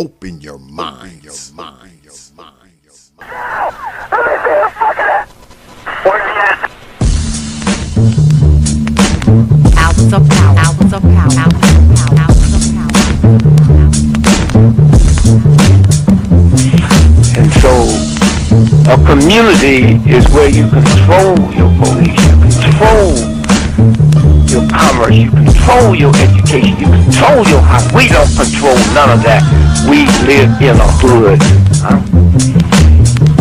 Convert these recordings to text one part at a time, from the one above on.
Open your mind. Your mind. Your mind. Your mind. Let me see the fucking. Where's he at? Hours of power. Hours of power. Hours of power. Hours of power. And so a community is where you control your police, you control your commerce, you control your education, you control your house. We don't control none of that. We live in a hood. Huh?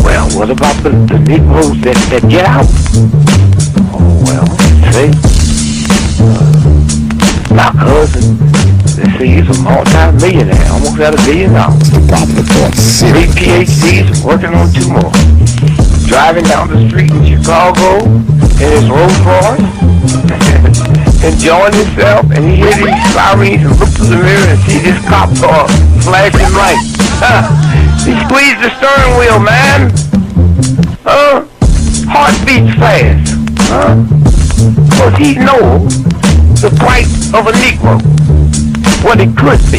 Well, what about the Negroes that get out? Oh, well, see, my cousin, they say he's a multi-millionaire, almost at $1 billion. Three PhDs, working on 2 more. Driving down the street in Chicago in his Rolls Royce, enjoying himself, and he hears these sirens and looks through the mirror and sees this cop car flashing lights. He squeezed the steering wheel, man. Heart beats fast. Because he knows the price of a Negro, what it could be.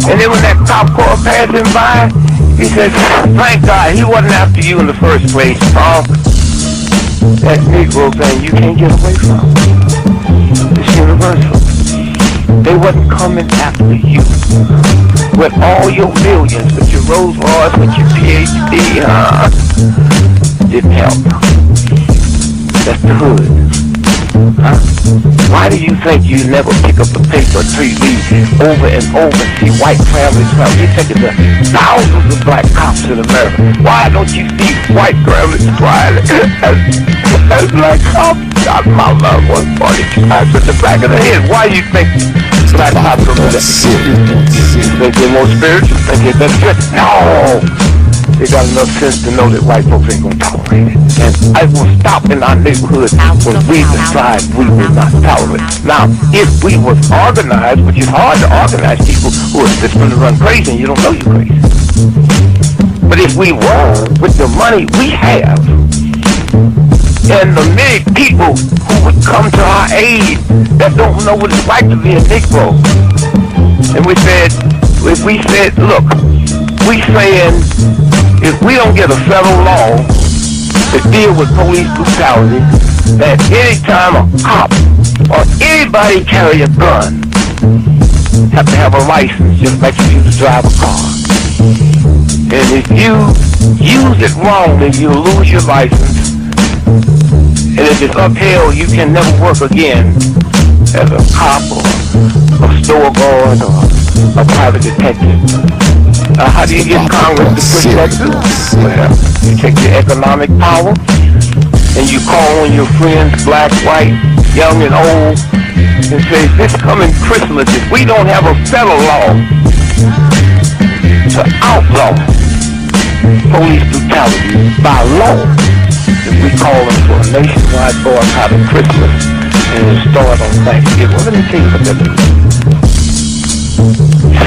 And then when that cop car passed him by, he said, thank God he wasn't after you in the first place, Paul. That Negro thing you can't get away from. It's universal. They wasn't coming after you with all your millions, with your Rolls Royce, with your PhD, didn't help. That's the hood. Huh? Why do you think you never pick up a paper till you read over and over and see white families travel? You think it's thousands of black cops in America. Why don't you see white families crying as black cops shot my loved one 40 times in the back of the head? Why do you think black cops are that? You think they're more spiritual? Think they're better? No! They got enough sense to know that white folks ain't gonna tolerate it. And I will stop in our neighborhood when we decide we will not tolerate it. Now, if we was organized, which is hard to organize people who are just gonna run crazy and you don't know you're crazy. But if we were, with the money we have, and the many people who would come to our aid that don't know what it's like to be a Negro, and we said, if we said, look, we saying, if we don't get a federal law to deal with police brutality, that anytime a cop or anybody carry a gun, have to have a license just like you used to drive a car. And if you use it wrong, then you lose your license. And if it's upheld, you can never work again as a cop or a store guard or a private detective. How do you get Congress to push that through? Well, you take your economic power and you call on your friends, black, white, young and old, and say, this coming Christmas, if we don't have a federal law to outlaw police brutality by law, if we call them for a nationwide boycott of Christmas and it'll start on Thanksgiving. Well, let me tell you what that means.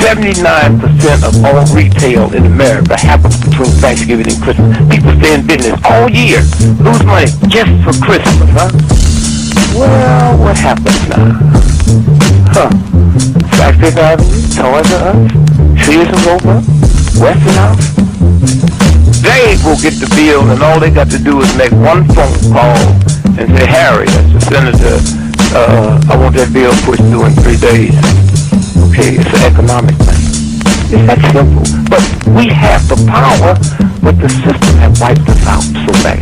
79% of all retail in America happens between Thanksgiving and Christmas. People stay in business all year, lose money just for Christmas, huh? Well, what happens now? Black Fifth Avenue, Toys R Us, Sears and Roebuck, Westinghouse. They will get the bill, and all they got to do is make one phone call and say, Harry, that's the senator, I want that bill pushed through in 3 days. Okay, it's an economic thing. It's that simple. But we have the power, but the system has wiped us out so bad.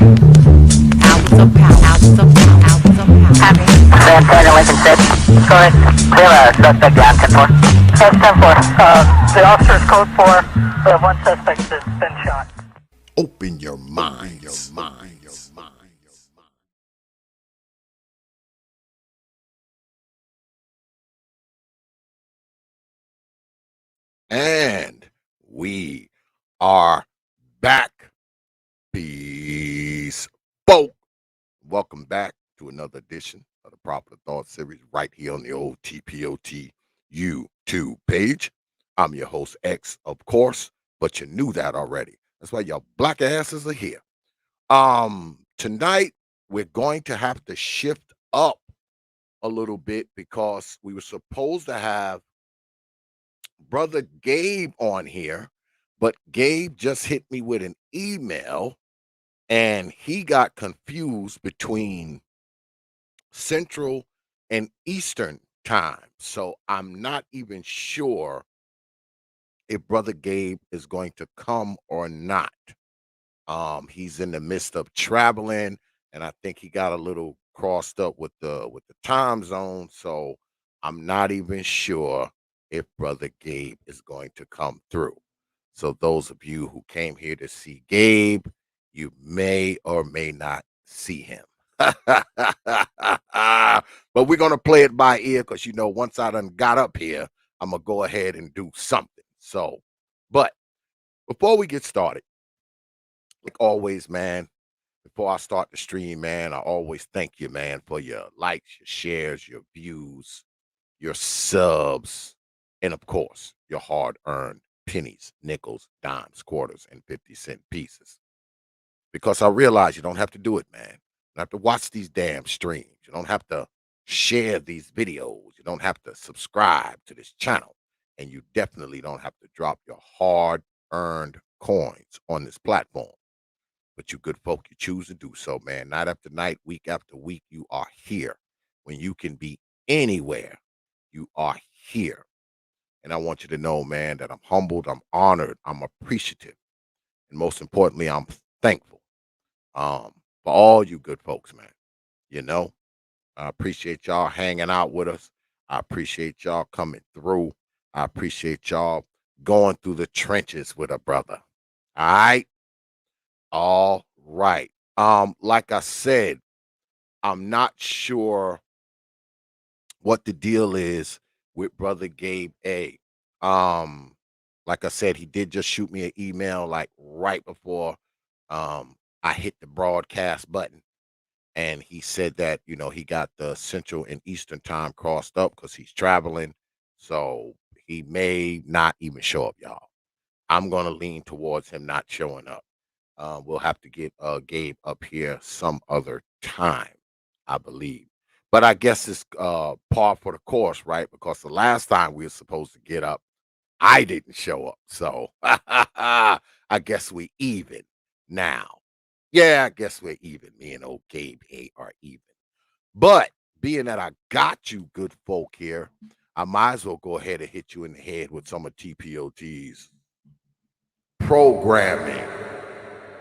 Hours of power. Hours of power. Hours of power. Happy. San Antonio, Lincoln 6. Go ahead. Clear suspect down, 10-4. 10-4. The officer's code 4. We have one suspect that's been shot. Open your mind. Your mind. Your mind. And we are back. Bespoke. Welcome back to another edition of the Proper Thought Series right here on the old T.P.O.T YouTube page. I'm your host, X, of course, but you knew that already. That's why y'all black asses are here. Tonight, we're going to have to shift up a little bit because we were supposed to have Brother Gabe on here, but Gabe just hit me with an email and he got confused between Central and Eastern time. So I'm not even sure if Brother Gabe is going to come or not. He's in the midst of traveling, and I think he got a little crossed up with the time zone. So I'm not even sure if Brother Gabe is going to come through. So those of you who came here to see Gabe, you may or may not see him. But we're gonna play it by ear because once I done got up here, I'm gonna go ahead and do something. So, but before we get started, like always, man, before I start the stream, man, I always thank you, man, for your likes, your shares, your views, your subs, and of course, your hard earned pennies, nickels, dimes, quarters, and 50-cent pieces. Because I realize you don't have to do it, man. You don't have to watch these damn streams. You don't have to share these videos. You don't have to subscribe to this channel. And you definitely don't have to drop your hard earned coins on this platform. But you good folk, you choose to do so, man. Night after night, week after week, you are here. When you can be anywhere, you are here. And I want you to know, man, that I'm humbled, I'm honored, I'm appreciative, and most importantly, I'm thankful for all you good folks, man. You know, I appreciate y'all hanging out with us. I appreciate y'all coming through. I appreciate y'all going through the trenches with a brother. All right. All right. Like I said, I'm not sure what the deal is with brother Gabe A. Um, like I said, he did just shoot me an email like right before I hit the broadcast button. And he said that, he got the Central and Eastern time crossed up because he's traveling. So he may not even show up, y'all. I'm going to lean towards him not showing up. We'll have to get Gabe up here some other time, I believe. But I guess it's par for the course, right? Because the last time we were supposed to get up, I didn't show up. So I guess we even now. Yeah, I guess we're even. Me and old Gabe A are even. But being that I got you good folk here, I might as well go ahead and hit you in the head with some of T.P.O.T's programming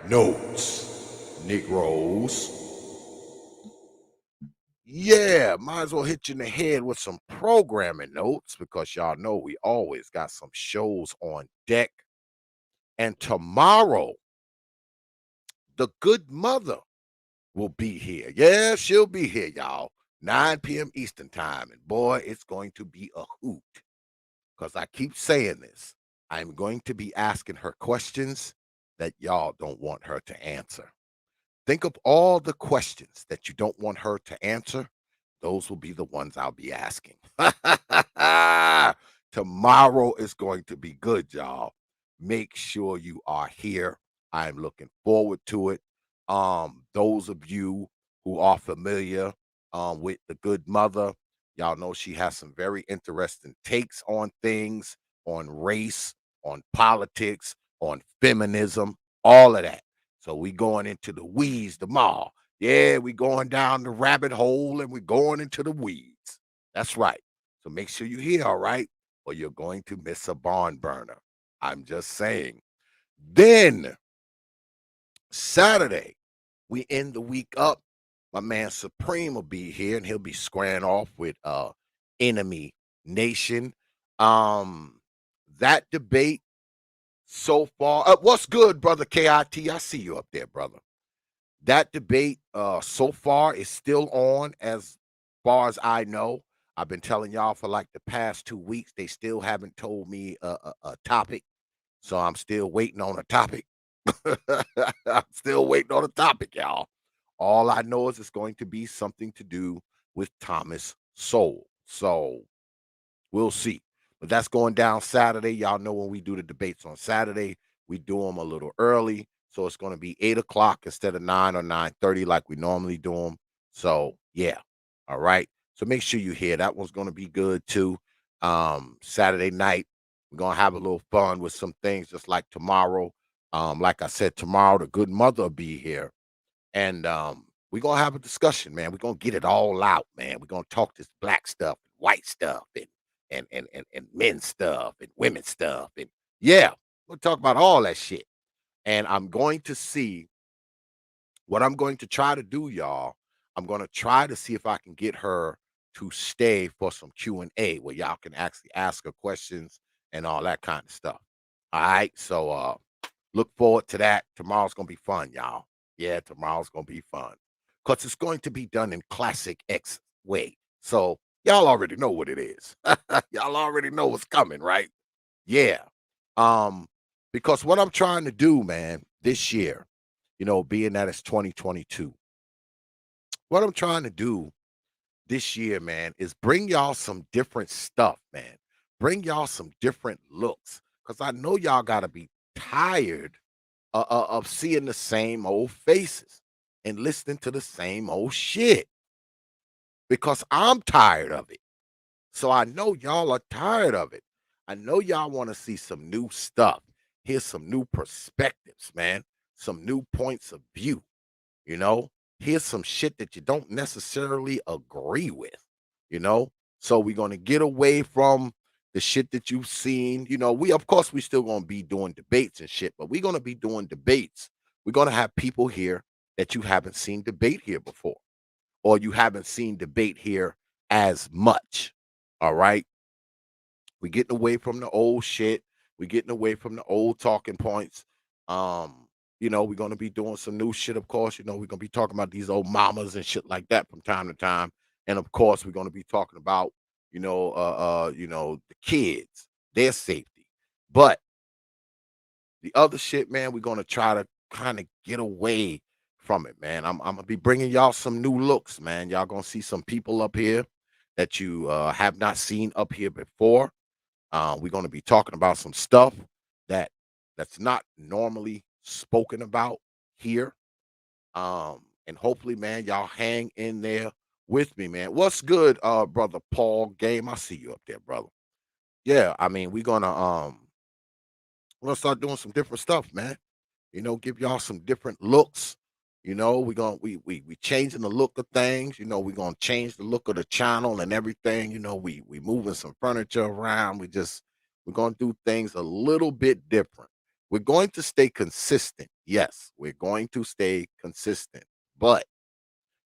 notes, Negroes. Yeah, might as well hit you in the head with some programming notes because y'all know we always got some shows on deck. And tomorrow, the good mother will be here. Yeah, she'll be here, y'all. 9 p.m. Eastern time. And boy, it's going to be a hoot. Because I keep saying this. I'm going to be asking her questions that y'all don't want her to answer. Think of all the questions that you don't want her to answer. Those will be the ones I'll be asking. Tomorrow is going to be good, y'all. Make sure you are here. I'm looking forward to it. Those of you who are familiar with the good mother, y'all know she has some very interesting takes on things, on race, on politics, on feminism, all of that. So we going into the weeds tomorrow. Yeah, we going down the rabbit hole and we going into the weeds. That's right. So make sure you're here, all right? Or you're going to miss a barn burner. I'm just saying. Then Saturday, we end the week up. My man Supreme will be here and he'll be squaring off with Enemy Nation. That debate so far. What's good, brother KIT? I see you up there, brother. That debate so far is still on as far as I know. I've been telling y'all for like the past 2 weeks. They still haven't told me a topic. So I'm still waiting on a topic. I'm still waiting on a topic, y'all. All I know is it's going to be something to do with Thomas Sowell. So we'll see. But that's going down Saturday. Y'all know when we do the debates on Saturday, we do them a little early. So it's going to be 8 o'clock instead of 9 or 9:30 like we normally do them. So yeah. All right. So make sure you hear that one's going to be good too. Saturday night, We're gonna have a little fun with some things just like tomorrow. Like I said, tomorrow the good mother will be here. And we're gonna have a discussion, man. We're gonna get it all out, man. We're gonna talk this black stuff, white stuff, and men's stuff and women's stuff. And yeah, we'll talk about all that shit. And I'm going to see what I'm going to try to do, y'all. I'm going to try to see if I can get her to stay for some Q&A where y'all can actually ask her questions and all that kind of stuff. All right. So look forward to that. Tomorrow's gonna be fun, y'all. Yeah, tomorrow's gonna be fun. Because it's going to be done in classic X way. So y'all already know what it is. Y'all already know what's coming, right? Yeah. Um, because what I'm trying to do, man, this year, being that it's 2022, what I'm trying to do this year, man, is bring y'all some different stuff, man. Bring y'all some different looks. Because I know y'all gotta be tired of seeing the same old faces and listening to the same old shit because I'm tired of it. So I know y'all are tired of it. I know y'all want to see some new stuff. Here's some new perspectives, man. Some new points of view. You know, here's some shit that you don't necessarily agree with, you know? So we're going to get away from the shit that you've seen. Of course, we still going to be doing debates and shit, but we're going to be doing debates. We're going to have people here that you haven't seen debate here before, or you haven't seen debate here as much. All right. We're getting away from the old shit. We're getting away from the old talking points. We're gonna be doing some new shit, of course. We're gonna be talking about these old mamas and shit like that from time to time. And of course, we're gonna be talking about, the kids, their safety. But the other shit, man, we're gonna try to kind of get away from it, man. I'm gonna be bringing y'all some new looks, man. Y'all gonna see some people up here that you have not seen up here before. We're going to be talking about some stuff that that's not normally spoken about here. And hopefully, man, y'all hang in there with me, man. What's good, brother Paul Game? I see you up there, brother. Yeah, I mean, we're gonna start doing some different stuff, man. Give y'all some different looks. We're gonna we changing the look of things. We're gonna change the look of the channel and everything. We moving some furniture around. We're gonna do things a little bit different. We're going to stay consistent. Yes, we're going to stay consistent, but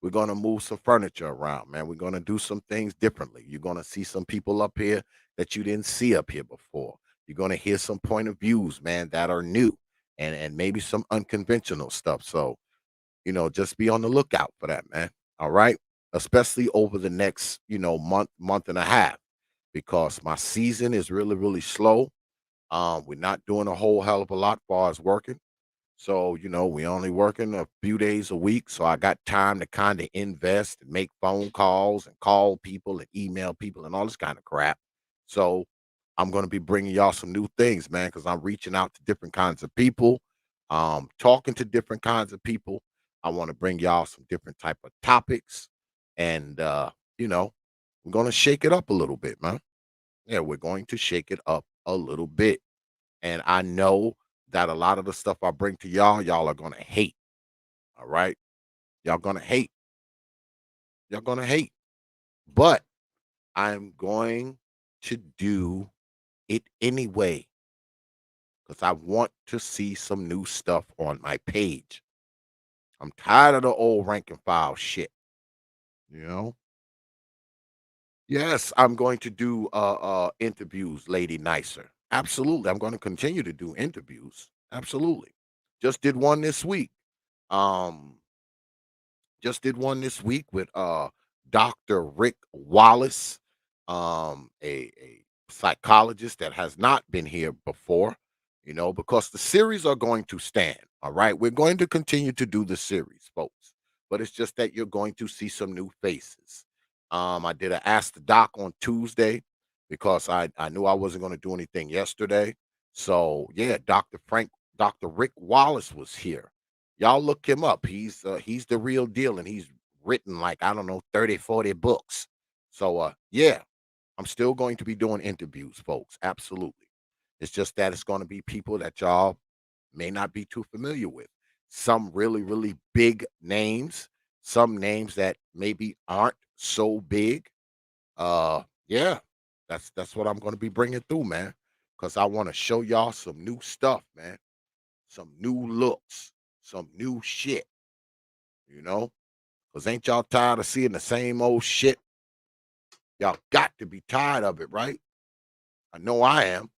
we're gonna move some furniture around, man. We're gonna do some things differently. You're gonna see some people up here that you didn't see up here before. You're gonna hear some point of views, man, that are new and maybe some unconventional stuff. So, just be on the lookout for that, man. All right. Especially over the next, month and a half, because my season is really, really slow. We're not doing a whole hell of a lot far as working. So, we only working a few days a week. So I got time to kind of invest and make phone calls and call people and email people and all this kind of crap. So I'm going to be bringing y'all some new things, man, because I'm reaching out to different kinds of people, talking to different kinds of people. I want to bring y'all some different type of topics. And, we're going to shake it up a little bit, man. Yeah, we're going to shake it up a little bit. And I know that a lot of the stuff I bring to y'all are gonna hate. All right. Y'all gonna hate. Y'all gonna hate. But I'm going to do it anyway. Because I want to see some new stuff on my page. I'm tired of the old rank and file shit. You know? Yes, I'm going to do interviews, Lady Nicer. Absolutely. I'm going to continue to do interviews. Absolutely. Just did one this week. Um, just did one this week with Dr. Rick Wallace, a psychologist that has not been here before, because the series are going to stand. All right. We're going to continue to do the series, folks, but it's just that you're going to see some new faces. I did a Ask the Doc on Tuesday because I knew I wasn't going to do anything yesterday. So yeah, Dr. Rick Wallace was here. Y'all look him up. He's the real deal, and he's written like, I don't know, 30, 40 books. So yeah, I'm still going to be doing interviews, folks. Absolutely. It's just that it's going to be people that y'all may not be too familiar with. Some really, really big names, some names that maybe aren't so big. Yeah, that's what I'm going to be bringing through, man. Because I want to show y'all some new stuff, man. Some new looks, some new shit. You know, because ain't y'all tired of seeing the same old shit? Y'all got to be tired of it, right? I know I am.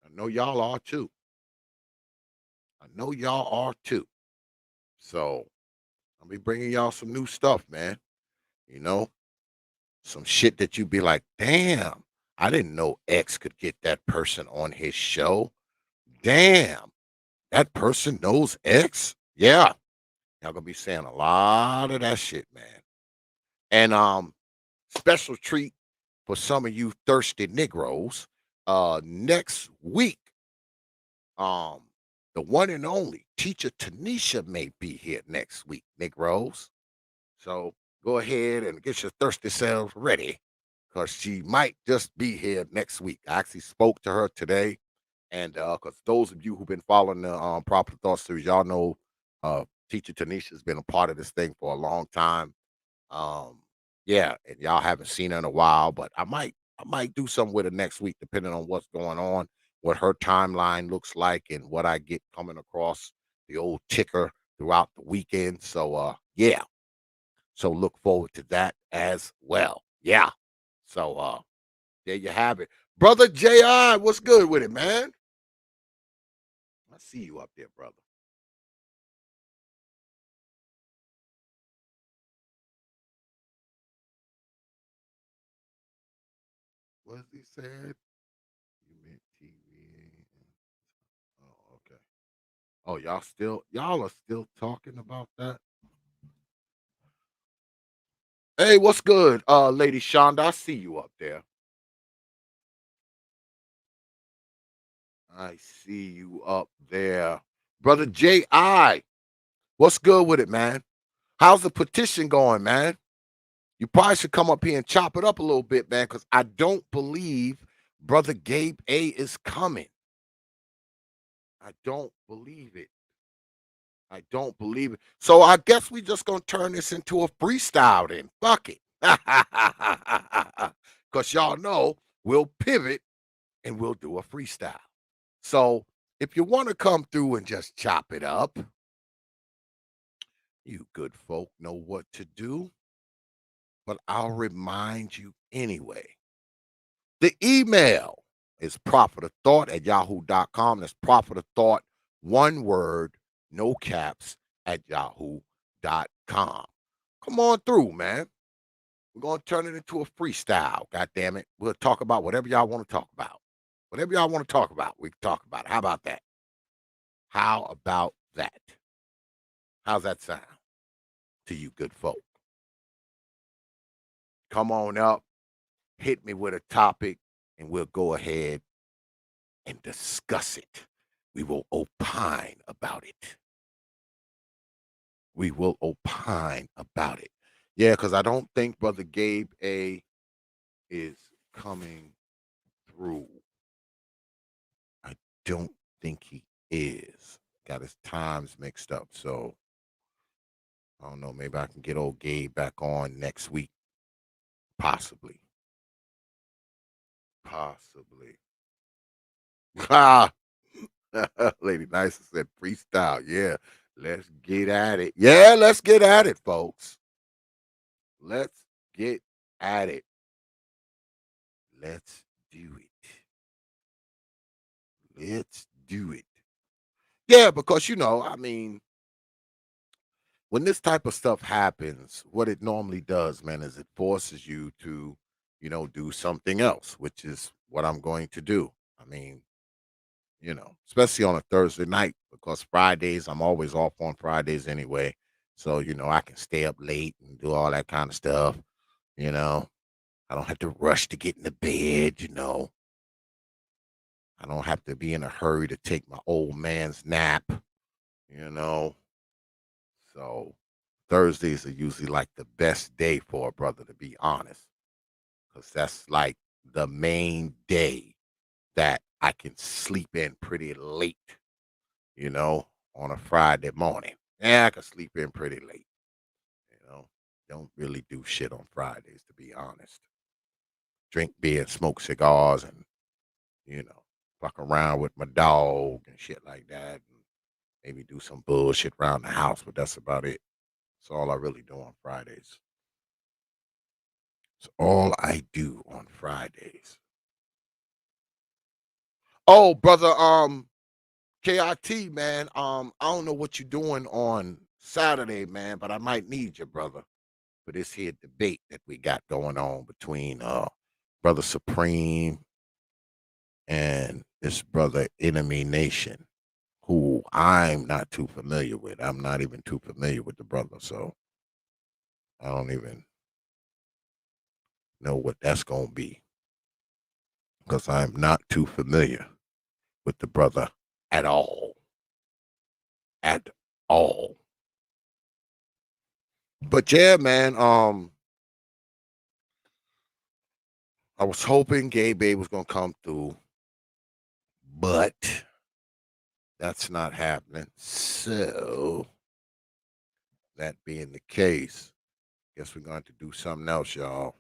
I know y'all are too. I know y'all are too. So I'll be bringing y'all some new stuff, man. You know, some shit that you be like, damn, I didn't know X could get that person on his show. Damn, that person knows X. Yeah, y'all gonna be saying a lot of that shit, man. And special treat for some of you thirsty Negroes. Next week, um, the one and only teacher Tanisha may be here next week, Negroes. So go ahead and get your thirsty selves ready because she might just be here next week. I actually spoke to her today. And because those of you who've been following the Proper Thought series, y'all know Teacher Tanisha has been a part of this thing for a long time. Um, yeah, and y'all haven't seen her in a while, but I might do something with her next week, depending on what's going on, what her timeline looks like, and what I get coming across the old ticker throughout the weekend. So yeah. So look forward to that as well. Yeah. So there you have it. Brother J.I., what's good with it, man? I see you up there, brother. What's he said? You meant TV. Oh, okay. Oh, y'all are still talking about that? Hey, what's good? Lady Shonda, I see you up there. I see you up there. Brother J.I., what's good with it, man? How's the petition going, man? You probably should come up here and chop it up a little bit, man, because I don't believe Brother Gabe A is coming. I don't believe it. I don't believe it. So I guess we just gonna turn this into a freestyle then. Fuck it. Cause y'all know we'll pivot and we'll do a freestyle. So if you want to come through and just chop it up, you good folk know what to do. But I'll remind you anyway. The email is prophetofthought@yahoo.com. That's prophetofthought, one word, no caps, @yahoo.com. Come on through, man. We're going to turn it into a freestyle. God damn it. We'll talk about whatever y'all want to talk about. Whatever y'all want to talk about, we can talk about it. How about that? How about that? How's that sound to you, good folk? Come on up, hit me with a topic, and we'll go ahead and discuss it. We will opine about it. We will opine about it. Yeah, because I don't think Brother Gabe A is coming through. I don't think he is. Got his times mixed up. So I don't know. Maybe I can get old Gabe back on next week. Possibly. Possibly. Ah, Lady Nice said freestyle. Yeah. Let's get at it. Yeah, let's get at it, folks. Let's get at it. Let's do it. Let's do it. Yeah, because I mean, when this type of stuff happens, what it normally does, man, is it forces you to, do something else, which is what I'm going to do. I mean, especially on a Thursday night, because Fridays, I'm always off on Fridays anyway. So, I can stay up late and do all that kind of stuff. You know, I don't have to rush to get in the bed. I don't have to be in a hurry to take my old man's nap, you know. So Thursdays are usually like the best day for a brother, to be honest, because that's like the main day that I can sleep in pretty late, you know, on a Friday morning. Yeah, I can sleep in pretty late, you know. Don't really do shit on Fridays, to be honest. Drink beer, smoke cigars, and, you know, fuck around with my dog and shit like that. And maybe do some bullshit around the house, but that's about it. That's all I really do on Fridays. It's all I do on Fridays. Oh, brother, KIT, man. I don't know what you're doing on Saturday, man, but I might need you, brother, for this here debate that we got going on between Brother Supreme and this brother Enemy Nation, who I'm not too familiar with. I'm not even too familiar with the brother, so I don't even know what that's gonna be because I'm not too familiar with the brother at all. At all. But yeah, man, I was hoping Gay Bay was gonna come through, but that's not happening. So that being the case, guess we're going to do something else, y'all.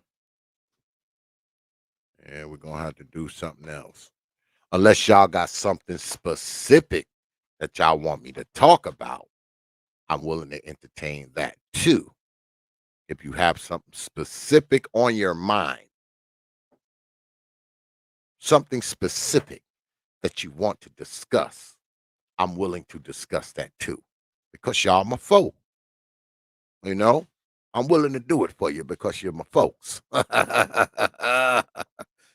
And we're gonna have to do something else. Unless y'all got something specific that y'all want me to talk about, I'm willing to entertain that too. If you have something specific on your mind, something specific that you want to discuss, I'm willing to discuss that too. Because y'all my folk, you know? I'm willing to do it for you because you're my folks.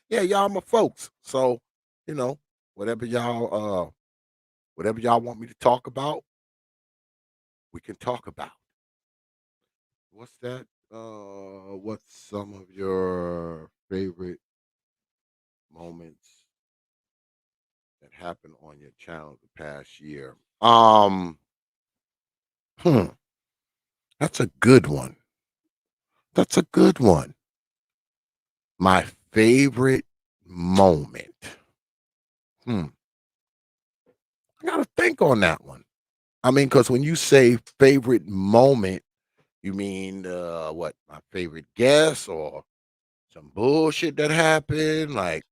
Yeah, y'all my folks. So, you know, whatever y'all whatever y'all want me to talk about, we can talk about. What's that? What's some of your favorite moments that happened on your channel the past year? Hmm, that's a good one. That's a good one. My favorite moment. Hmm, I gotta think on that one. I mean, because when you say favorite moment, you mean what? My favorite guest or some bullshit that happened? Like,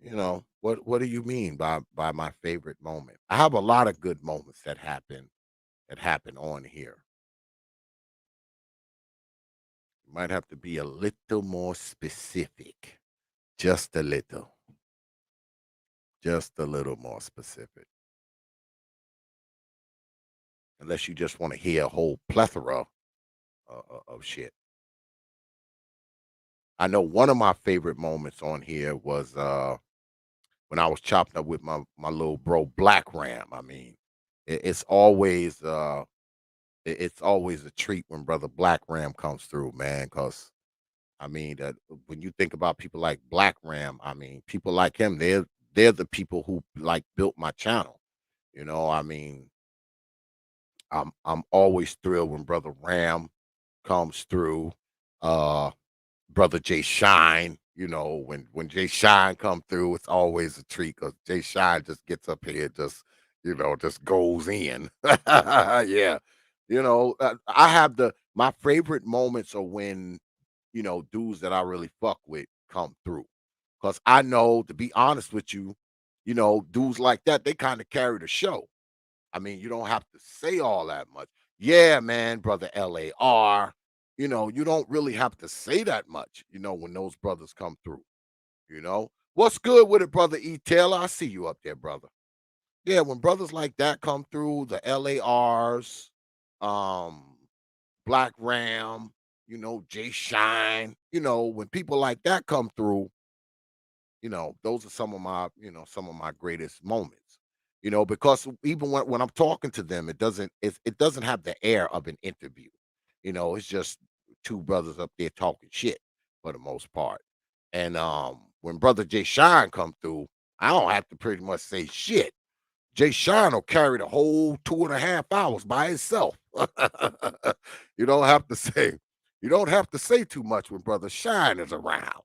what do you mean by my favorite moment? I have a lot of good moments that happen on here. You might have to be a little more specific. Just a little. Just a little more specific. Unless you just want to hear a whole plethora of shit. I know one of my favorite moments on here was when I was chopping up with my little bro Black Ram. I mean, it's always it's always a treat when brother Black Ram comes through, man. Because I mean, when you think about people like Black Ram, I mean, people like him, they're the people who like built my channel. I mean, I'm always thrilled when brother Ram comes through. Uh, brother Jay Shine. When Jay Shine come through, it's always a treat because Jay Shine just gets up here, just goes in. Yeah, I have my favorite moments are when dudes that I really fuck with come through, because I know, to be honest with you, dudes like that, they kind of carry the show. I mean, you don't have to say all that much. Yeah, man, brother LAR. You don't really have to say that much, when those brothers come through. What's good with it, brother E. Taylor? I see you up there, brother. Yeah, when brothers like that come through, the LARs, um, Black Ram, Jay Shine, when people like that come through, those are some of my greatest moments. Because even when I'm talking to them, it doesn't have the air of an interview. It's just two brothers up there talking shit for the most part. And when brother Jay Shine come through, I don't have to pretty much say shit. Jay Shine will carry the whole 2.5 hours by himself. you don't have to say, you don't have to say too much when brother Shine is around.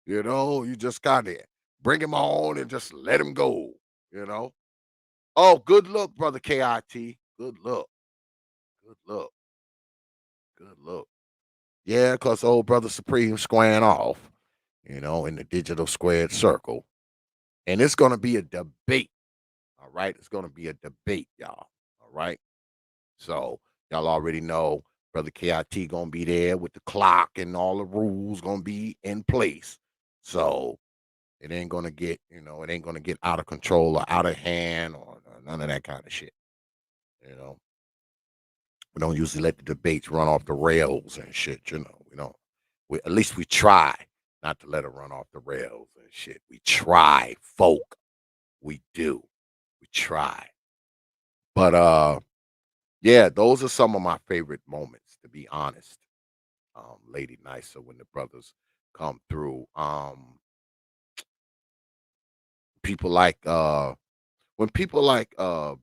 You just kind of Bring him on and just let him go. You know. Oh, good look, brother KIT. Good look. Good look. Good look. Yeah, because old brother Supreme squaring off, in the digital squared circle. And it's going to be a debate. All right. It's going to be a debate, y'all. All right. So y'all already know brother KIT going to be there with the clock and all the rules going to be in place. So it ain't going to get, it ain't going to get out of control or out of hand or none of that kind of shit. You know, we don't usually let the debates run off the rails and shit. We don't. At least we try not to let it run off the rails and shit. We try, folk. We do. We try. But yeah, those are some of my favorite moments, to be honest. Lady Nicer when the brothers come through. People like when people like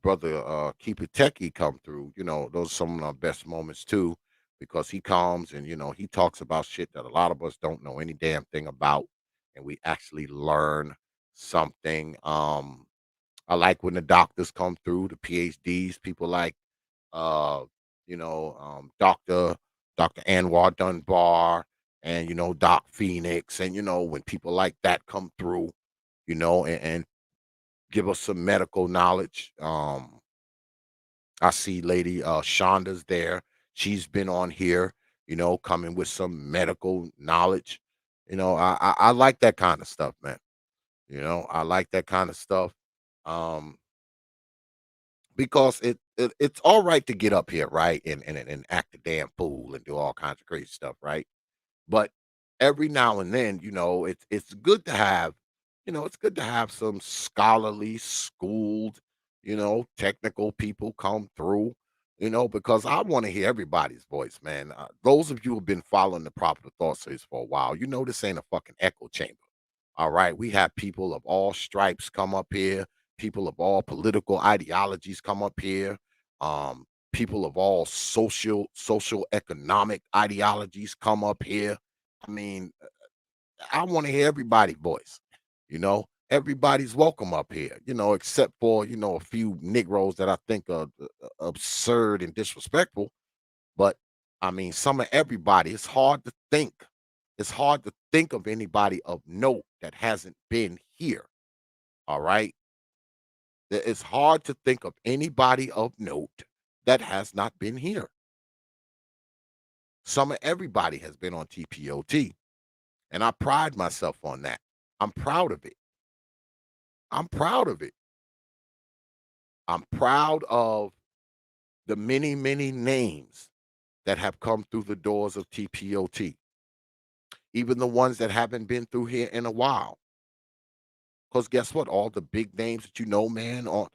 brother Keep It Techie come through, those are some of our best moments too, because he comes and he talks about shit that a lot of us don't know any damn thing about, and we actually learn something. I like when the doctors come through, the PhDs, people like Dr. Anwar Dunbar and Doc Phoenix, and when people like that come through, and give us some medical knowledge. I see Lady Shonda's there. She's been on here, coming with some medical knowledge. I like that kind of stuff, man. I like that kind of stuff. Um, because it's all right to get up here, right, and act a damn fool and do all kinds of crazy stuff, right? But every now and then, it's good to have, it's good to have some scholarly, schooled, technical people come through, because I want to hear everybody's voice, man. Those of you who've been following the Proper Thought Series for a while, this ain't a fucking echo chamber. All right. We have people of all stripes come up here, people of all political ideologies come up here, people of all social economic ideologies come up here. I mean, I want to hear everybody's voice. Everybody's welcome up here, except for, a few Negroes that I think are absurd and disrespectful. But I mean, some of everybody, it's hard to think. It's hard to think of anybody of note that hasn't been here. All right. It's hard to think of anybody of note that has not been here. Some of everybody has been on T.P.O.T. And I pride myself on that. I'm proud of it. I'm proud of it. I'm proud of the many, many names that have come through the doors of T.P.O.T. Even the ones that haven't been through here in a while. Because guess what? All the big names that man, on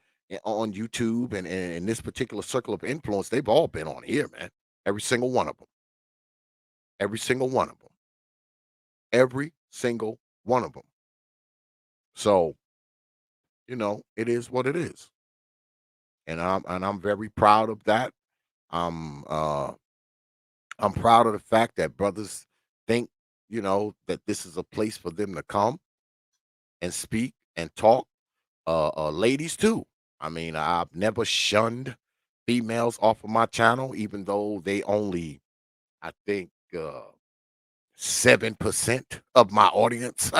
YouTube and in this particular circle of influence, they've all been on here, man. Every single one of them. Every single one of them. Every single one of them. So, it is what it is. And I'm very proud of that. I'm uh I'm proud of the fact that brothers think, that this is a place for them to come and speak and talk. Ladies too. I mean, I've never shunned females off of my channel, even though they only, I think, 7% of my audience.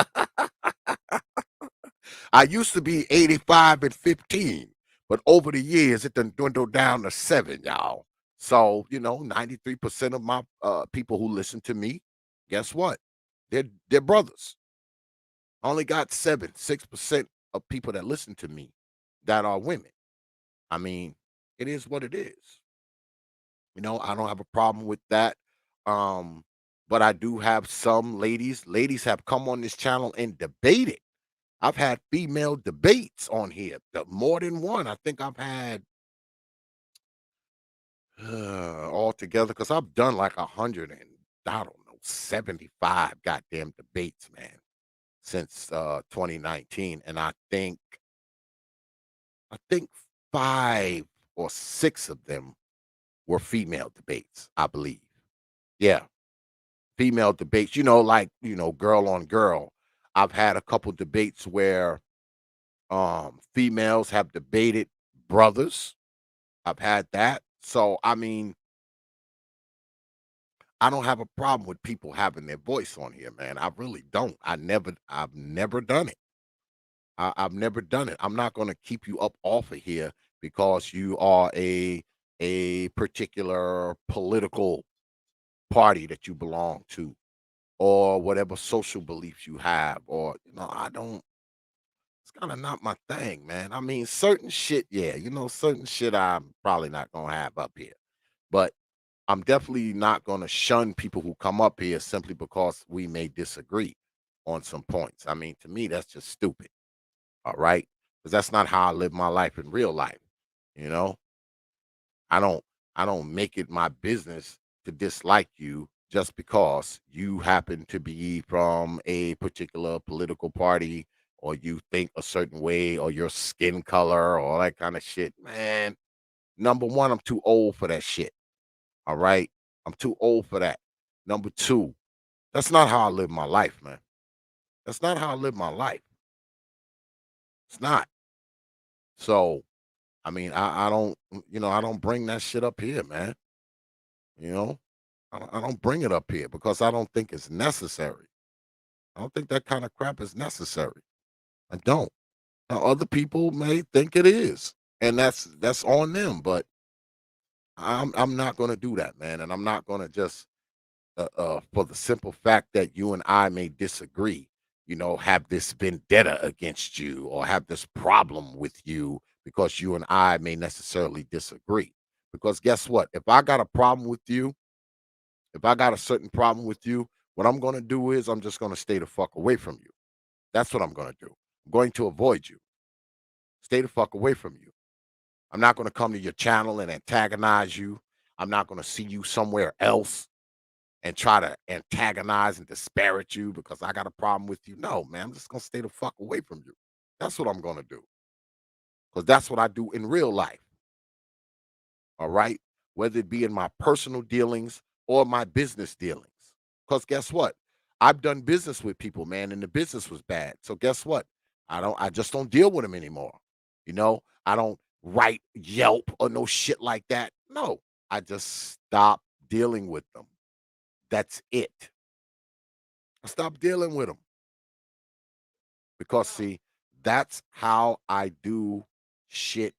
I used to be 85 and 15, but over the years it done dwindled down to 7, y'all. So, 93% of my people who listen to me, guess what? They're brothers. I only got 6% of people that listen to me that are women. I mean, it is what it is. I don't have a problem with that. Um, but I do have some ladies. Ladies have come on this channel and debated. I've had female debates on here, more than one. I think I've had altogether, because I've done like 100 and I don't know 75 goddamn debates, man, since 2019, and I think 5 or 6 of them were female debates, I believe. Yeah, female debates. Like girl on girl. I've had a couple debates where females have debated brothers. I've had that. So I mean, I don't have a problem with people having their voice on here, man. I really don't. I've never done it. I've never done it. I'm not going to keep you up off of here because you are a particular political party that you belong to, or whatever social beliefs you have, or I don't. It's kind of not my thing, man. I mean, certain shit, yeah, certain shit I'm probably not gonna have up here, but I'm definitely not gonna shun people who come up here simply because we may disagree on some points. I mean, to me, that's just stupid. All right, because that's not how I live my life in real life. You know, I don't I don't make it my business to dislike you just because you happen to be from a particular political party or you think a certain way or your skin color or all that kind of shit. Man, number one, I'm too old for that shit. All right. I'm too old for that. Number two, that's not how I live my life, man. That's not how I live my life. It's not. So, I mean, I don't, I don't bring that shit up here, man. You know, I don't bring it up here because I don't think it's necessary. I don't think that kind of crap is necessary. I don't. Now, other people may think it is, and that's on them. But I'm not going to do that, man, and I'm not going to just for the simple fact that you and I may disagree. Have this vendetta against you or have this problem with you because you and I may necessarily disagree. Because guess what? If I got a problem with you, if I got a certain problem with you, what I'm going to do is I'm just going to stay the fuck away from you. That's what I'm going to do. I'm going to avoid you. Stay the fuck away from you. I'm not going to come to your channel and antagonize you. I'm not going to see you somewhere else and try to antagonize and disparage you because I got a problem with you. No, man, I'm just going to stay the fuck away from you. That's what I'm going to do because that's what I do in real life. All right. Whether it be in my personal dealings or my business dealings. Because guess what? I've done business with people, man, and the business was bad. So guess what? I just don't deal with them anymore. I don't write Yelp or no shit like that. No, I just stop dealing with them. That's it. I stop dealing with them because see, that's how I do shit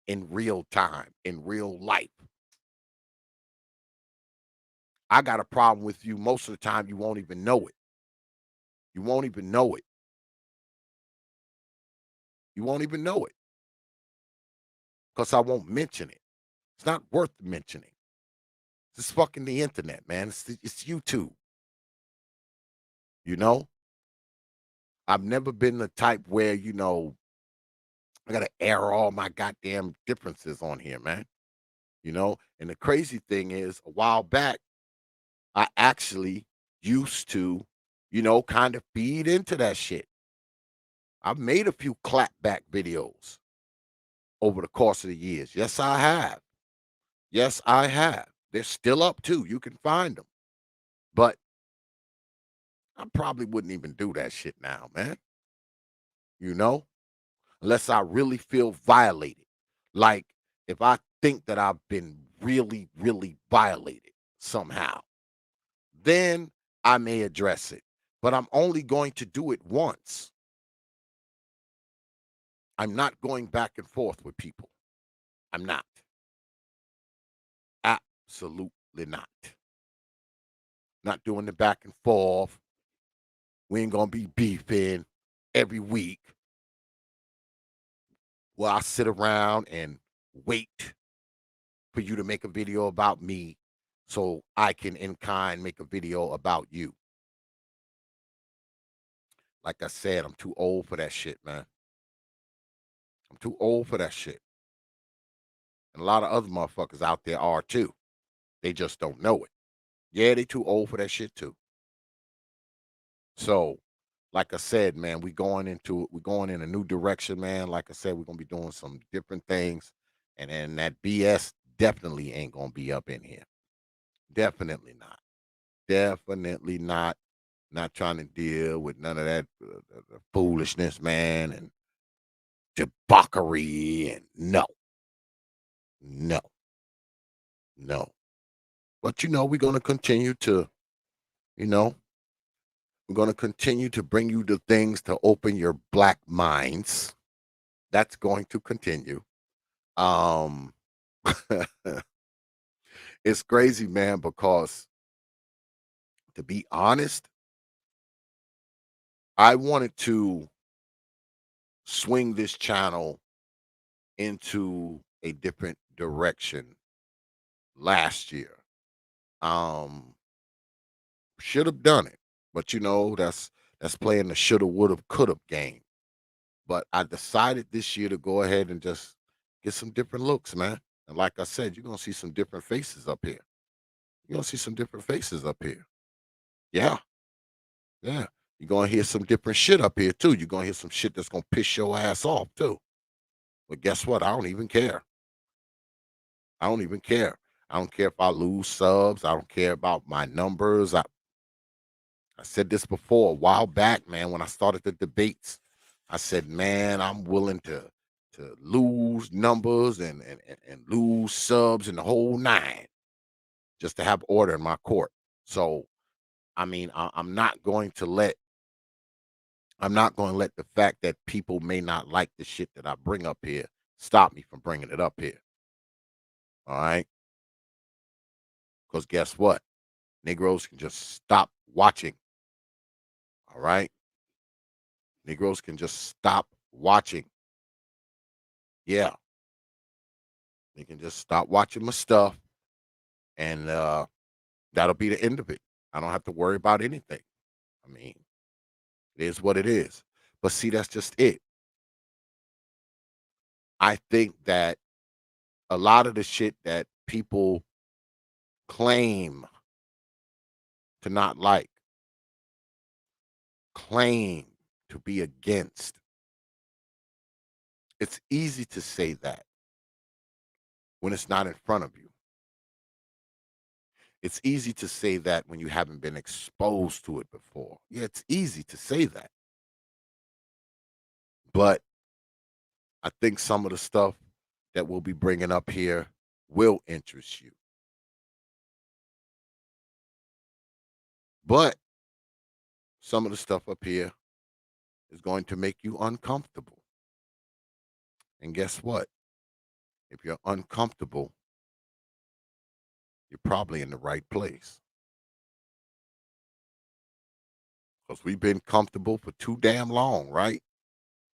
in real time, in real life. I got a problem with you most of the time, you won't even know it. You won't even know it. You won't even know it because I won't mention it. It's not worth mentioning. It's fucking the internet, man. It's YouTube. You know, I've never been the type where I gotta air all my goddamn differences on here, man. And the crazy thing is, a while back, I actually used to, kind of feed into that shit. I've made a few clapback videos over the course of the years. Yes, I have. Yes, I have. They're still up too. You can find them. But I probably wouldn't even do that shit now, man. You know, unless I really feel violated. Like if I think that I've been really, really violated somehow, then I may address it. But I'm only going to do it once. I'm not going back and forth with people. I'm not. Absolutely not. Not doing the back and forth. We ain't gonna be beefing every week. Well, I sit around and wait for you to make a video about me so I can in kind make a video about you. Like I said, I'm too old for that shit, man. I'm too old for that shit. And a lot of other motherfuckers out there are too. They just don't know it. Yeah, they too old for that shit too. So, like I said, man, we're going in a new direction, man. Like I said, we're gonna be doing some different things. And then that BS definitely ain't gonna be up in here. Definitely not. Definitely not. Not trying to deal with none of that the foolishness, man, and debauchery, and no, no, no. But we're gonna continue to, you know, we're gonna continue to bring you the things to open your black minds. That's going to continue. Um, it's crazy, man, because to be honest, I wanted to swing this channel into a different direction last year. Um, should have done it, but that's playing the shoulda, woulda, coulda game. But I decided this year to go ahead and just get some different looks, man. And like I said, you're gonna see some different faces up here. You're gonna see some different faces up here. Yeah, yeah. You're gonna hear some different shit up here too. You're gonna hear some shit that's gonna piss your ass off too. But guess what? I don't even care. I don't even care. I don't care if I lose subs. I don't care about my numbers. I said this before a while back, man, when I started the debates. I said, man, I'm willing to lose numbers and lose subs and the whole nine just to have order in my court. So I mean, I'm not going to let the fact that people may not like the shit that I bring up here stop me from bringing it up here. All right. Because guess what? Negroes can just stop watching. All right. Negroes can just stop watching. Yeah. They can just stop watching my stuff, and that'll be the end of it. I don't have to worry about anything. I mean, it is what it is. But see, that's just it. I think that a lot of the shit that people claim to not like, claim to be against, it's easy to say that when it's not in front of you. It's easy to say that when you haven't been exposed to it before. Yeah, it's easy to say that. But I think some of the stuff that we'll be bringing up here will interest you. But some of the stuff up here is going to make you uncomfortable. And guess what? If you're uncomfortable, you're probably in the right place. Because we've been comfortable for too damn long, right?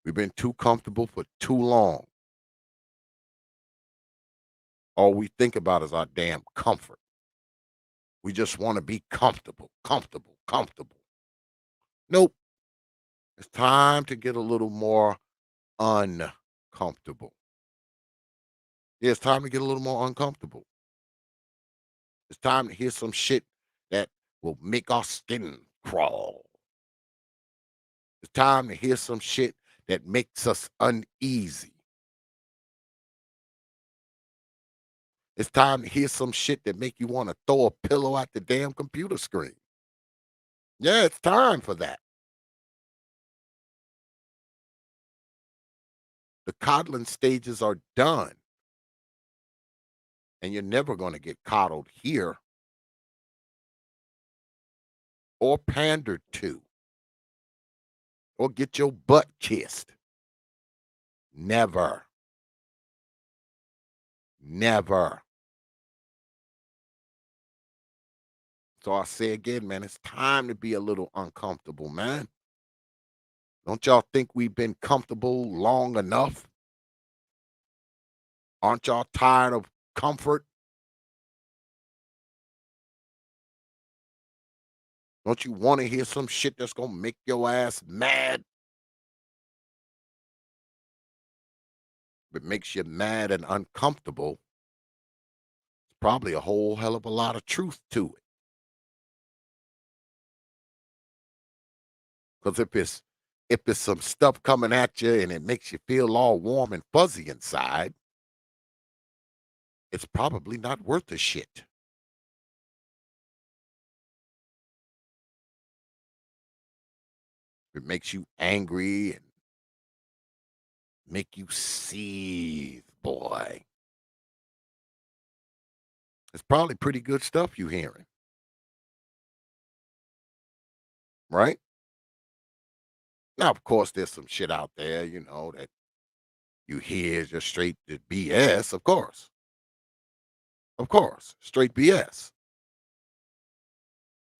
We've been too comfortable for too long. All we think about is our damn comfort. We just want to be comfortable, comfortable, comfortable. Nope. It's time to get a little more uncomfortable. Yeah, it's time to get a little more uncomfortable. It's time to hear some shit that will make our skin crawl. It's time to hear some shit that makes us uneasy. It's time to hear some shit that make you want to throw a pillow at the damn computer screen. Yeah, it's time for that. The coddling stages are done. And you're never going to get coddled here or pandered to or get your butt kissed. Never. Never. So I say again, man, it's time to be a little uncomfortable, man. Don't y'all think we've been comfortable long enough? Aren't y'all tired of comfort? Don't you want to hear some shit that's going to make your ass mad? If it makes you mad and uncomfortable, it's probably a whole hell of a lot of truth to it. Because if it's some stuff coming at you and it makes you feel all warm and fuzzy inside, it's probably not worth the shit. it makes you angry and make you seethe, boy, it's probably pretty good stuff you hearing, right? Now, of course, there's some shit out there, that you hear just straight the BS, of course. Of course, straight BS.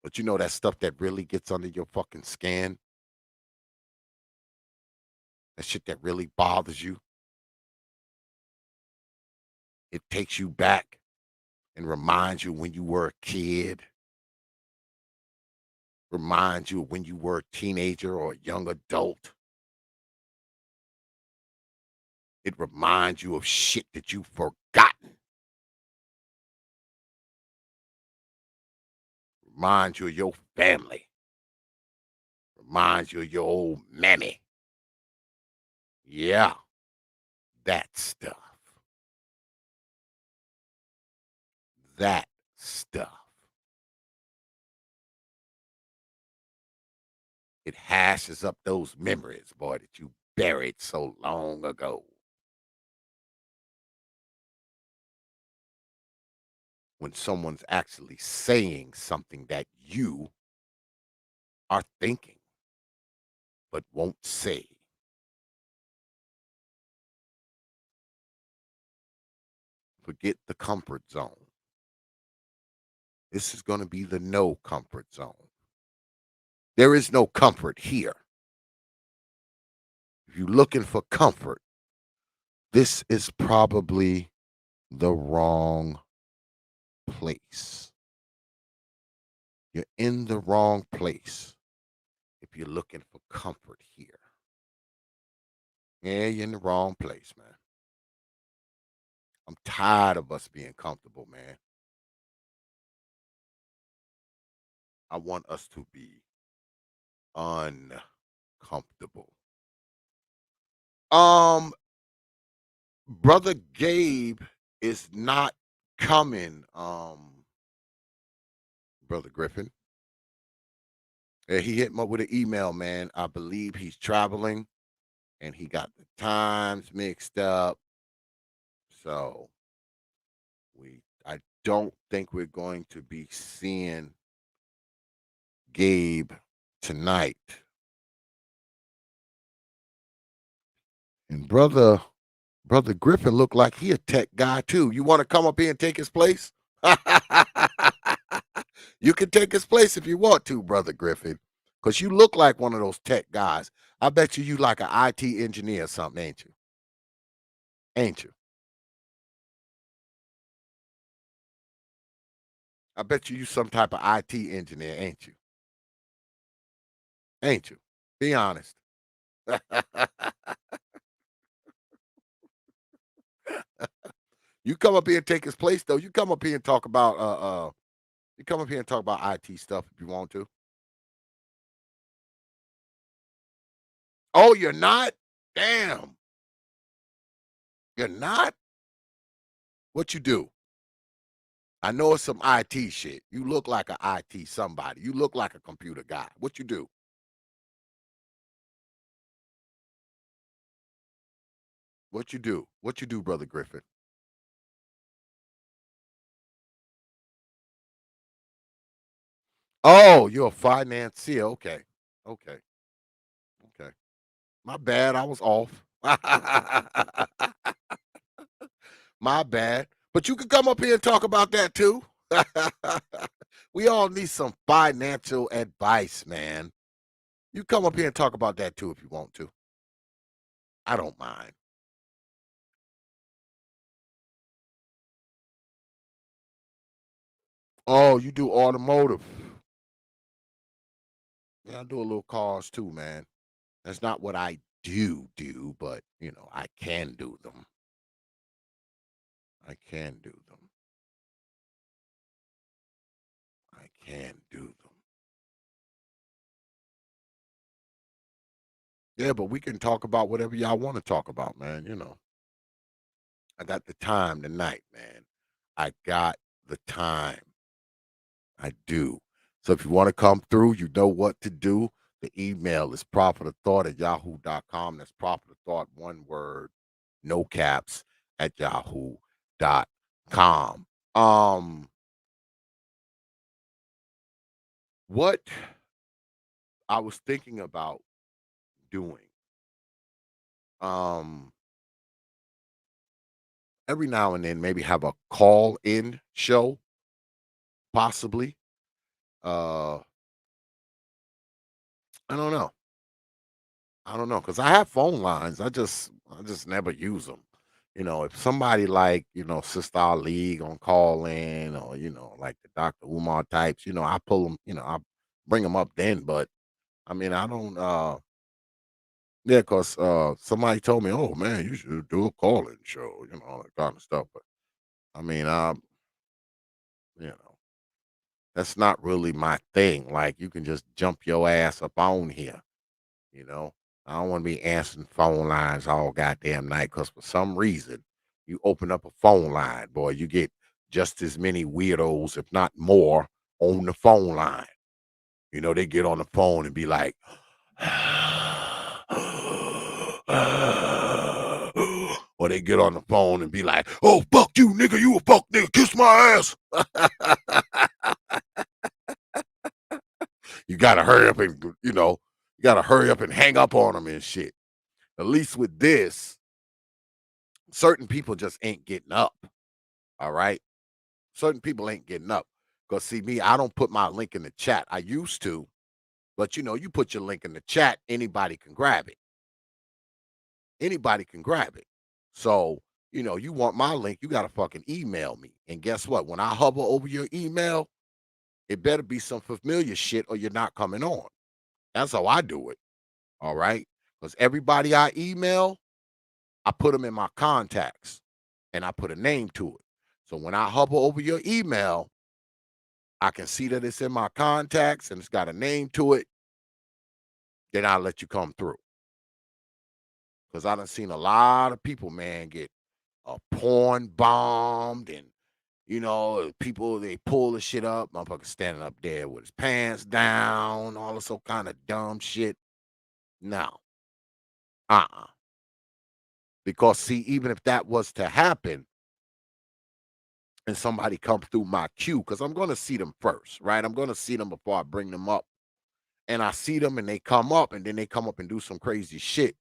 But that stuff that really gets under your fucking skin, that shit that really bothers you, it takes you back and reminds you when you were a kid, reminds you of when you were a teenager or a young adult. It reminds you of shit that you've forgotten. Reminds you of your family. Reminds you of your old mammy. Yeah, that stuff. That stuff. It hashes up those memories, boy, that you buried so long ago. When someone's actually saying something that you are thinking but won't say. Forget the comfort zone. This is going to be the no comfort zone. There is no comfort here. If you're looking for comfort, this is probably the wrong place. You're in the wrong place if you're looking for comfort here. Yeah, you're in the wrong place, man. I'm tired of us being comfortable, man. I want us to be uncomfortable. Um, Brother Gabe is not coming, Brother Griffin. Yeah, he hit me up with an email, man. I believe he's traveling and he got the times mixed up. So I don't think we're going to be seeing Gabe tonight. And brother Griffin looked like he a tech guy too. You want to come up here and take his place? You can take his place if you want to, Brother Griffin, because you look like one of those tech guys. I bet you like an IT engineer or something, ain't you? Ain't you? I bet you some type of IT engineer, ain't you? Ain't you? Be honest. You come up here and take his place, though. You come up here and talk about you come up here and talk about IT stuff if you want to. Oh, you're not? Damn. You're not? What you do? I know it's some IT shit. You look like an IT somebody. You look like a computer guy. What you do? What you do? What you do, Brother Griffin? Oh, you're a financier. Okay. Okay. Okay. My bad. I was off. My bad. But you can come up here and talk about that too. We all need some financial advice, man. You come up here and talk about that too if you want to. I don't mind. Oh, you do automotive. Yeah, I do a little cars too, man. That's not what I do, but I can do them. I can do them. I can do them. Yeah, but we can talk about whatever y'all want to talk about, man. I got the time tonight, man. I got the time. I do. So if you want to come through, you know what to do. The email is properthought@yahoo.com. That's properthought, one word, no caps, at yahoo.com. What I was thinking about doing, um, every now and then, maybe have a call in show, possibly. Uh, I don't know. I don't know because I have phone lines. I just never use them. If somebody like Sister Ali gonna call in, or like the Dr. Umar types, I pull them. I bring them up then. But I mean, I don't. Yeah, because somebody told me, oh man, you should do a call in show, all that kind of stuff. But I mean, you know, that's not really my thing. Like you can just jump your ass up on here. You know, I don't want to be answering phone lines all goddamn night because for some reason, you open up a phone line, boy, you get just as many weirdos, if not more, on the phone line. They get on the phone and be like, or they get on the phone and be like, oh, fuck you, nigga, you a fuck nigga, kiss my ass. You gotta hurry up and, you gotta hurry up and hang up on them and shit. At least with this, certain people just ain't getting up. All right. Certain people ain't getting up. Because see me, I don't put my link in the chat. I used to, but you put your link in the chat, anybody can grab it. Anybody can grab it. So, you want my link, you gotta fucking email me. And guess what? When I hover over your email, it better be some familiar shit or you're not coming on. That's how I do it. All right. Because everybody I email, I put them in my contacts and I put a name to it. So when I hover over your email, I can see that it's in my contacts and it's got a name to it. Then I'll let you come through. Because I done seen a lot of people, man, get porn bombed and, people, they pull the shit up. Motherfucker standing up there with his pants down, all this old kind of dumb shit. No. Uh-uh. Because, see, even if that was to happen and somebody come through my queue, because I'm going to see them first, right? I'm going to see them before I bring them up. And I see them and they come up and then they come up and do some crazy shit.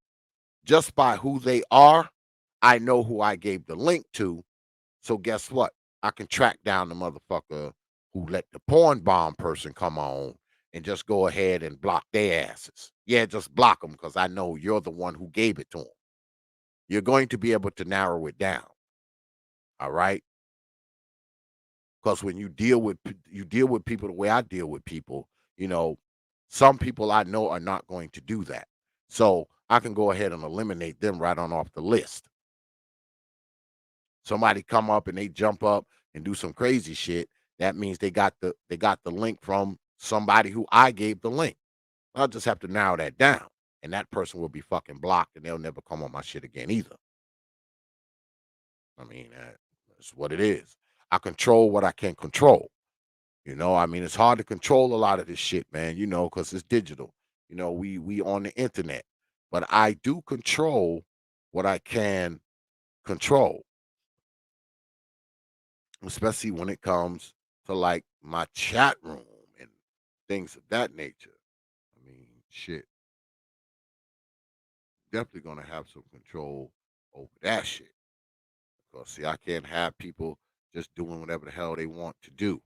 Just by who they are, I know who I gave the link to. So guess what? I can track down the motherfucker who let the porn bomb person come on and just go ahead and block their asses. Yeah, just block them because I know you're the one who gave it to them. You're going to be able to narrow it down. All right. Because when you deal with people the way I deal with people, some people I know are not going to do that. So I can go ahead and eliminate them right on off the list. Somebody come up and they jump up and do some crazy shit. That means they got the link from somebody who I gave the link. I'll just have to narrow that down, and that person will be fucking blocked, and they'll never come on my shit again either. I mean, that's what it is. I control what I can control. I mean, it's hard to control a lot of this shit, man. Because it's digital. We on the internet, but I do control what I can control, especially when it comes to like my chat room and things of that nature. I mean, shit, definitely gonna have some control over that shit. Because see, I can't have people just doing whatever the hell they want to do.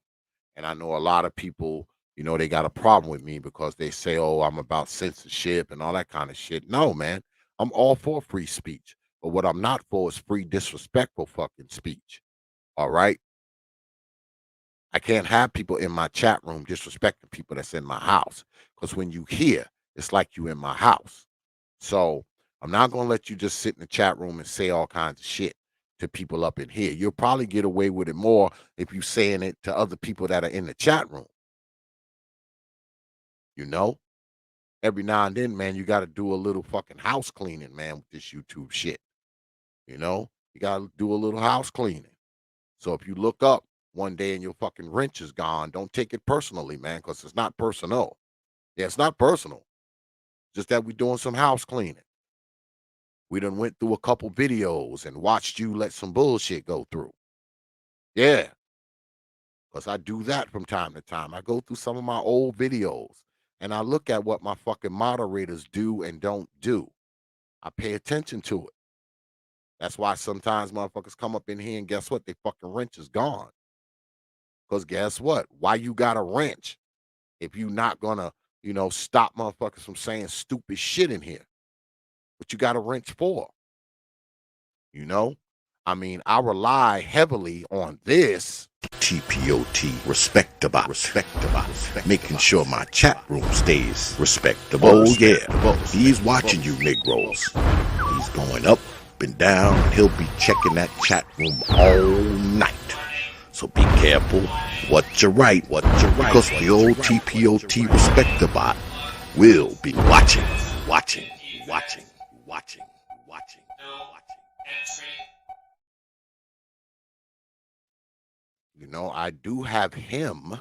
And I know a lot of people, they got a problem with me because they say, oh, I'm about censorship and all that kind of shit. No, man, I'm all for free speech. But what I'm not for is free disrespectful fucking speech. All right. I can't have people in my chat room disrespecting people that's in my house. Because when you hear, it's like you in my house. So I'm not gonna let you just sit in the chat room and say all kinds of shit to people up in here. You'll probably get away with it more if you saying it to other people that are in the chat room. You know? Every now and then, man, you gotta do a little fucking house cleaning, man, with this YouTube shit. You gotta do a little house cleaning. So if you look up one day and your fucking wrench is gone, don't take it personally, man, because it's not personal. Yeah, it's not personal. Just that we doing some house cleaning. We done went through a couple videos and watched you let some bullshit go through. Yeah, because I do that from time to time. I go through some of my old videos and I look at what my fucking moderators do and don't do. I pay attention to it. That's why sometimes motherfuckers come up in here and guess what? They fucking wrench is gone. Because guess what? Why you got a wrench if you not gonna, stop motherfuckers from saying stupid shit in here? What you got a wrench for? You know? I mean, I rely heavily on this T.P.O.T. respectable, making sure my chat room stays respectable. Oh yeah, he's watching you Negroes. He's going up and down. He'll be checking that chat room all night. So be careful what you write, because the old T.P.O.T. respectable will be watching. I do have him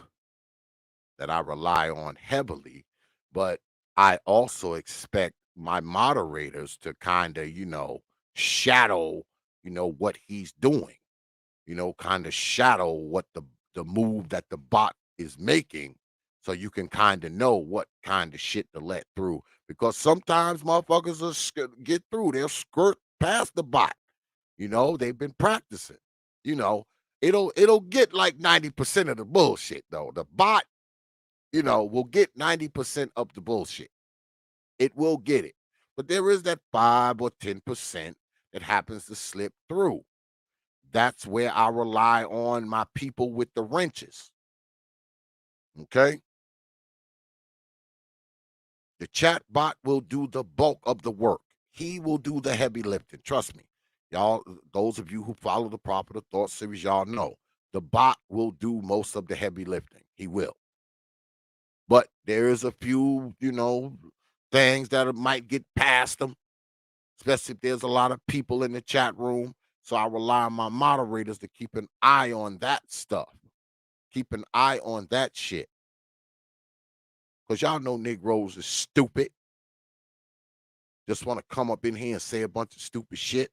that I rely on heavily, but I also expect my moderators to kind of, shadow, what he's doing, kind of shadow what the move that the bot is making, so you can kind of know what kind of shit to let through. Because sometimes motherfuckers will get through, they'll skirt past the bot. They've been practicing. You know, it'll get like 90% of the bullshit though. The bot, will get 90% of the bullshit. It will get it. But there is that 5 or 10% that happens to slip through. That's where I rely on my people with the wrenches. Okay? The chat bot will do the bulk of the work. He will do the heavy lifting. Trust me. Y'all, those of you who follow the Proper Thought series, y'all know the bot will do most of the heavy lifting. He will. But there is a few, things that might get past them, especially if there's a lot of people in the chat room. So I rely on my moderators to keep an eye on that stuff. Keep an eye on that shit. Because y'all know Negroes is stupid. Just want to come up in here and say a bunch of stupid shit.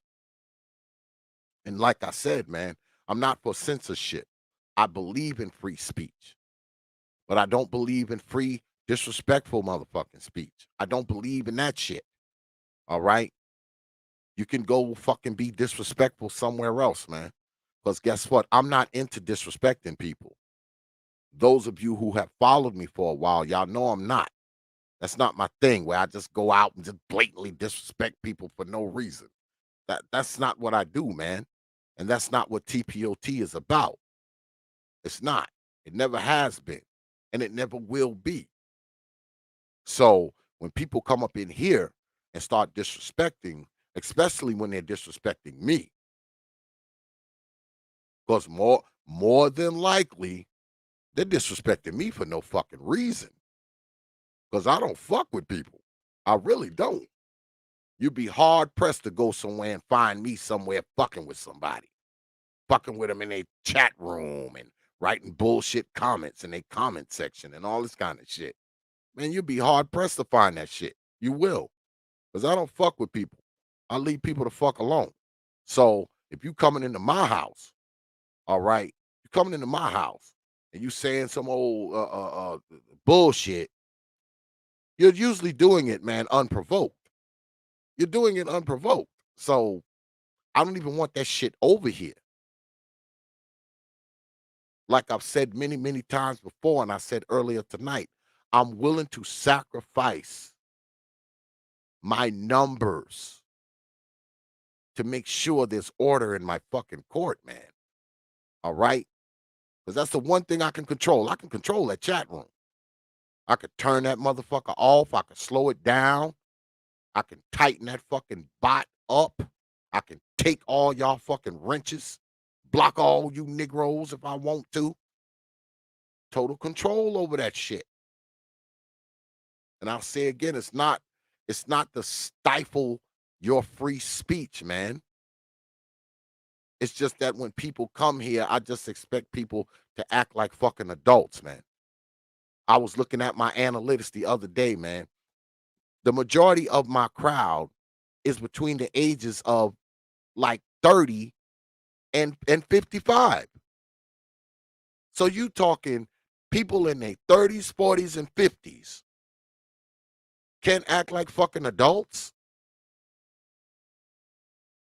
And like I said, man, I'm not for censorship. I believe in free speech. But I don't believe in free, disrespectful motherfucking speech. I don't believe in that shit. All right? You can go fucking be disrespectful somewhere else, man. Because guess what? I'm not into disrespecting people. Those of you who have followed me for a while, y'all know I'm not. That's not my thing where I just go out and just blatantly disrespect people for no reason. That's not what I do, man. And that's not what T.P.O.T. is about. It's not. It never has been. And it never will be. So when people come up in here and start disrespecting, especially when they're disrespecting me, because more than likely, they're disrespecting me for no fucking reason. Because I don't fuck with people. I really don't. You'd be hard pressed to go somewhere and find me somewhere fucking with somebody. Fucking with them in a chat room and writing bullshit comments in a comment section and all this kind of shit. Man, you'd be hard pressed to find that shit. You will. Because I don't fuck with people. I leave people to fuck alone. So if you coming into my house, all right, you coming into my house and you saying some old bullshit, you're usually doing it, man, unprovoked. You're doing it unprovoked. So I don't even want that shit over here. Like I've said many, many times before, and I said earlier tonight, I'm willing to sacrifice my numbers to make sure there's order in my fucking court, man. All right? Because that's the one thing I can control. I can control that chat room. I could turn that motherfucker off. I could slow it down. I can tighten that fucking bot up. I can take all y'all fucking wrenches, block all you Negroes if I want to. Total control over that shit. And I'll say again, it's not to stifle your free speech, man. It's just that when people come here, I just expect people to act like fucking adults, man. I was looking at my analytics the other day, man. the majority of my crowd is between the ages of like 30 and 55. So you talking people in their 30s, 40s, and 50s can't act like fucking adults?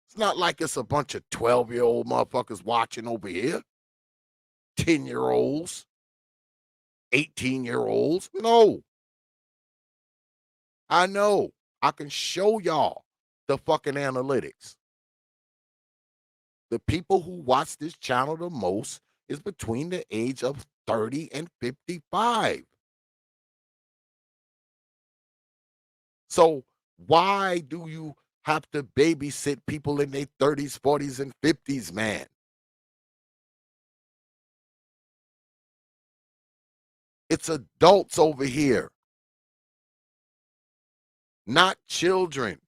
It's not like it's a bunch of 12-year-old motherfuckers watching over here. 10-year-olds, 18-year-olds. No. I know. I can show y'all the fucking analytics. The people who watch this channel the most is between the age of 30 and 55. So why do you have to babysit people in their 30s, 40s, and 50s, man? It's adults over here, not children.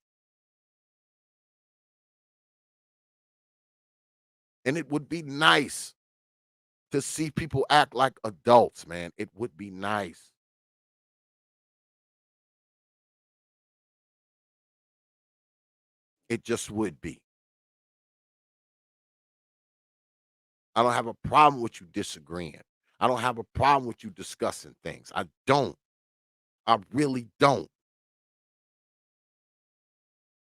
And it would be nice to see people act like adults, man. It would be nice. It just would be. I don't have a problem with you disagreeing. I don't have a problem with you discussing things. I don't. I really don't.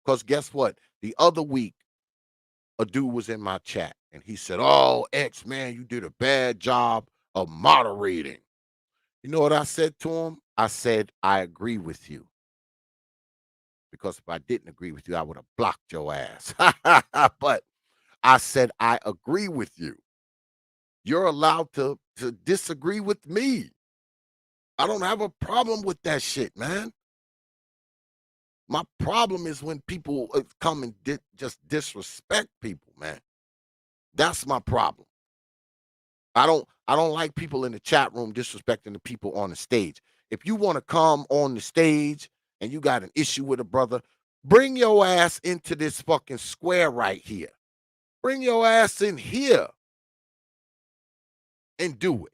Because guess what? The other week, a dude was in my chat and he said, "Oh, X, man, you did a bad job of moderating." You know what I said to him? I said, "I agree with you. Because if I didn't agree with you, I would have blocked your ass." But I said, "I agree with you. You're allowed to disagree with me. I don't have a problem with that shit, man. My problem is when people come and just disrespect people, man. That's my problem. I don't like people in the chat room disrespecting the people on the stage. If you want to come on the stage and you got an issue with a brother, bring your ass into this fucking square right here. Bring your ass in here and do it.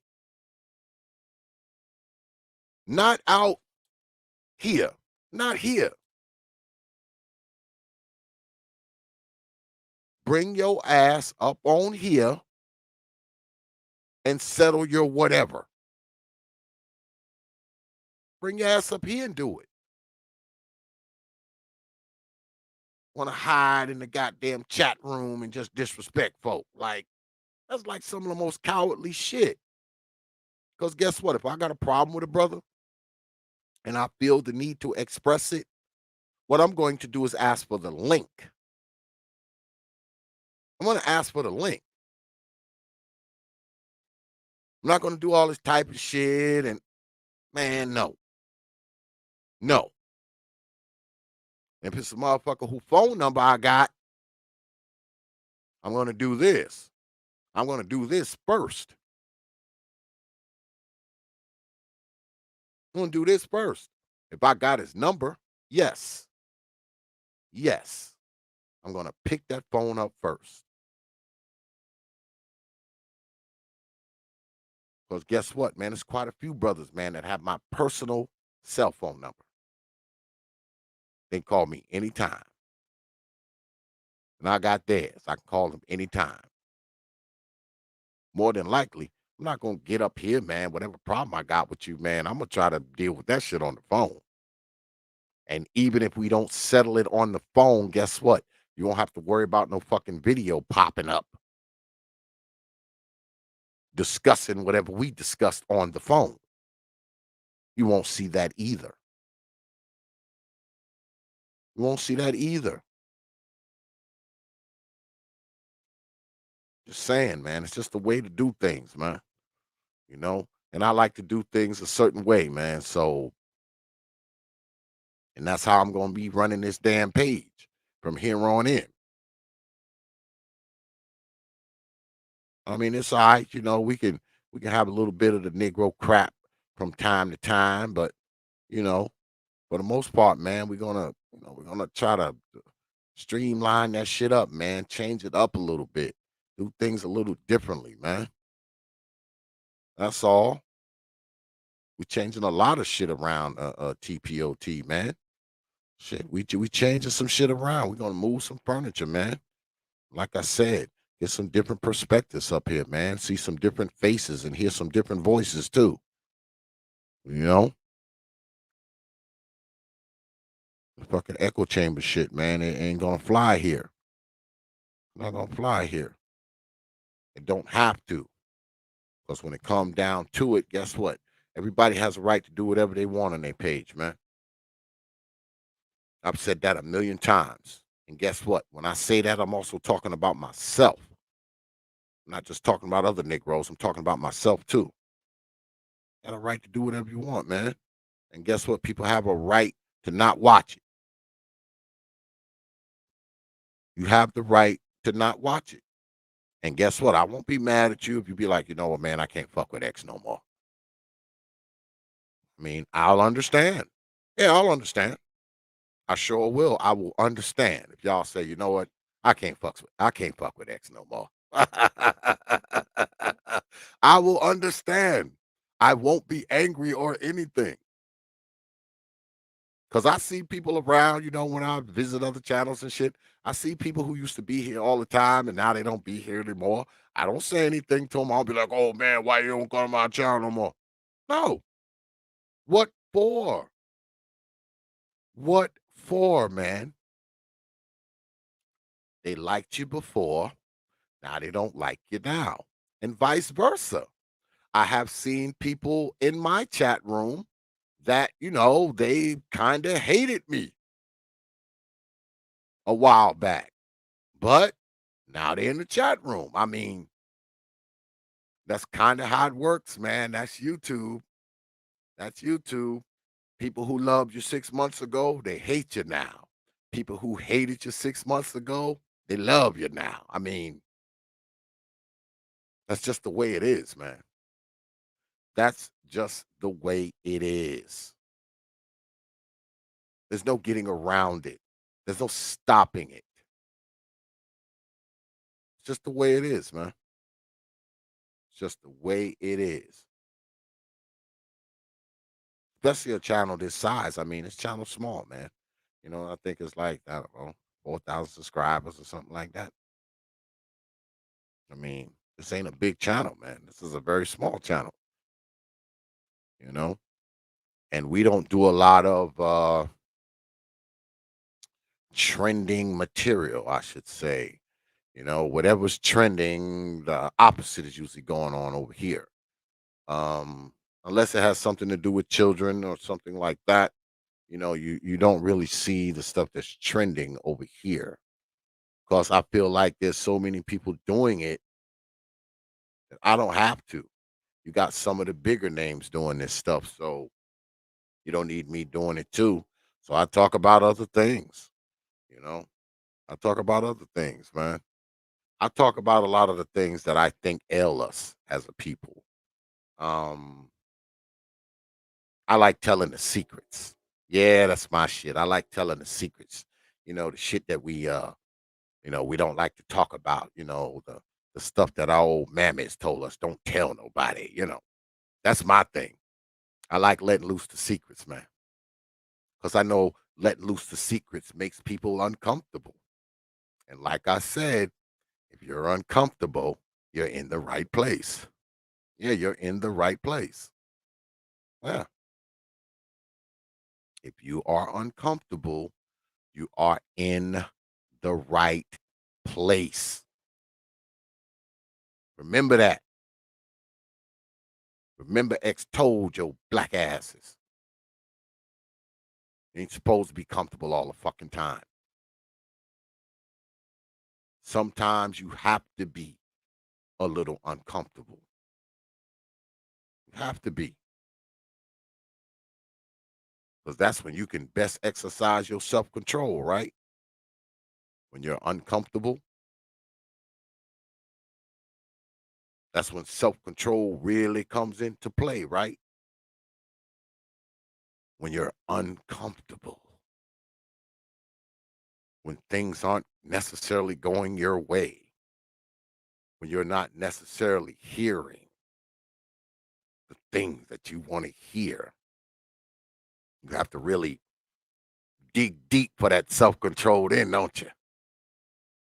Not out here. Not here. Bring your ass up on here and settle your whatever. Bring your ass up here and do it. Want to hide in the goddamn chat room and just disrespect folk. Like, that's like some of the most cowardly shit. Because guess what? If I got a problem with a brother and I feel the need to express it, what I'm going to do is ask for the link. I'm going to ask for the link. I'm not going to do all this type of shit and, man, no. No. If it's a motherfucker whose phone number I got, I'm going to do this. I'm going to do this first. I'm going to do this first. If I got his number, yes. Yes. I'm going to pick that phone up first. Because guess what, man? There's quite a few brothers, man, that have my personal cell phone number. They can call me anytime. And I got theirs. I can call them anytime. More than likely, I'm not going to get up here, man. Whatever problem I got with you, man, I'm going to try to deal with that shit on the phone. And even if we don't settle it on the phone, guess what? You won't have to worry about no fucking video popping up discussing whatever we discussed on the phone. You won't see that either. You won't see that either. Just saying, man. It's just the way to do things, man. You know? And I like to do things a certain way, man. So, and that's how I'm going to be running this damn page from here on in. I mean, it's all right. You know, we can have a little bit of the Negro crap from time to time, but you know, for the most part, man, we're gonna try to streamline that shit up, man. Change it up a little bit, do things a little differently, man. That's all. We're changing a lot of shit around T.P.O.T, man. Shit, we changing some shit around. We're gonna move some furniture, man. Like I said, get some different perspectives up here, man. See some different faces and hear some different voices too. You know, the fucking echo chamber shit, man. It ain't gonna fly here. Not gonna fly here. It don't have to, because when it come down to it, guess what? Everybody has a right to do whatever they want on their page, man. I've said that a million times. And guess what? When I say that, I'm also talking about myself. I'm not just talking about other Negroes. I'm talking about myself too. Got a right to do whatever you want, man. And guess what? People have a right to not watch it. You have the right to not watch it. And guess what? I won't be mad at you if you be like, you know what, man, I can't fuck with X no more. I mean, I'll understand. Yeah, I'll understand. I sure will. I will understand if y'all say, you know what, I can't fuck with X no more. I will understand. I won't be angry or anything. Cause I see people around, when I visit other channels and shit, I see people who used to be here all the time and now they don't be here anymore. I don't say anything to them. I'll be like, oh man, why you don't come to my channel no more? No. What for? What for, man? They liked you before. Now they don't like you now. And vice versa. I have seen people in my chat room that, they kind of hated me a while back. But now they're in the chat room. I mean, that's kind of how it works, man. That's YouTube. That's YouTube. People who loved you 6 months ago, they hate you now. People who hated you 6 months ago, they love you now. I mean, that's just the way it is, man. That's just the way it is. There's no getting around it. There's no stopping it. It's just the way it is, man. It's just the way it is. Especially a channel this size. I mean, this channel's small, man. I think it's like, I don't know, 4,000 subscribers or something like that. I mean, this ain't a big channel, man. This is a very small channel, you know? And we don't do a lot of trending material, I should say. Whatever's trending, the opposite is usually going on over here. Unless it has something to do with children or something like that, you don't really see the stuff that's trending over here. Because I feel like there's so many people doing it that I don't have to. You got some of the bigger names doing this stuff, so you don't need me doing it too. So I talk about other things, you know. I talk about other things, man. I talk about a lot of the things that I think ail us as a people. Um, I like telling the secrets. Yeah, that's my shit. I like telling the secrets. The shit that we don't like to talk about, the stuff that our old mammies told us, don't tell nobody. That's my thing. I like letting loose the secrets, man. Because I know letting loose the secrets makes people uncomfortable. And like I said, if you're uncomfortable, you're in the right place. Yeah, you're in the right place. Yeah. If you are uncomfortable, you are in the right place. Remember that. Remember X told your black asses. You ain't supposed to be comfortable all the fucking time. Sometimes you have to be a little uncomfortable. You have to be. Because that's when you can best exercise your self-control, right? When you're uncomfortable, that's when self-control really comes into play, right? When you're uncomfortable, when things aren't necessarily going your way, when you're not necessarily hearing the things that you want to hear, you have to really dig deep for that self-control then, don't you?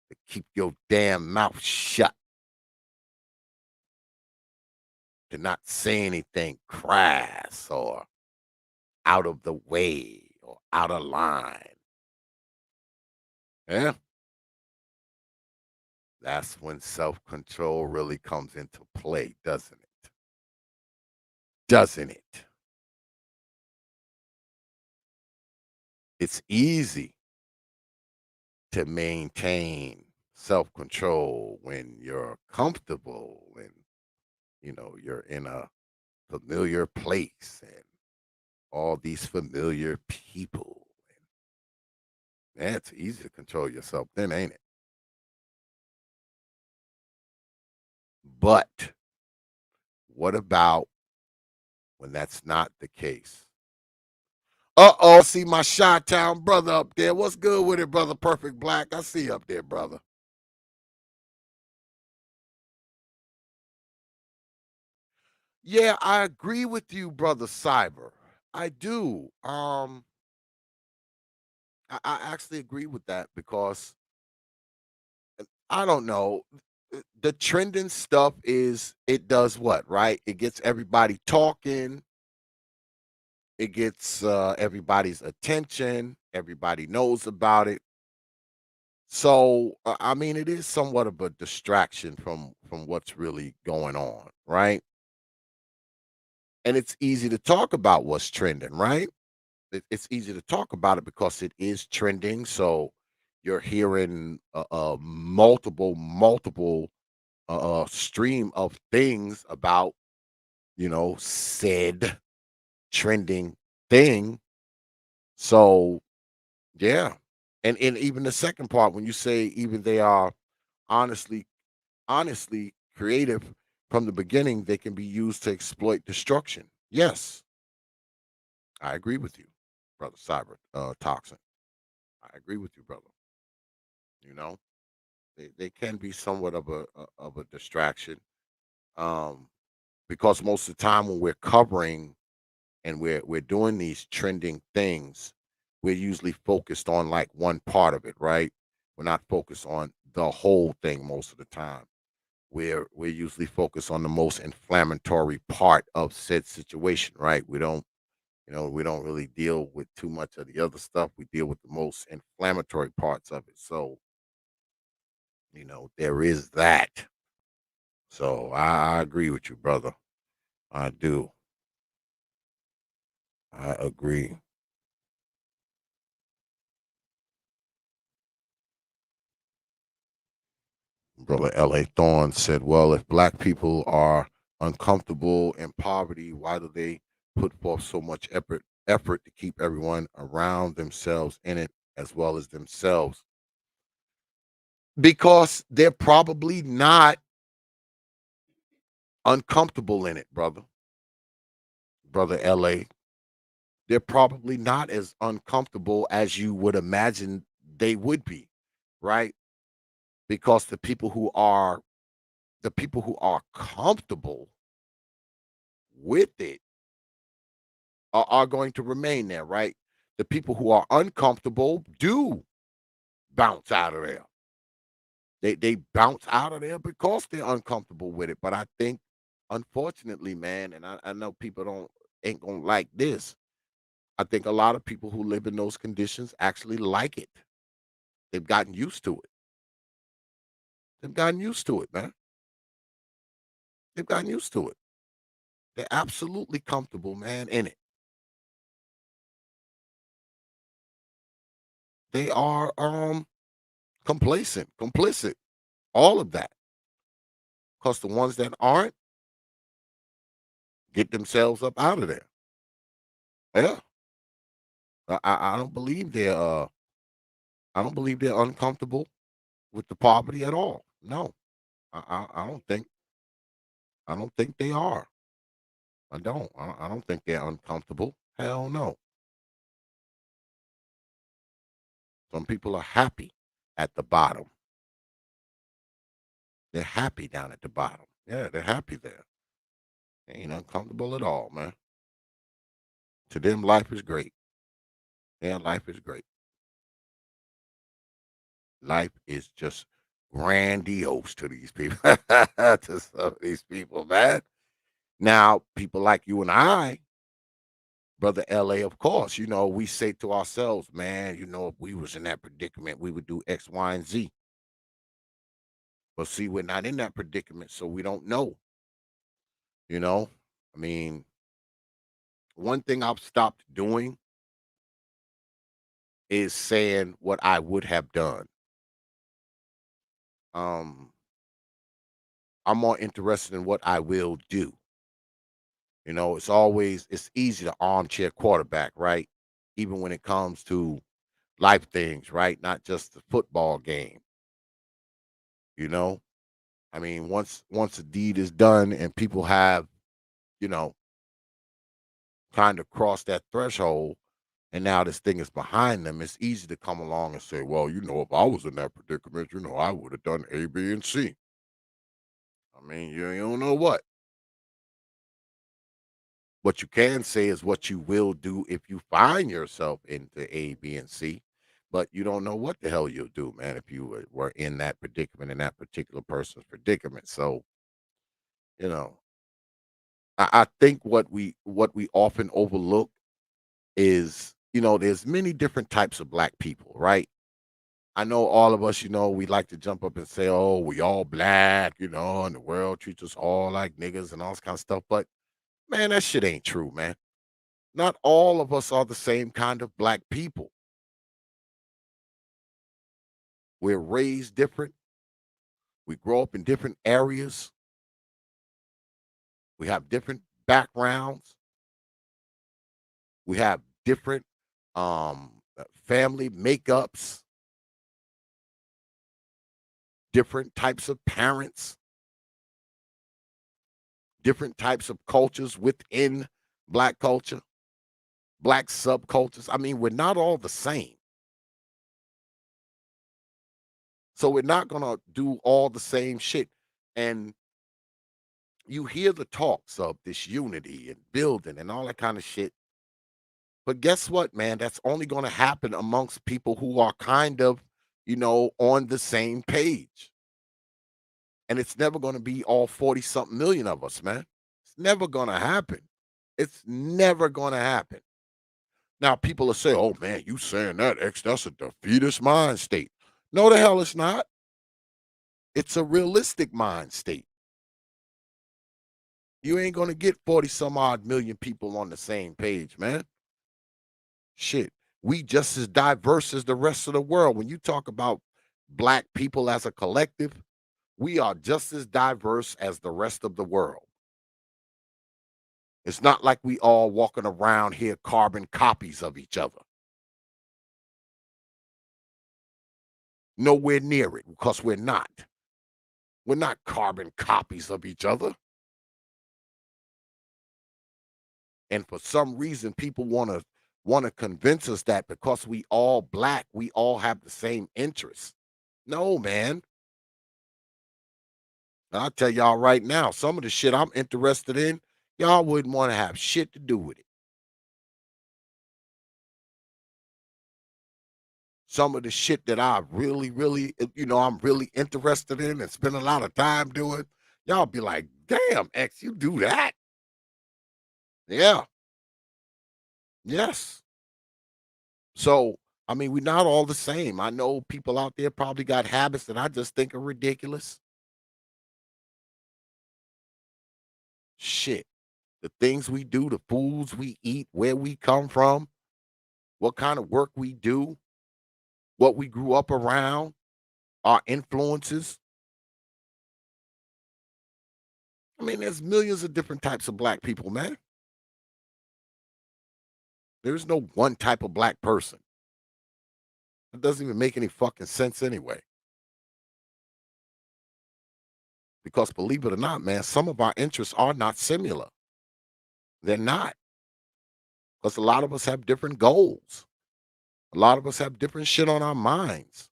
To keep your damn mouth shut, to not say anything crass or out of the way or out of line. Yeah. That's when self-control really comes into play, doesn't it? Doesn't it? It's easy to maintain self-control when you're comfortable, when you're in a familiar place and all these familiar people. Man, it's easy to control yourself then, ain't it? But what about when that's not the case? Uh-oh, I see my Chi-Town brother up there. What's good with it, brother Perfect Black? I see you up there, brother. Yeah, I agree with you, brother Cyber. I do. I actually agree with that because I don't know. The trending stuff is it does what, right? It gets everybody talking. It gets everybody's attention. Everybody knows about it. So I mean, it is somewhat of a distraction from what's really going on, right? And it's easy to talk about what's trending, right? It's easy to talk about it because it is trending. So you're hearing a multiple stream of things about said trending thing. So yeah, and even the second part when you say even they are honestly honestly creative from the beginning, they can be used to exploit destruction. Yes, I agree with you, brother Cyber Toxin. I agree with you, brother. You know, they can be somewhat of a distraction. Um, because most of the time when we're covering and we're doing these trending things, we're usually focused on like one part of it, right? We're not focused on the whole thing most of the time. We're usually focused on the most inflammatory part of said situation, right? We don't really deal with too much of the other stuff. We deal with the most inflammatory parts of it. So, there is that. So I agree with you, brother. I do. I agree. Brother L.A. Thorne said, well, if black people are uncomfortable in poverty, why do they put forth so much effort to keep everyone around themselves in it as well as themselves? Because they're probably not uncomfortable in it, brother LA. They're probably not as uncomfortable as you would imagine they would be, right? Because the people who are comfortable with it are going to remain there, right? The people who are uncomfortable do bounce out of there. They bounce out of there because they're uncomfortable with it. But I think, unfortunately, man, and I know people don't ain't gonna like this. I think a lot of people who live in those conditions actually like it. They've gotten used to it. They've gotten used to it, man. They've gotten used to it. They're absolutely comfortable, man, in it. They are complacent, complicit, all of that. Because the ones that aren't get themselves up out of there. Yeah. I don't believe they're uncomfortable with the poverty at all. No. I don't think they are. I don't think they're uncomfortable. Hell no. Some people are happy at the bottom. They're happy down at the bottom. Yeah, they're happy there. They ain't uncomfortable at all, man. To them, life is great. Yeah, life is great. life is just grandiose to these people, to some of these people, man. Now, people like you and I, brother LA, of course, we say to ourselves, man, if we was in that predicament, we would do X, Y, and Z. But see, we're not in that predicament, so we don't know, you know? I mean, one thing I've stopped doing is saying what I would have done. Um, I'm more interested in what I will do. It's easy to armchair quarterback, right? Even when it comes to life things, right? Not just the football game, you know? I mean, once a deed is done and people have, you know, kind of crossed that threshold and now this thing is behind them, it's easy to come along and say, well, if I was in that predicament, I would have done A, B, and C. I mean, you don't know what. What you can say is what you will do if you find yourself into A, B, and C, but you don't know what the hell you'll do, man, if you were in that predicament, in that particular person's predicament. So, you know, I think what we often overlook is, there's many different types of black people, right? I know all of us, we like to jump up and say, oh, we all black, and the world treats us all like niggas and all this kind of stuff. But man, that shit ain't true, man. Not all of us are the same kind of black people. We're raised different. We grow up in different areas. We have different backgrounds. We have different family makeups, different types of parents, different types of cultures within black culture, black subcultures. I mean, we're not all the same. So we're not going to do all the same shit. And you hear the talks of this unity and building and all that kind of shit. But guess what, man? That's only going to happen amongst people who are kind of, on the same page. And it's never going to be all 40 something million of us, man. It's never going to happen. It's never going to happen. Now, people will say, oh, man, you saying that, X, that's a defeatist mind state. No, the hell it's not. It's a realistic mind state. You ain't going to get 40 some odd million people on the same page, man. Shit. We just as diverse as the rest of the world. When you talk about black people as a collective, we are just as diverse as the rest of the world. It's not like we all walking around here carbon copies of each other. Nowhere near it, because we're not. We're not carbon copies of each other. And for some reason, people want to convince us that because we all black, we all have the same interests. No, man. I'll tell y'all right now, some of the shit I'm interested in, y'all wouldn't want to have shit to do with it. Some of the shit that I really, really, I'm really interested in and spend a lot of time doing, y'all be like, damn, X, you do that? Yeah. Yes. So, I mean, we're not all the same. I know people out there probably got habits that I just think are ridiculous. Shit. The things we do, the foods we eat, where we come from, what kind of work we do, what we grew up around, our influences. I mean, there's millions of different types of black people, man. There's no one type of black person. It doesn't even make any fucking sense anyway. Because believe it or not, man, some of our interests are not similar. They're not. Because a lot of us have different goals. A lot of us have different shit on our minds.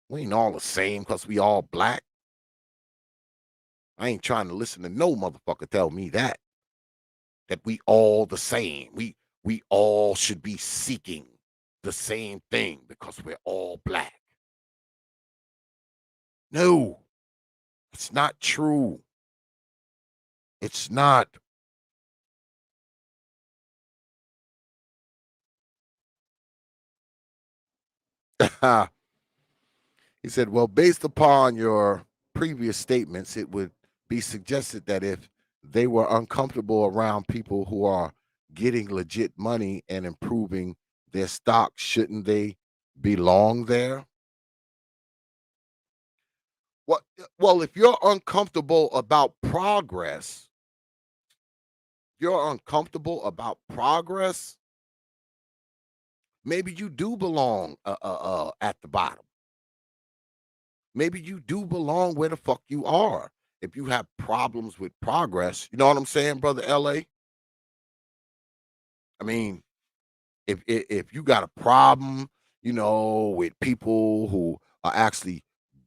We ain't all the same because we all black. I ain't trying to listen to no motherfucker tell me that we all the same. We all should be seeking the same thing because we're all black. No, it's not true. It's not. He said, well, based upon your previous statements, it would be suggested that if they were uncomfortable around people who are getting legit money and improving their stock, shouldn't they belong there? What well, if you're uncomfortable about progress, you're uncomfortable about progress, maybe you do belong at the bottom. Maybe you do belong where the fuck you are. If you have problems with progress, you know what I'm saying, brother LA? I mean, if you got a problem, with people who are actually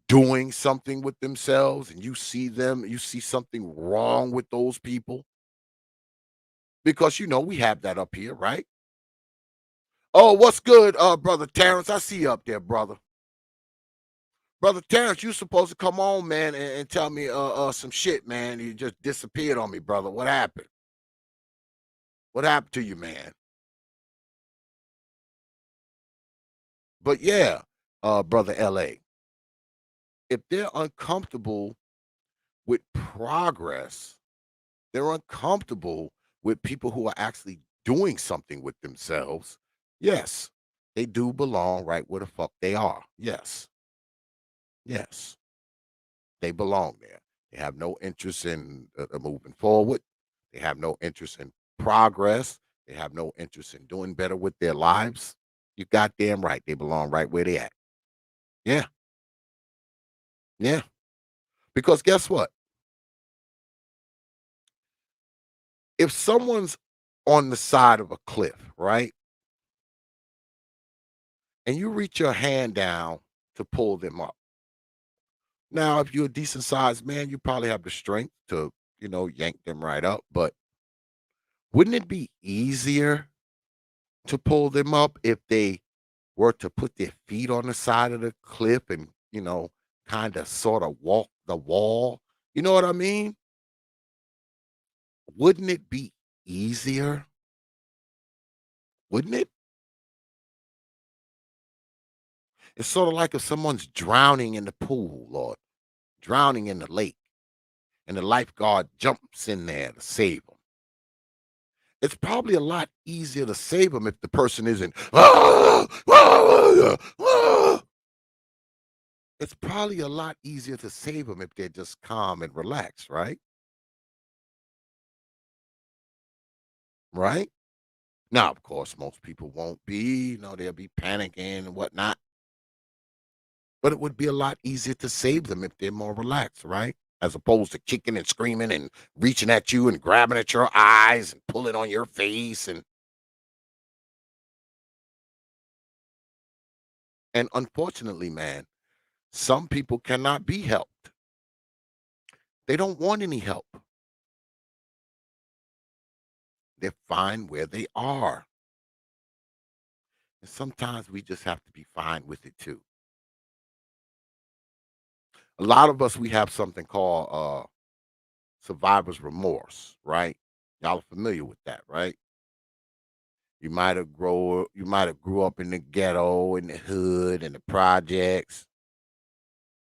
doing something with themselves and you see something wrong with those people because we have that up here, right? Oh, what's good, brother Terrence? I see you up there, brother. Brother Terrence, you supposed to come on, man, and tell me some shit, man. You just disappeared on me, brother. What happened? What happened to you, man? But yeah, brother LA, if they're uncomfortable with progress, they're uncomfortable with people who are actually doing something with themselves. Yes, they do belong right where the fuck they are. Yes, yes, they belong there. They have no interest in moving forward. They have no interest in progress. They have no interest in doing better with their lives. You goddamn right. They belong right where they at. Yeah, yeah. Because guess what? If someone's on the side of a cliff, right? And you reach your hand down to pull them up. Now, if you're a decent sized man, you probably have the strength to, yank them right up. But wouldn't it be easier to pull them up if they were to put their feet on the side of the cliff and, kind of sort of walk the wall? You know what I mean? Wouldn't it be easier? Wouldn't it? It's sort of like if someone's drowning in the pool or drowning in the lake and the lifeguard jumps in there to save them. It's probably a lot easier to save them if the person isn't. "Ah, ah, ah." It's probably a lot easier to save them if they're just calm and relaxed, right? Right? Now, of course, most people won't be. They'll be panicking and whatnot. But it would be a lot easier to save them if they're more relaxed, right? As opposed to kicking and screaming and reaching at you and grabbing at your eyes and pulling on your face and unfortunately, man, some people cannot be helped. They don't want any help. They're fine where they are. And sometimes we just have to be fine with it too. A lot of us we have something called survivor's remorse, right? Y'all are familiar with that, right? You might have grew up in the ghetto, in the hood, in the projects,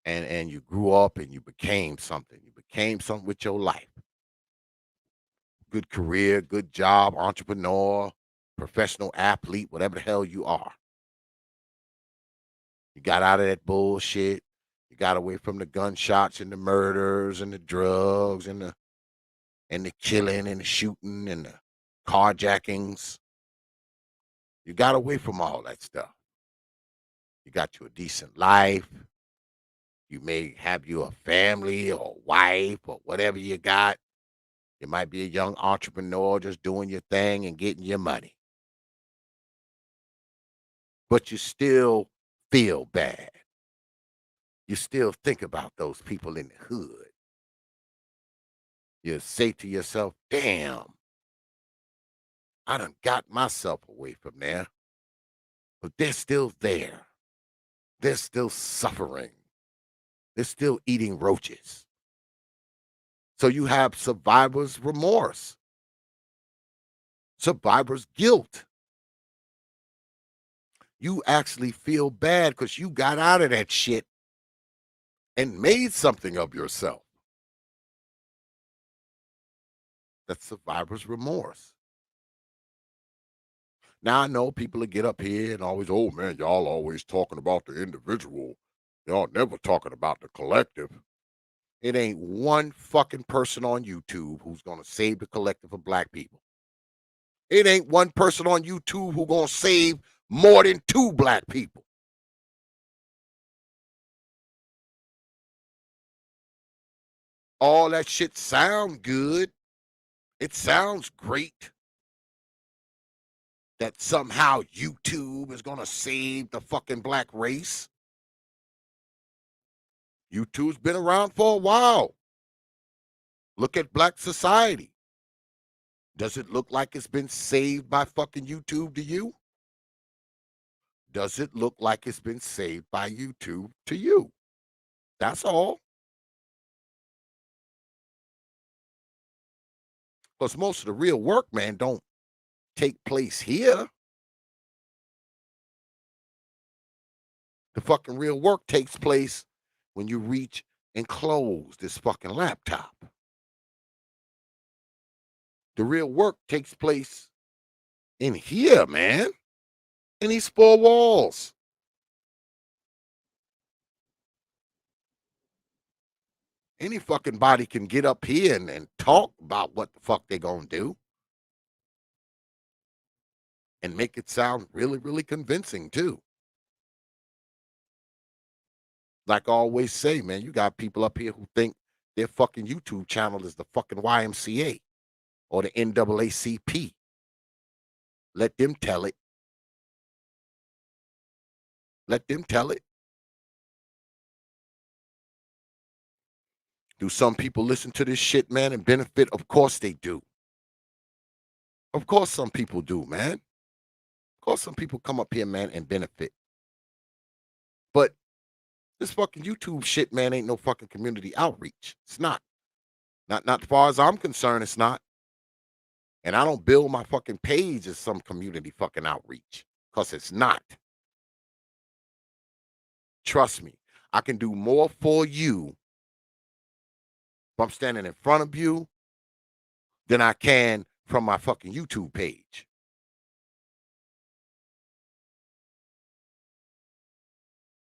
and you grew up and you became something. You became something with your life. Good career, good job, entrepreneur, professional athlete, whatever the hell you are. You got out of that bullshit. You got away from the gunshots and the murders and the drugs and the killing and the shooting and the carjackings. You got away from all that stuff. You got you a decent life. You may have you a family or wife or whatever you got. You might be a young entrepreneur just doing your thing and getting your money. But you still feel bad. You still think about those people in the hood. You say to yourself, damn, I done got myself away from there. But they're still there. They're still suffering. They're still eating roaches. So you have survivor's remorse, survivor's guilt. You actually feel bad because you got out of that shit and made something of yourself. That's survivor's remorse. Now I know people that get up here and always, oh man, y'all always talking about the individual. Y'all never talking about the collective. It ain't one fucking person on YouTube who's gonna save the collective of black people. It ain't one person on YouTube who's gonna save more than 2 black people. All that shit sound good. It sounds great that somehow YouTube is gonna save the fucking black race. YouTube's been around for a while. Look at black society. Does it look like it's been saved by fucking YouTube to you? Does it look like it's been saved by YouTube to you? That's all. Because most of the real work, man, don't take place here. The fucking real work takes place when you reach and close this fucking laptop. The real work takes place in here, man. In these 4 walls. Any fucking body can get up here and talk about what the fuck they gonna do. And make it sound really, really convincing too. Like I always say, man, you got people up here who think their fucking YouTube channel is the fucking YMCA or the NAACP. Let them tell it. Let them tell it. Do some people listen to this shit, man, and benefit? Of course they do. Of course some people do, man. Of course some people come up here, man, and benefit. But this fucking YouTube shit, man, ain't no fucking community outreach. It's not. Not as far as I'm concerned, it's not. And I don't build my fucking page as some community fucking outreach. Because it's not. Trust me. I can do more for you if I'm standing in front of you than I can from my fucking YouTube page.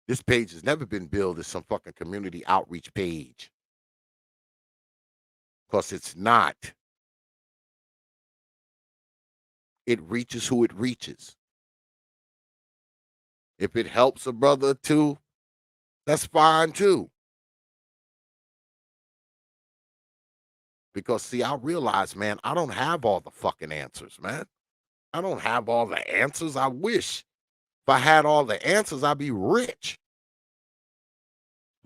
This page has never been billed as some fucking community outreach page. Because it's not. It reaches who it reaches. If it helps a brother or two, that's fine too. Because see, I realize, man, I don't have all the fucking answers, man. I don't have all the answers. I wish if I had all the answers, I'd be rich.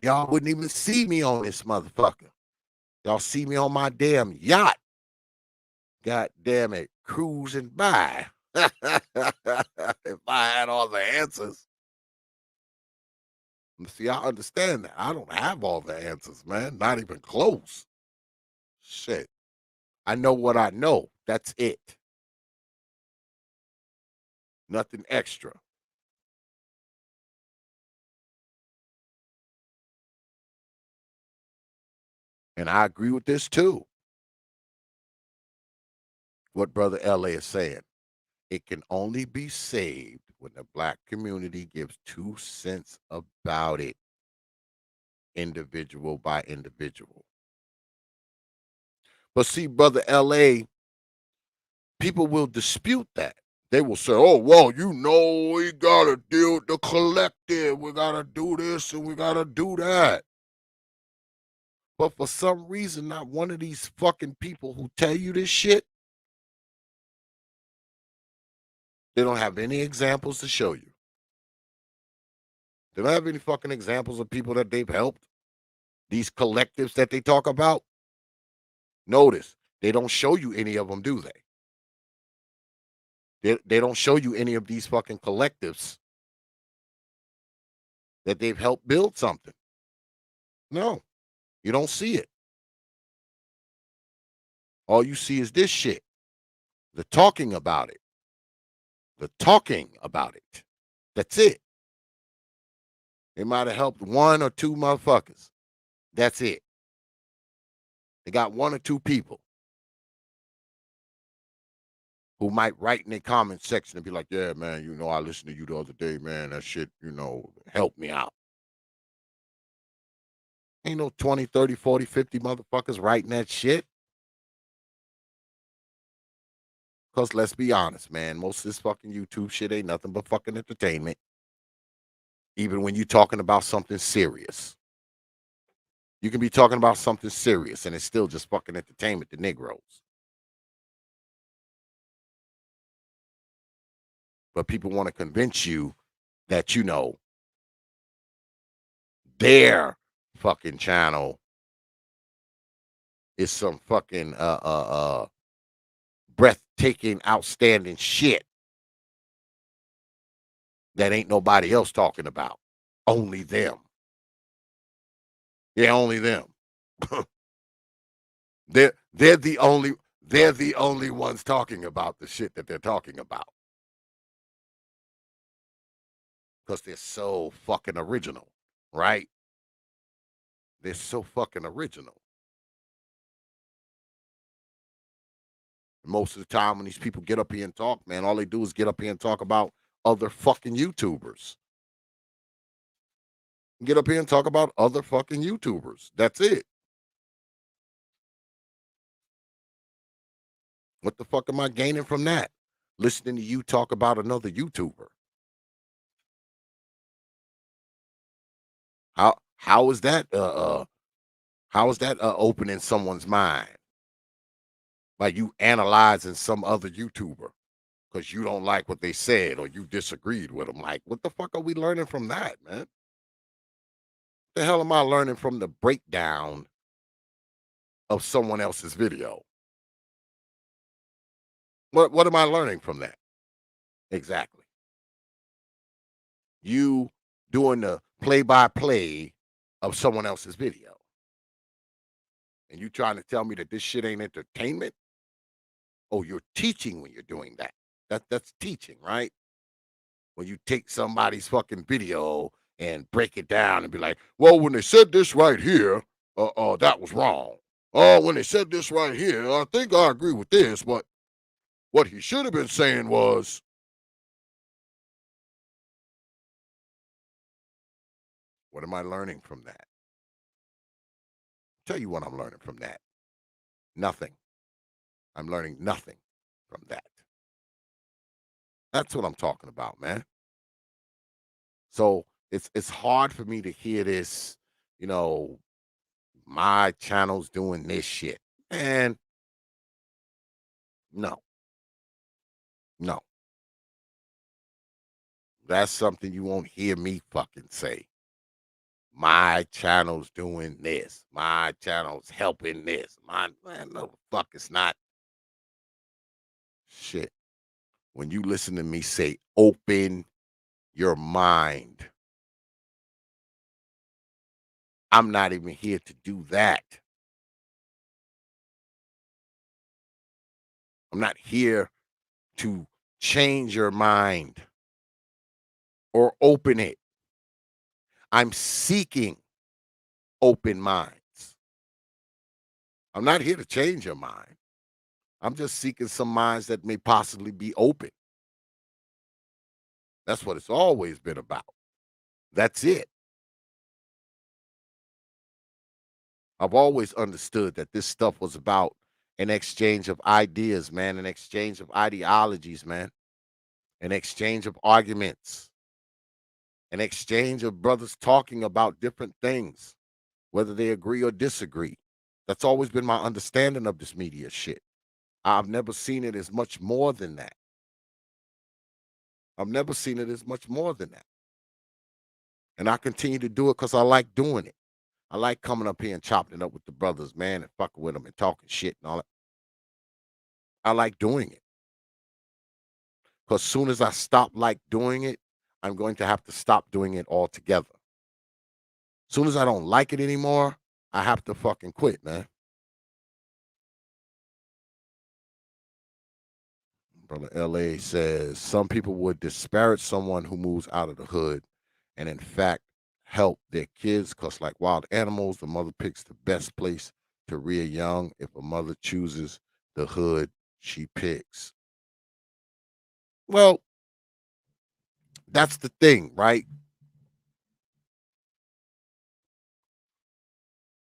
Y'all wouldn't even see me on this motherfucker. Y'all see me on my damn yacht. God damn it, cruising by. If I had all the answers. See, I understand that. I don't have all the answers, man. Not even close. Shit. I know what I know. That's it. Nothing extra. And I agree with this too. What Brother LA is saying. It can only be saved when the black community gives 2 cents about it, individual by individual. But see, Brother LA, people will dispute that. They will say, oh, well, you know, we got to deal with the collective. We got to do this and we got to do that. But for some reason, not one of these fucking people who tell you this shit, they don't have any examples to show you. They don't have any fucking examples of people that they've helped. These collectives that they talk about. Notice, they don't show you any of them, do they? They don't show you any of these fucking collectives that they've helped build something. No, you don't see it. All you see is this shit. The talking about it. The talking about it. That's it. They might have helped one or two motherfuckers. That's it. They got one or two people who might write in their comment section and be like, yeah, man, I listened to you the other day, man. That shit, helped me out. Ain't no 20, 30, 40, 50 motherfuckers writing that shit. Because let's be honest, man, most of this fucking YouTube shit ain't nothing but fucking entertainment. Even when you're talking about something serious. You can be talking about something serious and it's still just fucking entertainment to Negroes. But people want to convince you that, their fucking channel is some fucking breathtaking, outstanding shit that ain't nobody else talking about. Only them. Yeah, only them. they're the only ones talking about the shit that they're talking about. Because they're so fucking original, right? They're so fucking original. Most of the time when these people get up here and talk, man, all they do is get up here and talk about other fucking YouTubers. Get up here and talk about other fucking YouTubers. That's it. What the fuck am I gaining from that? Listening to you talk about another YouTuber. How is that opening someone's mind? Like you analyzing some other YouTuber because you don't like what they said or you disagreed with them. Like, what the fuck are we learning from that, man? The hell am I learning from the breakdown of someone else's video? What am I learning from that? Exactly. You doing the play-by-play of someone else's video. And you trying to tell me that this shit ain't entertainment? Oh, you're teaching when you're doing that. That's teaching, right? When you take somebody's fucking video and break it down and be like, well, when they said this right here, that was wrong. Oh, when they said this right here, I think I agree with this, but what he should have been saying was, what am I learning from that? Tell you what I'm learning from that. Nothing. I'm learning nothing from that. That's what I'm talking about, man. So it's hard for me to hear this, you know, my channel's doing this shit. And no, no. That's something you won't hear me fucking say. My channel's doing this. My channel's helping this. Man, no, fuck, it's not. Shit. When you listen to me say, open your mind, I'm not even here to do that. I'm not here to change your mind or open it. I'm seeking open minds. I'm not here to change your mind. I'm just seeking some minds that may possibly be open. That's what it's always been about. That's it. I've always understood that this stuff was about an exchange of ideas, man, an exchange of ideologies, man, an exchange of arguments, an exchange of brothers talking about different things, whether they agree or disagree. That's always been my understanding of this media shit. I've never seen it as much more than that. I've never seen it as much more than that. And I continue to do it because I like doing it. I like coming up here and chopping it up with the brothers, man, and fucking with them and talking shit and all that. I like doing it. Because soon as I stop like doing it, I'm going to have to stop doing it altogether. Soon as I don't like it anymore, I have to fucking quit, man. Brother LA says some people would disparage someone who moves out of the hood and in fact help their kids because like wild animals, the mother picks the best place to rear young. If a mother chooses the hood, she picks. Well, that's the thing, right?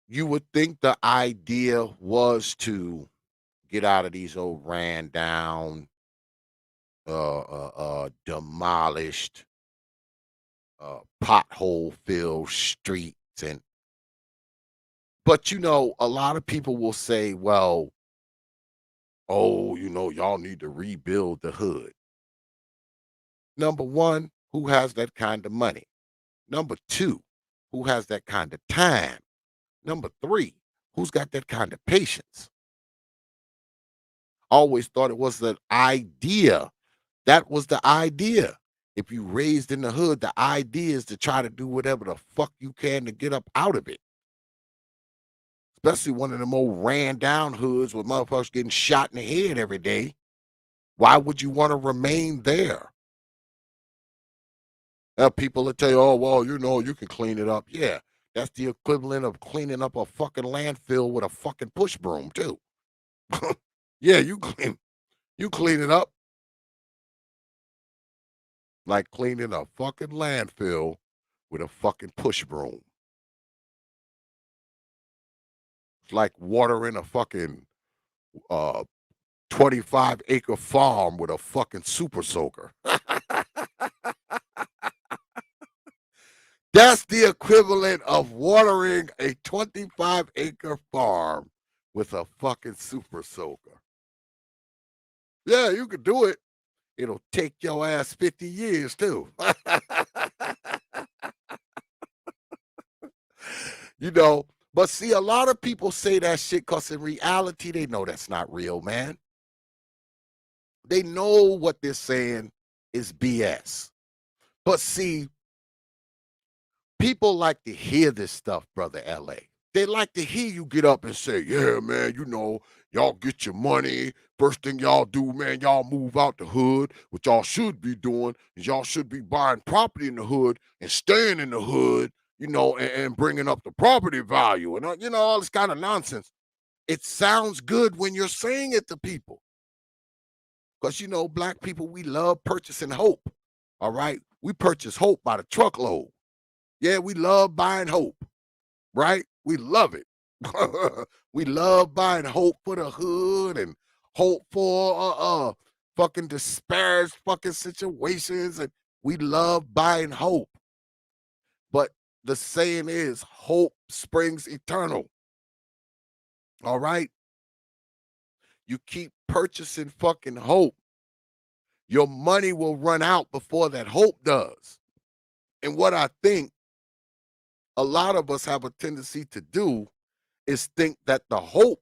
You would think the idea was to get out of these old ran down, demolished, pothole filled streets. And but a lot of people will say, well, oh, y'all need to rebuild the hood. Number one, who has that kind of money? Number two, who has that kind of time? Number three, who's got that kind of patience? Always thought it was the idea. That was the idea. If you raised in the hood, the idea is to try to do whatever the fuck you can to get up out of it. Especially one of them old ran down hoods with motherfuckers getting shot in the head every day. Why would you want to remain there? People will tell you, oh, well, you can clean it up. Yeah, that's the equivalent of cleaning up a fucking landfill with a fucking push broom, too. Yeah, you clean it up like cleaning a fucking landfill with a fucking push broom. It's like watering a fucking 25-acre farm with a fucking super soaker. That's the equivalent of watering a 25-acre farm with a fucking super soaker. Yeah, you could do it. It'll take your ass 50 years, too. But see, a lot of people say that shit because in reality, they know that's not real, man. They know what they're saying is BS. But see, people like to hear this stuff, Brother LA. They like to hear you get up and say, yeah, man, y'all get your money. First thing y'all do, man, y'all move out the hood. What y'all should be doing is y'all should be buying property in the hood and staying in the hood, and bringing up the property value and, all this kind of nonsense. It sounds good when you're saying it to people. Because, black people, we love purchasing hope. All right? We purchase hope by the truckload. Yeah, we love buying hope, right? We love it. We love buying hope for the hood and hope for fucking disparaged fucking situations, and we love buying hope. But the saying is, hope springs eternal. All right? You keep purchasing fucking hope, your money will run out before that hope does. And what I think a lot of us have a tendency to do is think that the hope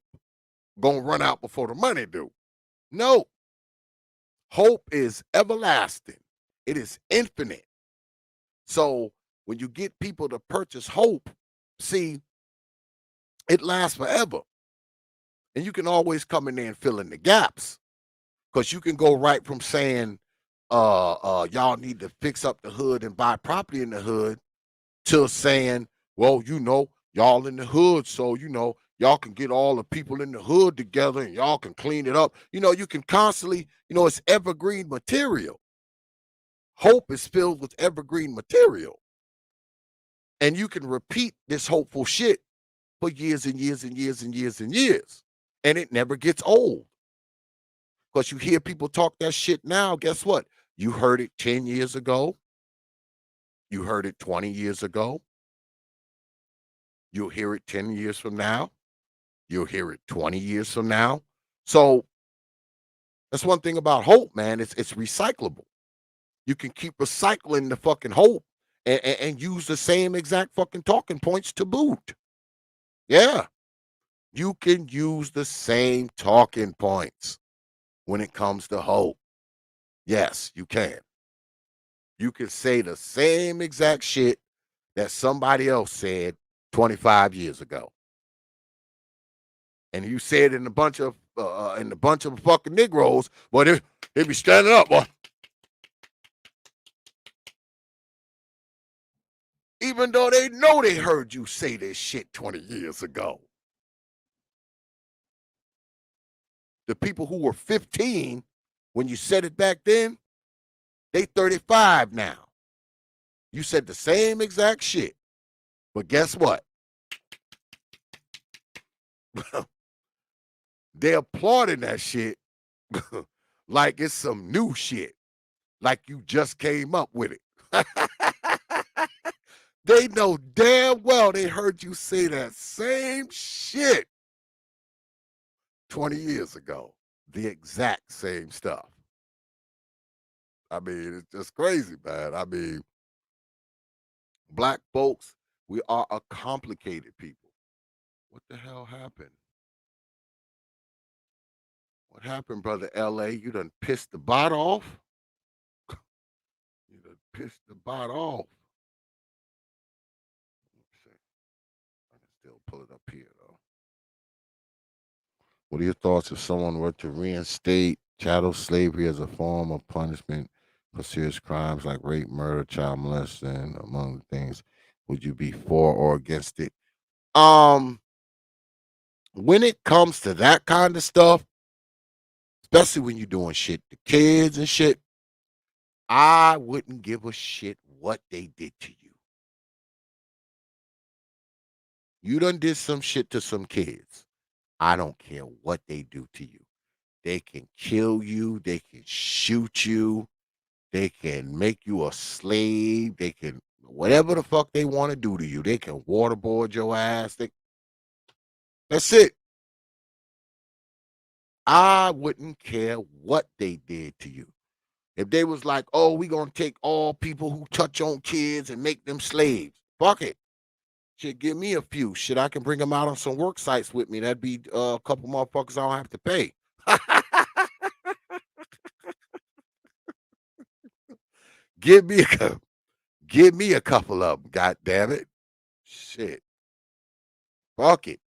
gonna run out before the money do. No. Hope is everlasting. It is infinite. So when you get people to purchase hope, see, it lasts forever. And you can always come in there and fill in the gaps. Because you can go right from saying, y'all need to fix up the hood and buy property in the hood to saying, well, y'all in the hood, so y'all can get all the people in the hood together and y'all can clean it up. You can constantly, it's evergreen material. Hope is filled with evergreen material. And you can repeat this hopeful shit for years and years and years and years and years. And it never gets old. Because you hear people talk that shit now, guess what? You heard it 10 years ago. You heard it 20 years ago. You'll hear it 10 years from now. You'll hear it 20 years from now. So that's one thing about hope, man. It's recyclable. You can keep recycling the fucking hope and use the same exact fucking talking points to boot. Yeah. You can use the same talking points when it comes to hope. Yes, you can. You can say the same exact shit that somebody else said 25 years ago. And you said in a bunch of fucking Negroes, boy, they be standing up, boy. Even though they know they heard you say this shit 20 years ago. The people who were 15 when you said it back then, they 35 now. You said the same exact shit. But guess what? They applauding that shit like it's some new shit. Like you just came up with it. They know damn well they heard you say that same shit 20 years ago. The exact same stuff. I mean, it's just crazy, man. I mean, black folks, we are a complicated people. What the hell happened? What happened, brother LA? You done pissed the bot off? You done pissed the bot off. Let's see. I can still pull it up here, though. What are your thoughts if someone were to reinstate chattel slavery as a form of punishment for serious crimes like rape, murder, child molestation, among the things? Would you be for or against it? When it comes to that kind of stuff, especially when you're doing shit to kids and shit, I wouldn't give a shit what they did to you. You done did some shit to some kids. I don't care what they do to you. They can kill you. They can shoot you. They can make you a slave. They can, whatever the fuck they want to do to you. They can waterboard your ass. That's it. I wouldn't care what they did to you. If they was like, oh, we going to take all people who touch on kids and make them slaves. Fuck it. Shit, give me a few. Shit, I can bring them out on some work sites with me. That'd be a couple motherfuckers I don't have to pay. give me a give me a couple of them. God damn it. Shit. Fuck it.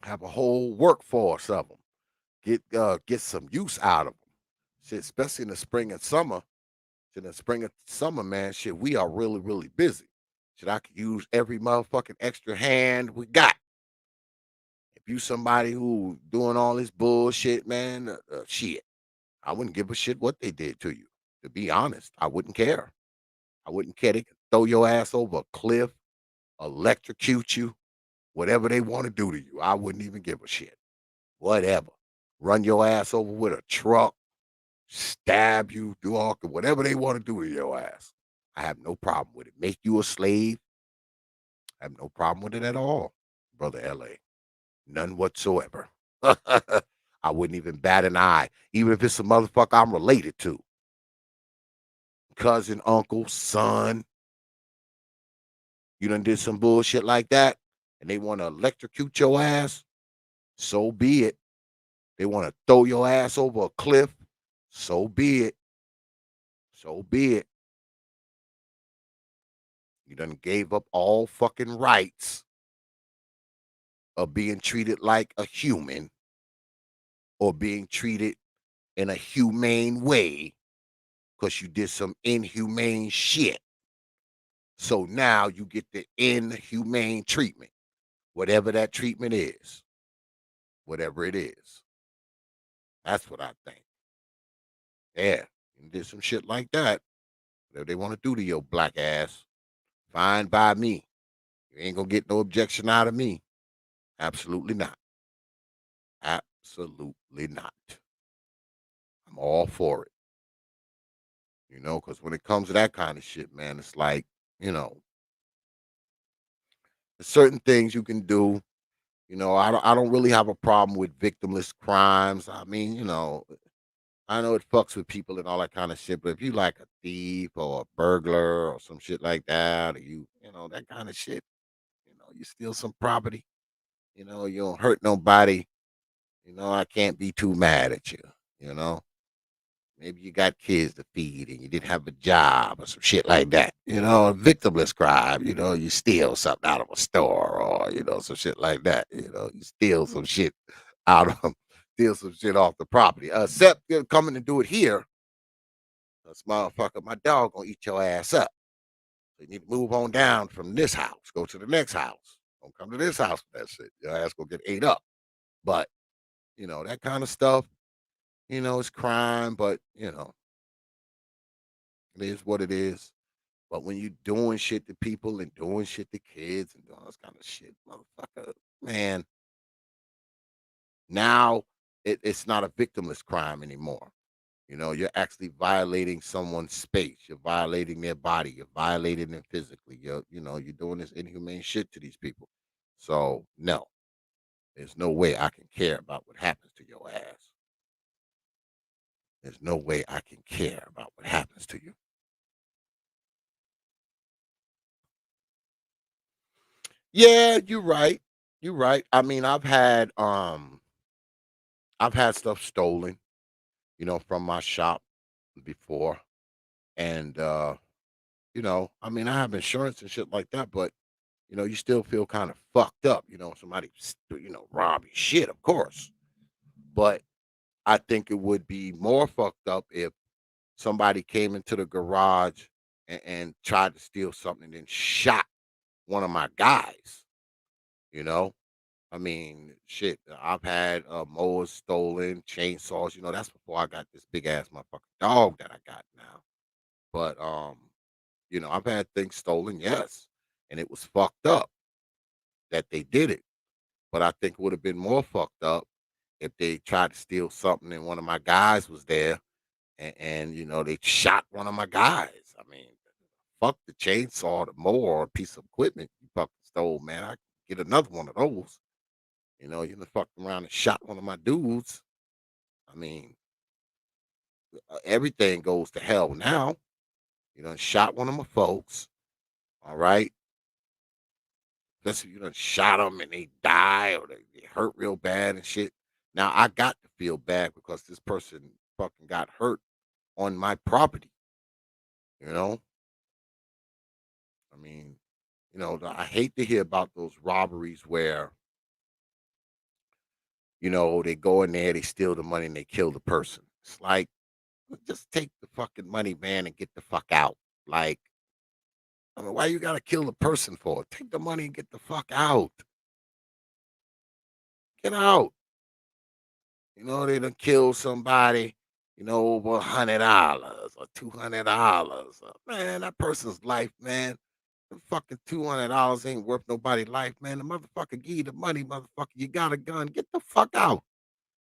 Have a whole workforce of them. Get some use out of them. Shit, especially in the spring and summer. In the spring and summer, man, shit, we are really, really busy. Shit, I could use every motherfucking extra hand we got. If you somebody who doing all this bullshit, man, shit, I wouldn't give a shit what they did to you. To be honest, I wouldn't care. I wouldn't care. They could throw your ass over a cliff, electrocute you, whatever they want to do to you. I wouldn't even give a shit. Whatever. Run your ass over with a truck, stab you, do all whatever they want to do to your ass. I have no problem with it. Make you a slave. I have no problem with it at all, brother LA. None whatsoever. I wouldn't even bat an eye, even if it's a motherfucker I'm related to. Cousin, uncle, son. You done did some bullshit like that, and they want to electrocute your ass. So be it. They want to throw your ass over a cliff. So be it. So be it. You done gave up all fucking rights of being treated like a human or being treated in a humane way because you did some inhumane shit. So now you get the inhumane treatment, whatever that treatment is, whatever it is. That's what I think. Yeah, you did some shit like that. Whatever they want to do to your black ass, fine by me. You ain't gonna get no objection out of me. Absolutely not. Absolutely not. I'm all for it. Because when it comes to that kind of shit, man, it's like, you know, there's certain things you can do. I don't really have a problem with victimless crimes. I mean, I know it fucks with people and all that kind of shit, but if you like a thief or a burglar or some shit like that, or that kind of shit, you steal some property, you don't hurt nobody, I can't be too mad at you, you know. Maybe you got kids to feed and you didn't have a job or some shit like that. A victimless crime. You steal something out of a store or, some shit like that. You steal some shit out of steal some shit off the property. Except you're coming to do it here. This motherfucker, my dog gonna eat your ass up. So you need to move on down from this house. Go to the next house. Don't come to this house with that shit. Your ass gonna get ate up. But, that kind of stuff, it's crime, but it is what it is. But when you doing shit to people and doing shit to kids and doing this kind of shit, motherfucker, man, now it's not a victimless crime anymore. You're actually violating someone's space. You're violating their body. You're violating them physically. You're doing this inhumane shit to these people. So no, there's no way I can care about what happens to your ass. There's no way I can care about what happens to you. Yeah, you're right. You're right. I mean, I've had stuff stolen, from my shop before. And I mean, I have insurance and shit like that, but you still feel kind of fucked up, somebody rob your shit, of course. But I think it would be more fucked up if somebody came into the garage and tried to steal something and then shot one of my guys, you know? I mean, shit, I've had mowers stolen, chainsaws, that's before I got this big ass motherfucking dog that I got now. But I've had things stolen, yes. And it was fucked up that they did it. But I think it would have been more fucked up if they tried to steal something and one of my guys was there and they shot one of my guys. I mean, fuck the chainsaw, the mower, or a piece of equipment you fucking stole, man. I get another one of those. You done fucked around and shot one of my dudes. I mean, everything goes to hell now. You done shot one of my folks. All right. Especially if you done shot them and they die or they hurt real bad and shit. Now I got to feel bad because this person fucking got hurt on my property. You know, I mean, I hate to hear about those robberies where they go in there, they steal the money, and they kill the person. It's like, just take the fucking money, man, and get the fuck out. Like, I mean, why you gotta kill the person for? Take the money and get the fuck out. Get out. They done kill somebody, over $100 or $200. Man, that person's life, man. The fucking $200 ain't worth nobody's life, man. The motherfucker give you the money, motherfucker. You got a gun. Get the fuck out.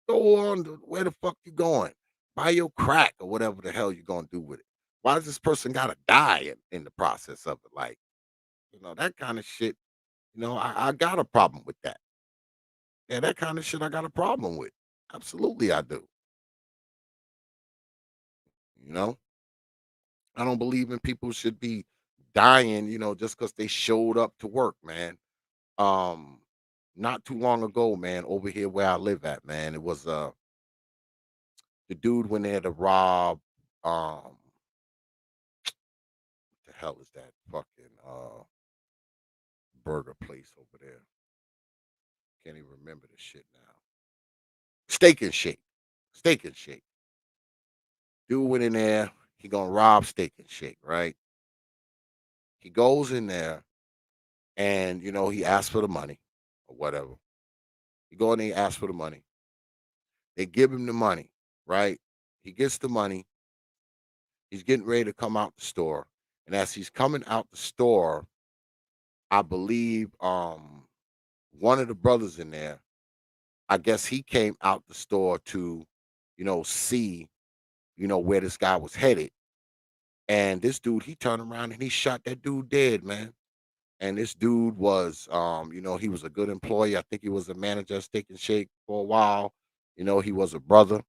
Go on. Where the fuck you going? Buy your crack or whatever the hell you gonna do with it. Why does this person gotta die in the process of it? Like, that kind of shit. I got a problem with that. Yeah, that kind of shit I got a problem with. Absolutely, I do. You know, I don't believe in people should be dying, just because they showed up to work, man. Um, Not too long ago, man, over here where I live at, man, it was the dude went there to rob what the hell is that fucking burger place over there? Can't even remember the shit now. Steak and shake. Steak and shake. Dude went in there, he gonna rob steak and shake, right? He goes in there and he asks for the money or whatever. He go in there, he asks for the money. They give him the money, right? He gets the money. He's getting ready to come out the store. And as he's coming out the store, I believe one of the brothers in there, I guess he came out the store to, see, where this guy was headed. And this dude, he turned around and he shot that dude dead, man. And this dude was, he was a good employee. I think he was a manager at Steak and Shake for a while. He was a brother.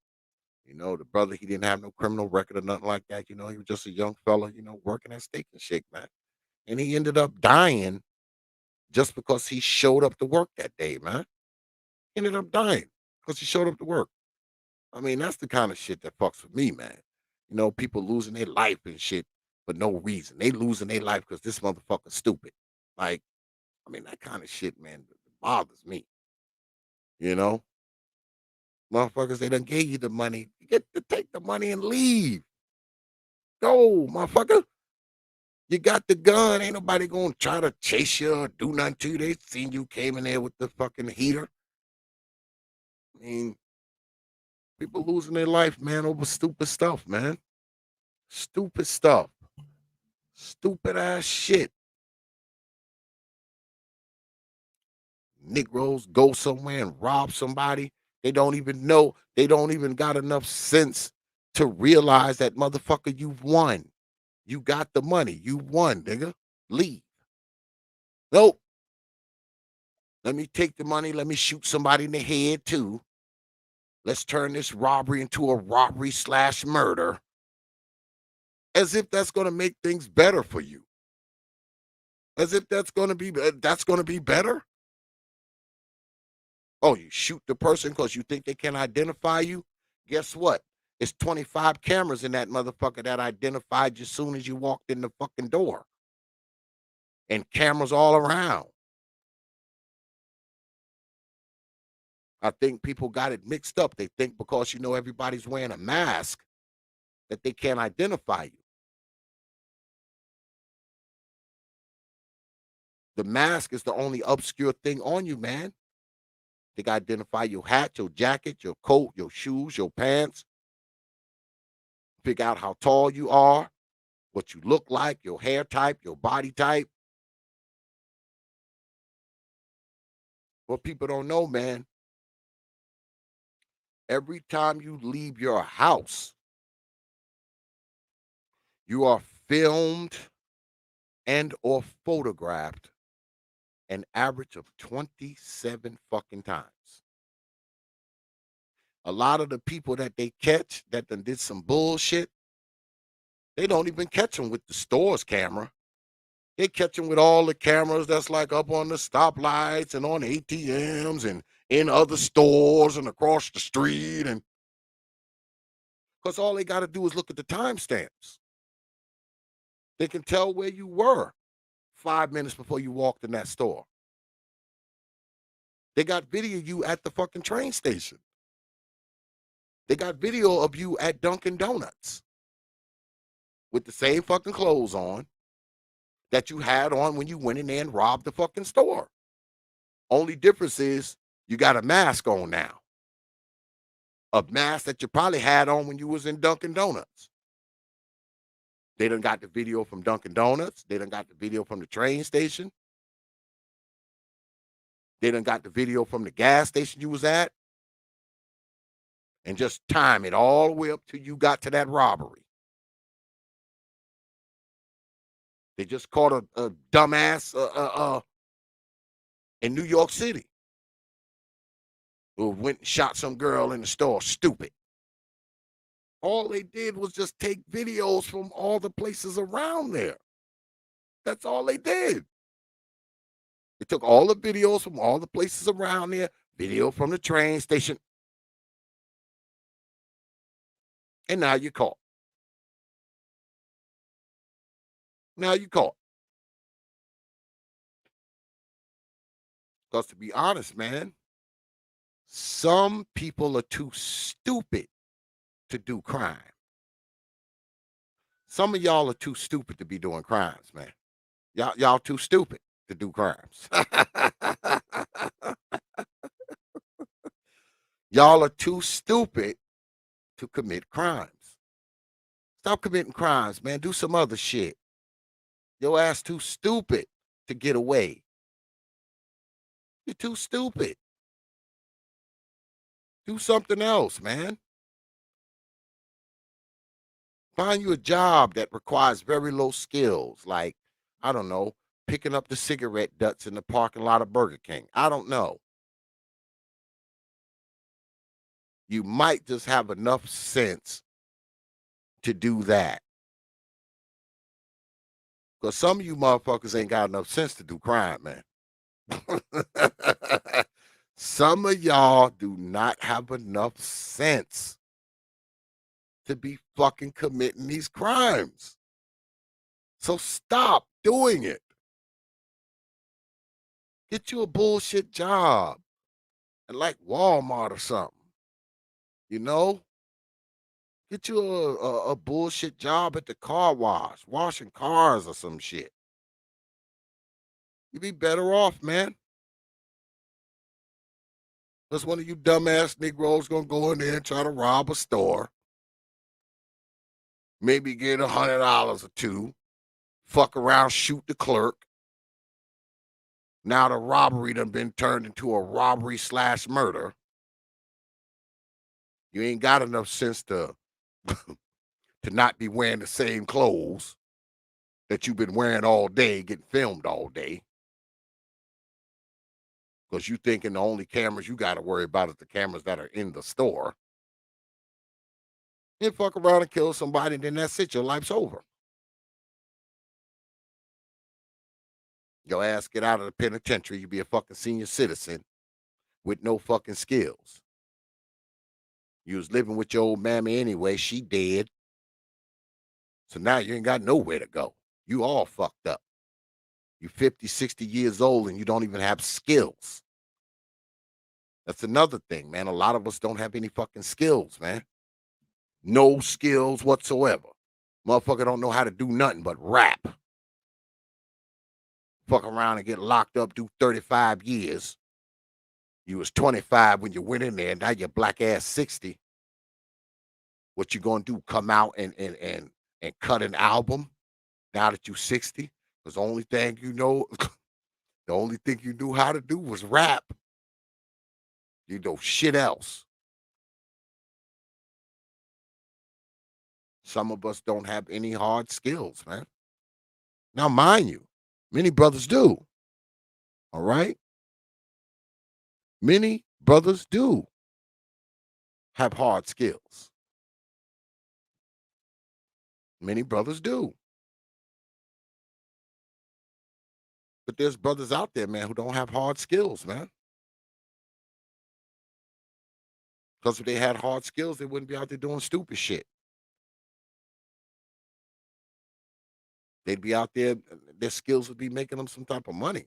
The brother, he didn't have no criminal record or nothing like that. He was just a young fella, working at Steak and Shake, man. And he ended up dying just because he showed up to work that day, man. He ended up dying because he showed up to work. I mean, that's the kind of shit that fucks with me, man. You know, people losing their life and shit for no reason. They losing their life because this motherfucker's stupid. Like, I mean, that kind of shit, man, bothers me. You know, motherfuckers, they done gave you the money. You get to take the money and leave. Go, motherfucker. You got the gun. Ain't nobody gonna try to chase you or do nothing to you. They seen you came in there with the fucking heater. I mean, people losing their life, man, over stupid stuff, man. Stupid stuff. Stupid ass shit. Negroes go somewhere and rob somebody. They don't even know. They don't even got enough sense to realize that motherfucker, you've won. You got the money. You won, nigga. Leave. Nope. Let me take the money. Let me shoot somebody in the head too. Let's turn this robbery into a robbery / murder. As if that's going to make things better for you. As if that's going to be better. Oh, you shoot the person because you think they can identify you? Guess what? It's 25 cameras in that motherfucker that identified you as soon as you walked in the fucking door. And cameras all around. I think people got it mixed up. They think because, you know, everybody's wearing a mask that they can't identify you. The mask is the only obscure thing on you, man. They got to identify your hat, your jacket, your coat, your shoes, your pants. Figure out how tall you are, what you look like, your hair type, your body type. What people don't know, man, every time you leave your house, you are filmed and or photographed an average of 27 fucking times. A lot of the people that they catch that done did some bullshit, they don't even catch them with the store's camera. They catch them with all the cameras that's like up on the stoplights and on ATMs and in other stores and across the street. And because all they got to do is look at the timestamps. They can tell where you were 5 minutes before you walked in that store. They got video of you at the fucking train station. They got video of you at Dunkin' Donuts with the same fucking clothes on that you had on when you went in there and robbed the fucking store. Only difference is you got a mask on now. A mask that you probably had on when you was in Dunkin' Donuts. They done got the video from Dunkin' Donuts. They done got the video from the train station. They done got the video from the gas station you was at. And just time it all the way up till you got to that robbery. They just caught a dumbass in New York City who went and shot some girl in the store. Stupid. All they did was just take videos from all the places around there. That's all they did. They took all the videos from all the places around there, video from the train station, and now you're caught. Now you're caught. Because to be honest, man, some people are too stupid to do crime. Some of y'all are too stupid to be doing crimes, man. Y'all too stupid to do crimes. Y'all are too stupid to commit crimes. Stop committing crimes, man. Do some other shit. Your ass too stupid to get away. You're too stupid. Do something else, man. Find you a job that requires very low skills, like, I don't know, picking up the cigarette butts in the parking lot of Burger King. I don't know. You might just have enough sense to do that. Because some of you motherfuckers ain't got enough sense to do crime, man. Some of y'all do not have enough sense to be fucking committing these crimes. So stop doing it. Get you a bullshit job at like Walmart or something. You know? Get you a bullshit job at the car wash, washing cars or some shit. You'd be better off, man. Because one of you dumbass Negroes gonna go in there and try to rob a store. Maybe get $100 or two. Fuck around, shoot the clerk. Now the robbery done been turned into a robbery / murder. You ain't got enough sense to not be wearing the same clothes that you've been wearing all day, getting filmed all day. Because you thinking the only cameras you got to worry about is the cameras that are in the store. You fuck around and kill somebody, and then that's it. Your life's over. Your ass get out of the penitentiary, you be a fucking senior citizen with no fucking skills. You was living with your old mammy anyway. She dead. So now you ain't got nowhere to go. You all fucked up. You 50, 60 years old and you don't even have skills. That's another thing, man. A lot of us don't have any fucking skills, man. No skills whatsoever. Motherfucker don't know how to do nothing but rap. Fuck around and get locked up, do 35 years. You was 25 when you went in there. Now you're black ass 60. What you gonna do? Come out and cut an album now that you 60? Because the only thing you know, the only thing you knew how to do was rap. You know shit else. Some of us don't have any hard skills, man. Now, mind you, many brothers do. All right? Many brothers do have hard skills. Many brothers do. But there's brothers out there, man, who don't have hard skills, man. Because if they had hard skills, they wouldn't be out there doing stupid shit. They'd be out there, their skills would be making them some type of money.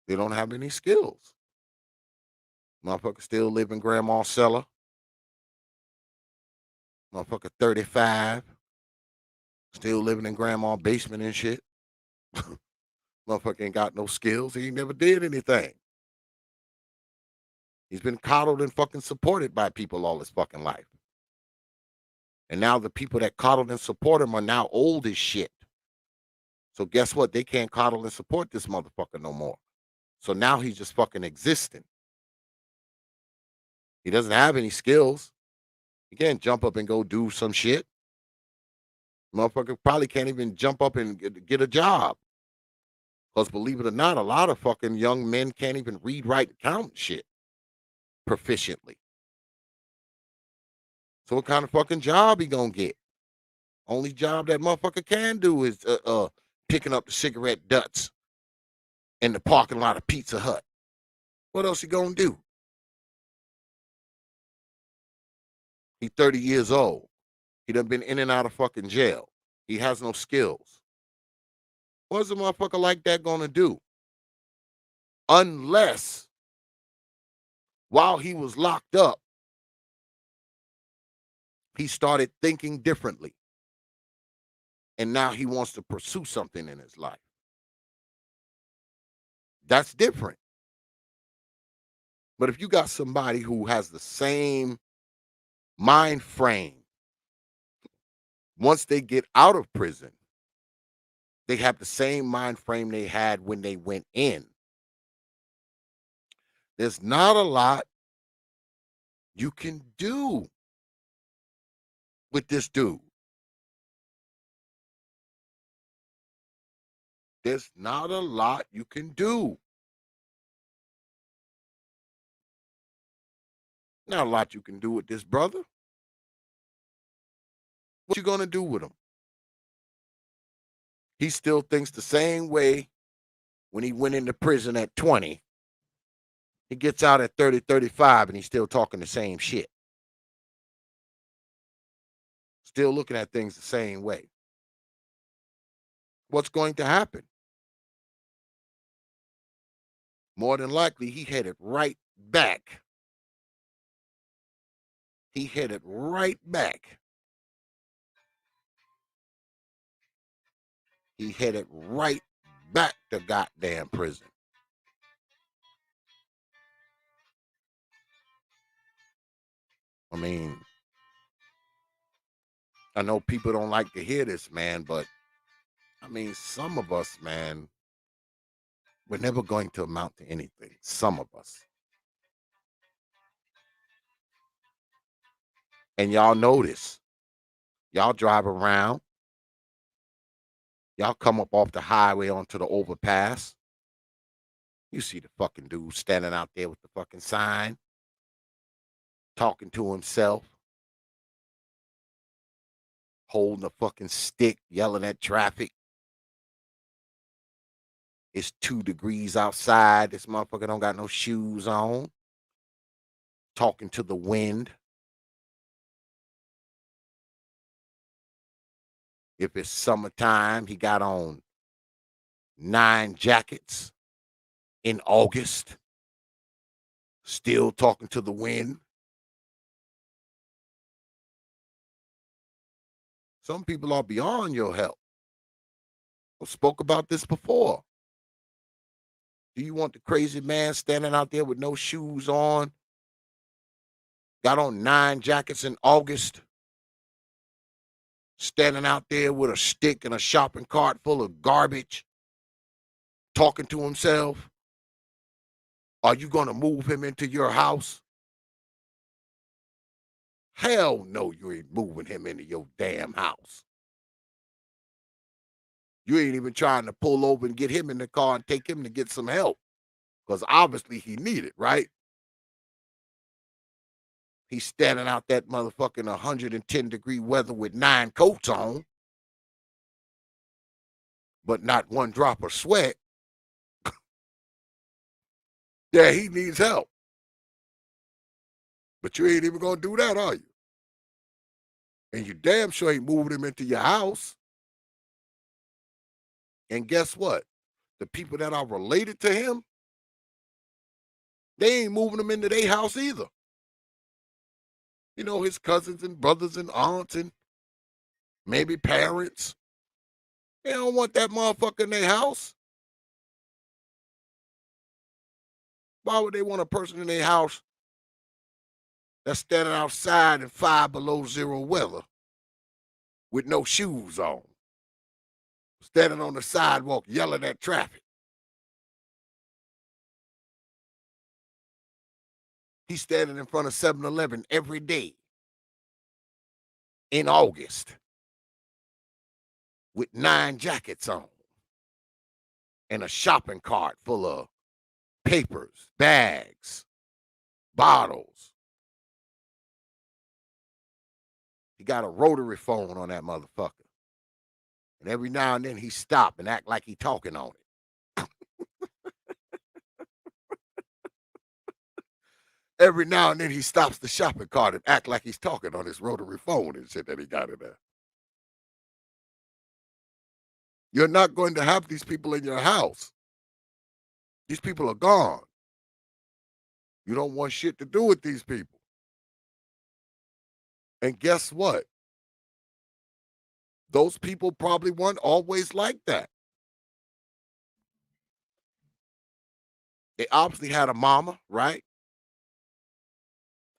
They don't have any skills. Motherfucker still live in grandma's cellar. Motherfucker 35. Still living in grandma's basement and shit. Motherfucker ain't got no skills. He ain't never did anything. He's been coddled and fucking supported by people all his fucking life. And now the people that coddled and support him are now old as shit. So guess what? They can't coddle and support this motherfucker no more. So now he's just fucking existing. He doesn't have any skills. He can't jump up and go do some shit. Motherfucker probably can't even jump up and get a job. Because believe it or not, a lot of fucking young men can't even read, write, and count shit proficiently. So what kind of fucking job he gonna get? Only job that motherfucker can do is picking up the cigarette butts in the parking lot of Pizza Hut. What else he gonna do? He's 30 years old. He done been in and out of fucking jail. He has no skills. What's a motherfucker like that gonna do? Unless while he was locked up, he started thinking differently. And now he wants to pursue something in his life. That's different. But if you got somebody who has the same mind frame, once they get out of prison, they have the same mind frame they had when they went in. There's not a lot you can do with this dude. There's not a lot you can do. Not a lot you can do with this brother. What you gonna do with him? He still thinks the same way when he went into prison at 20 He gets out at 30, 35, and he's still talking the same shit. Still looking at things the same way. What's going to happen? More than likely, he headed right back. He headed right back. He headed right back to goddamn prison. I mean, I know people don't like to hear this, man, but I mean, some of us, man, we're never going to amount to anything. Some of us. And y'all know this. Y'all drive around. Y'all come up off the highway onto the overpass. You see the fucking dude standing out there with the fucking sign, talking to himself, holding a fucking stick, yelling at traffic. It's 2 degrees outside. This motherfucker don't got no shoes on. Talking to the wind. If it's summertime, he got on 9 jackets in August. Still talking to the wind. Some people are beyond your help. I spoke about this before. Do you want the crazy man standing out there with no shoes on? Got on 9 jackets in August? Standing out there with a stick and a shopping cart full of garbage? Talking to himself? Are you going to move him into your house? Hell no, you ain't moving him into your damn house. You ain't even trying to pull over and get him in the car and take him to get some help. Because obviously he need it, right? He's standing out that motherfucking 110-degree weather with 9 coats on, but not one drop of sweat. Yeah, he needs help. But you ain't even going to do that, are you? And you damn sure ain't moving him into your house. And guess what? The people that are related to him, they ain't moving him into their house either. You know, his cousins and brothers and aunts and maybe parents. They don't want that motherfucker in their house. Why would they want a person in their house that's standing outside in 5 below zero weather with no shoes on, standing on the sidewalk yelling at traffic? He's standing in front of 7-Eleven every day in August with 9 jackets on and a shopping cart full of papers, bags, bottles. He got a rotary phone on that motherfucker. And every now and then he stop and act like he talking on it. Every now and then he stops the shopping cart and act like he's talking on his rotary phone and shit that he got in there. You're not going to have these people in your house. These people are gone. You don't want shit to do with these people. And guess what? Those people probably weren't always like that. They obviously had a mama, right?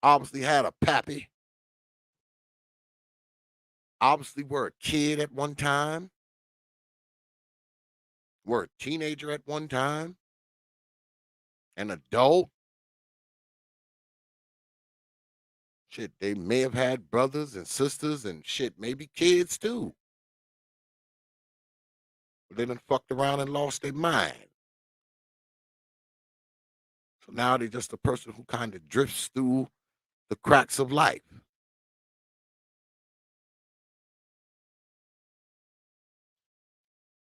Obviously had a pappy. Obviously were a kid at one time. Were a teenager at one time. An adult. Shit, they may have had brothers and sisters and shit, maybe kids too. But they done fucked around and lost their mind. So now they're just a person who kind of drifts through the cracks of life.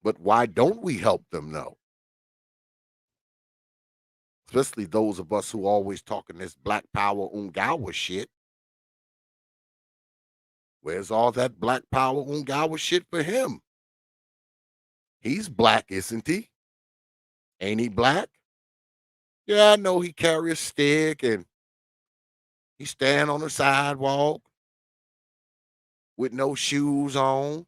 But why don't we help them though? especially those of us who always talking this black power ungawa shit. Where's all that black power ungawa shit for him? He's black, isn't he? Ain't he black? Yeah, I know he carry a stick and he stand on the sidewalk with no shoes on,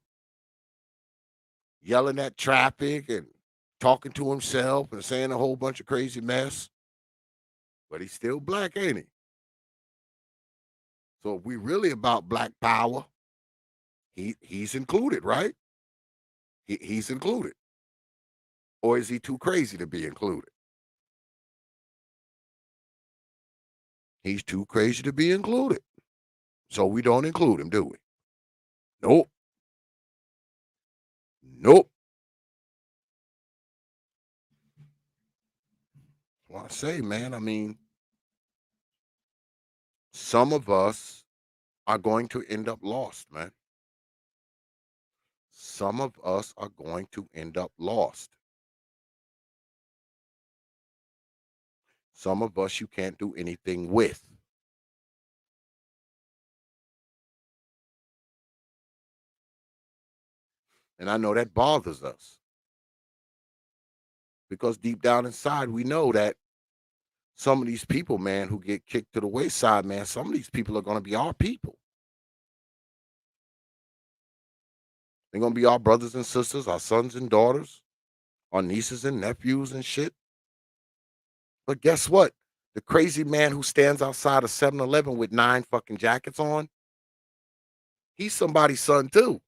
yelling at traffic and talking to himself and saying a whole bunch of crazy mess. But he's still black, ain't he? So if we really about black power, he's included, right? He's included. Or is he too crazy to be included? He's too crazy to be included. So we don't include him, do we? Nope. Nope. Well, I say, man, I mean, some of us are going to end up lost, man. Some of us are going to end up lost. Some of us you can't do anything with. And I know that bothers us because deep down inside, we know that some of these people, man, who get kicked to the wayside, man, some of these people are going to be our people. They're going to be our brothers and sisters, our sons and daughters, our nieces and nephews and shit. But guess what? The crazy man who stands outside of 7-Eleven with 9 fucking jackets on, he's somebody's son too.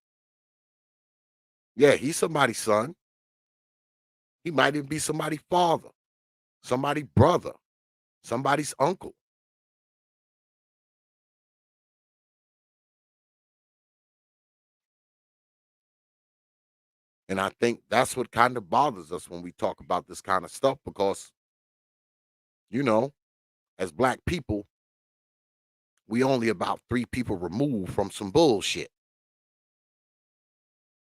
Yeah, he's somebody's son. He might even be somebody's father, somebody's brother, somebody's uncle. And I think that's what kind of bothers us when we talk about this kind of stuff because, you know, as black people, we only about 3 people removed from some bullshit.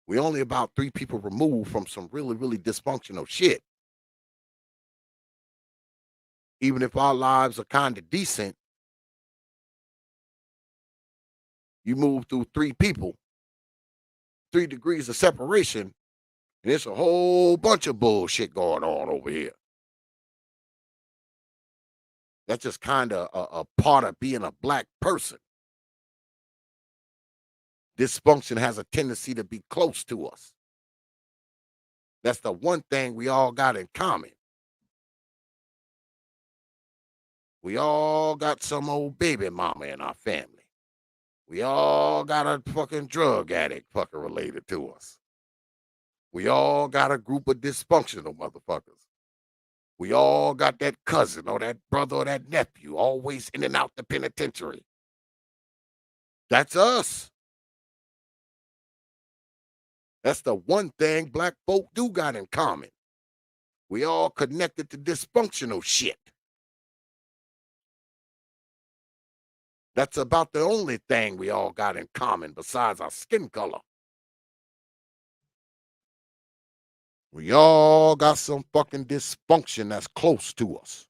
We only about 3 people removed from some really, really dysfunctional shit. Even if our lives are kind of decent, you move through 3 people, 3 degrees of separation, and it's a whole bunch of bullshit going on over here. That's just kind of a part of being a black person. Dysfunction has a tendency to be close to us. That's the one thing we all got in common. We all got some old baby mama in our family. We all got a fucking drug addict fucking related to us. We all got a group of dysfunctional motherfuckers. We all got that cousin or that brother or that nephew always in and out the penitentiary. That's us. That's the one thing black folk do got in common. We all connected to dysfunctional shit. That's about the only thing we all got in common besides our skin color. We all got some fucking dysfunction that's close to us.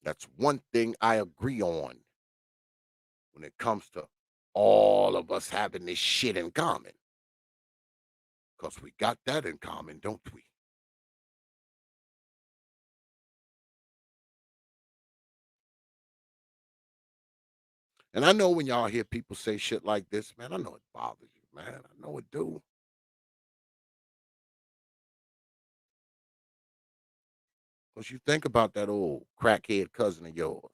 That's one thing I agree on when it comes to all of us having this shit in common. Because we got that in common, don't we? And I know when y'all hear people say shit like this, man, I know it bothers you, man. I know it do. Because you think about that old crackhead cousin of yours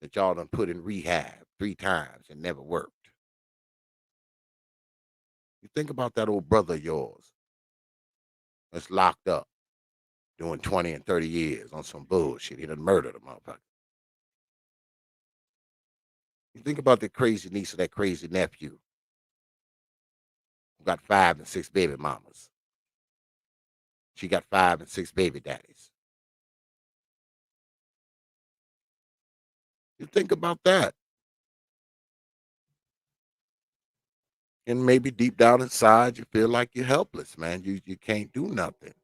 that y'all done put in rehab 3 times and never worked. You think about that old brother of yours that's locked up doing 20 and 30 years on some bullshit. He done murdered a motherfucker. You think about that crazy niece or that crazy nephew who got 5 and 6 baby mamas. She got 5 and 6 baby daddies. You think about that. And maybe deep down inside, you feel like you're helpless, man. You can't do nothing.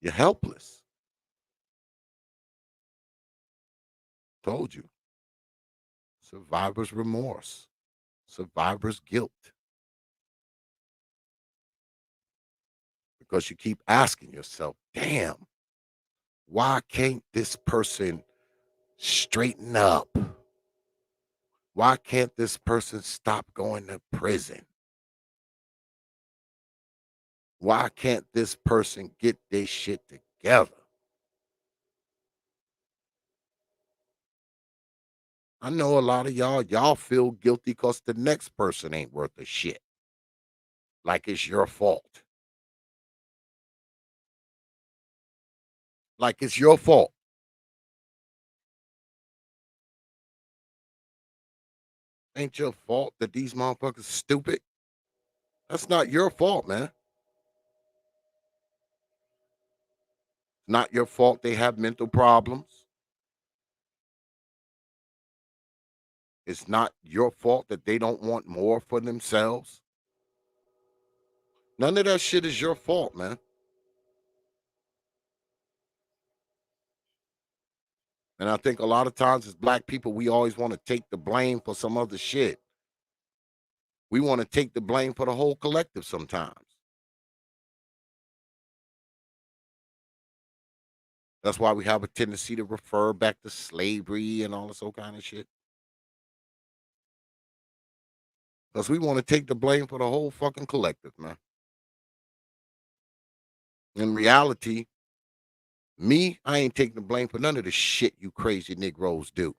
You're helpless. Told you. Survivor's remorse. Survivor's guilt. Because you keep asking yourself, damn, why can't this person straighten up? Why can't this person stop going to prison? Why can't this person get their shit together? I know a lot of y'all feel guilty because the next person ain't worth a shit. Like it's your fault. Like it's your fault. Ain't your fault that these motherfuckers stupid. That's not your fault, man. Not your fault they have mental problems. It's not your fault that they don't want more for themselves. None of that shit is your fault, man. And I think a lot of times as black people, we always want to take the blame for some other shit. We want to take the blame for the whole collective sometimes. That's why we have a tendency to refer back to slavery and all this old kind of shit. Because we want to take the blame for the whole fucking collective, man. In reality, I ain't taking the blame for none of the shit you crazy Negroes do.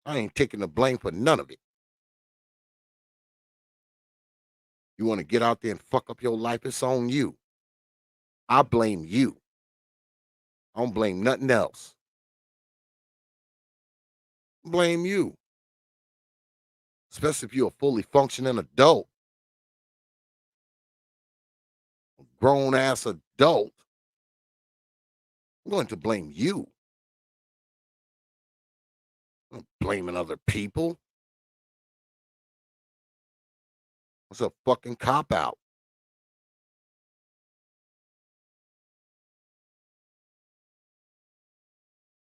I ain't taking the blame for none of it. You want to get out there and fuck up your life, it's on you. I blame you. I don't blame nothing else. Blame you. Especially if you're a fully functioning adult, grown ass adult. I'm going to blame you. I'm blaming other people. It's a fucking cop out.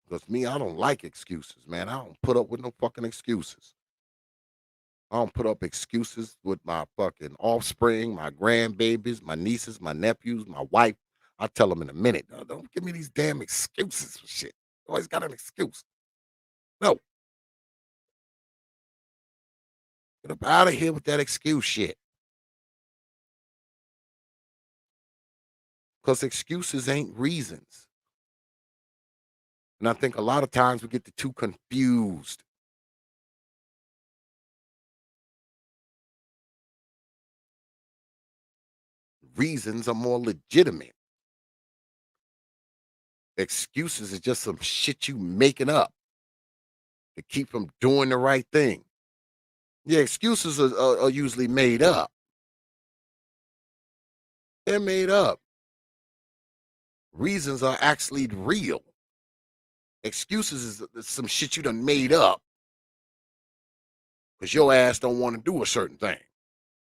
Because me, I don't like excuses, man. I don't put up with no fucking excuses. I don't put up excuses with my fucking offspring, my grandbabies, my nieces, my nephews, my wife. I tell them in a minute, "No, don't give me these damn excuses for shit. You always got an excuse. No, get up out of here with that excuse shit. Because excuses ain't reasons. And I think a lot of times we get the two confused. Reasons are more legitimate. Excuses is just some shit you making up to keep from doing the right thing. Yeah, excuses are usually made up. They're made up. Reasons are actually real. Excuses is some shit you done made up because your ass don't want to do a certain thing.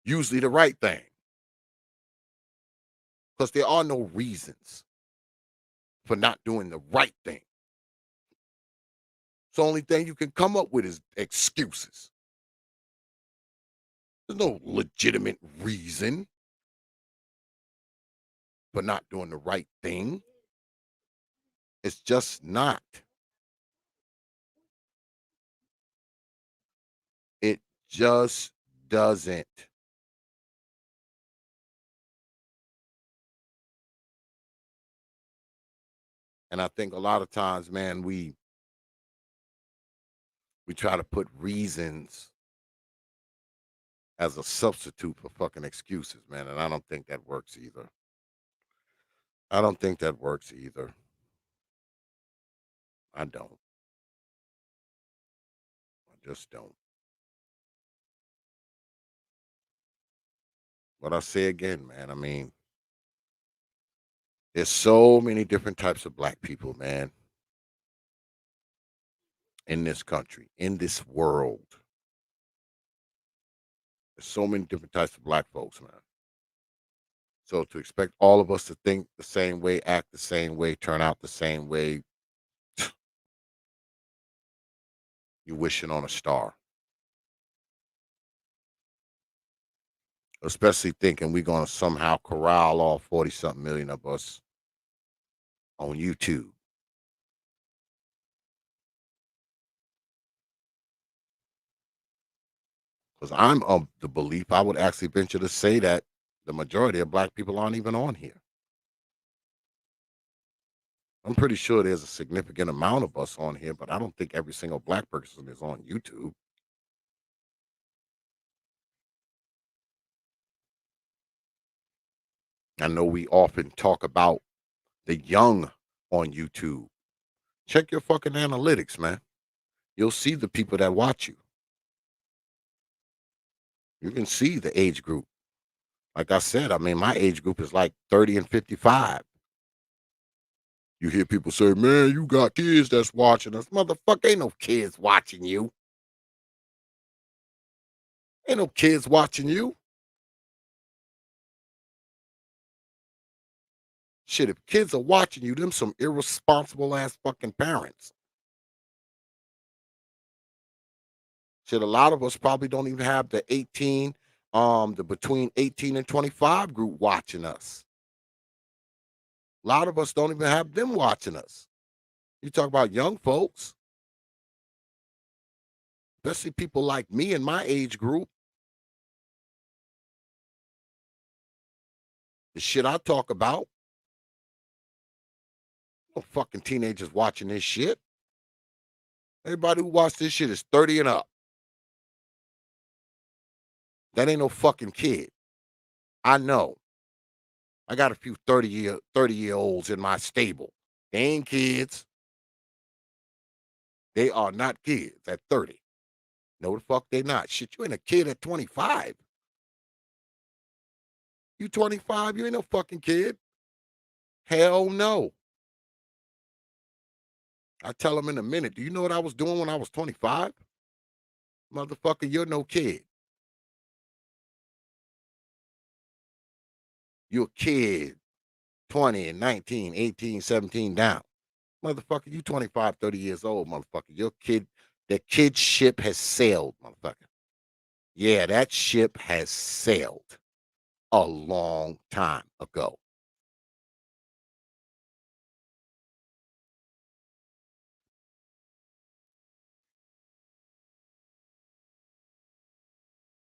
Usually the right thing. Because there are no reasons for not doing the right thing. So the only thing you can come up with is excuses. There's no legitimate reason for not doing the right thing. It's just not. It just doesn't. And I think a lot of times, man, we try to put reasons as a substitute for fucking excuses, man. And I don't think that works either. I don't think that works either. I don't. I just don't. But I say again, man, I mean, there's so many different types of black people, man. in this country, in this world. There's so many different types of black folks, man. So to expect all of us to think the same way, act the same way, turn out the same way, you're wishing on a star. Especially thinking we're going to somehow corral all 40 something million of us on YouTube. Because I'm of the belief, I would actually venture to say that the majority of black people aren't even on here. I'm pretty sure there's a significant amount of us on here, but I don't think every single black person is on YouTube. I know we often talk about the young on YouTube. Check your fucking analytics, man. You'll see the people that watch you. You can see the age group. Like I said, I mean, my age group is like 30 and 55. You hear people say, man, you got kids that's watching us. Motherfucker, ain't no kids watching you. Ain't no kids watching you. Shit, if kids are watching you, them some irresponsible ass fucking parents. Shit, a lot of us probably don't even have the 18, the between 18 and 25 group watching us. A lot of us don't even have them watching us. You talk about young folks, especially people like me in my age group. The shit I talk about, no fucking teenagers watching this shit. Everybody who watch this shit is 30 and up. That ain't no fucking kid. I know. I got a few 30 year olds in my stable. They ain't kids. They are not kids at 30. No, the fuck they not. Shit, you ain't a kid at 25. You 25, you ain't no fucking kid. Hell no. I tell them in a minute, do you know what I was doing when I was 25? Motherfucker, you're no kid. You're a kid, 20 and 19, 18, 17 down. Motherfucker, you 25, 30 years old, motherfucker. Your kid, the kid ship has sailed, motherfucker. Yeah, that ship has sailed a long time ago.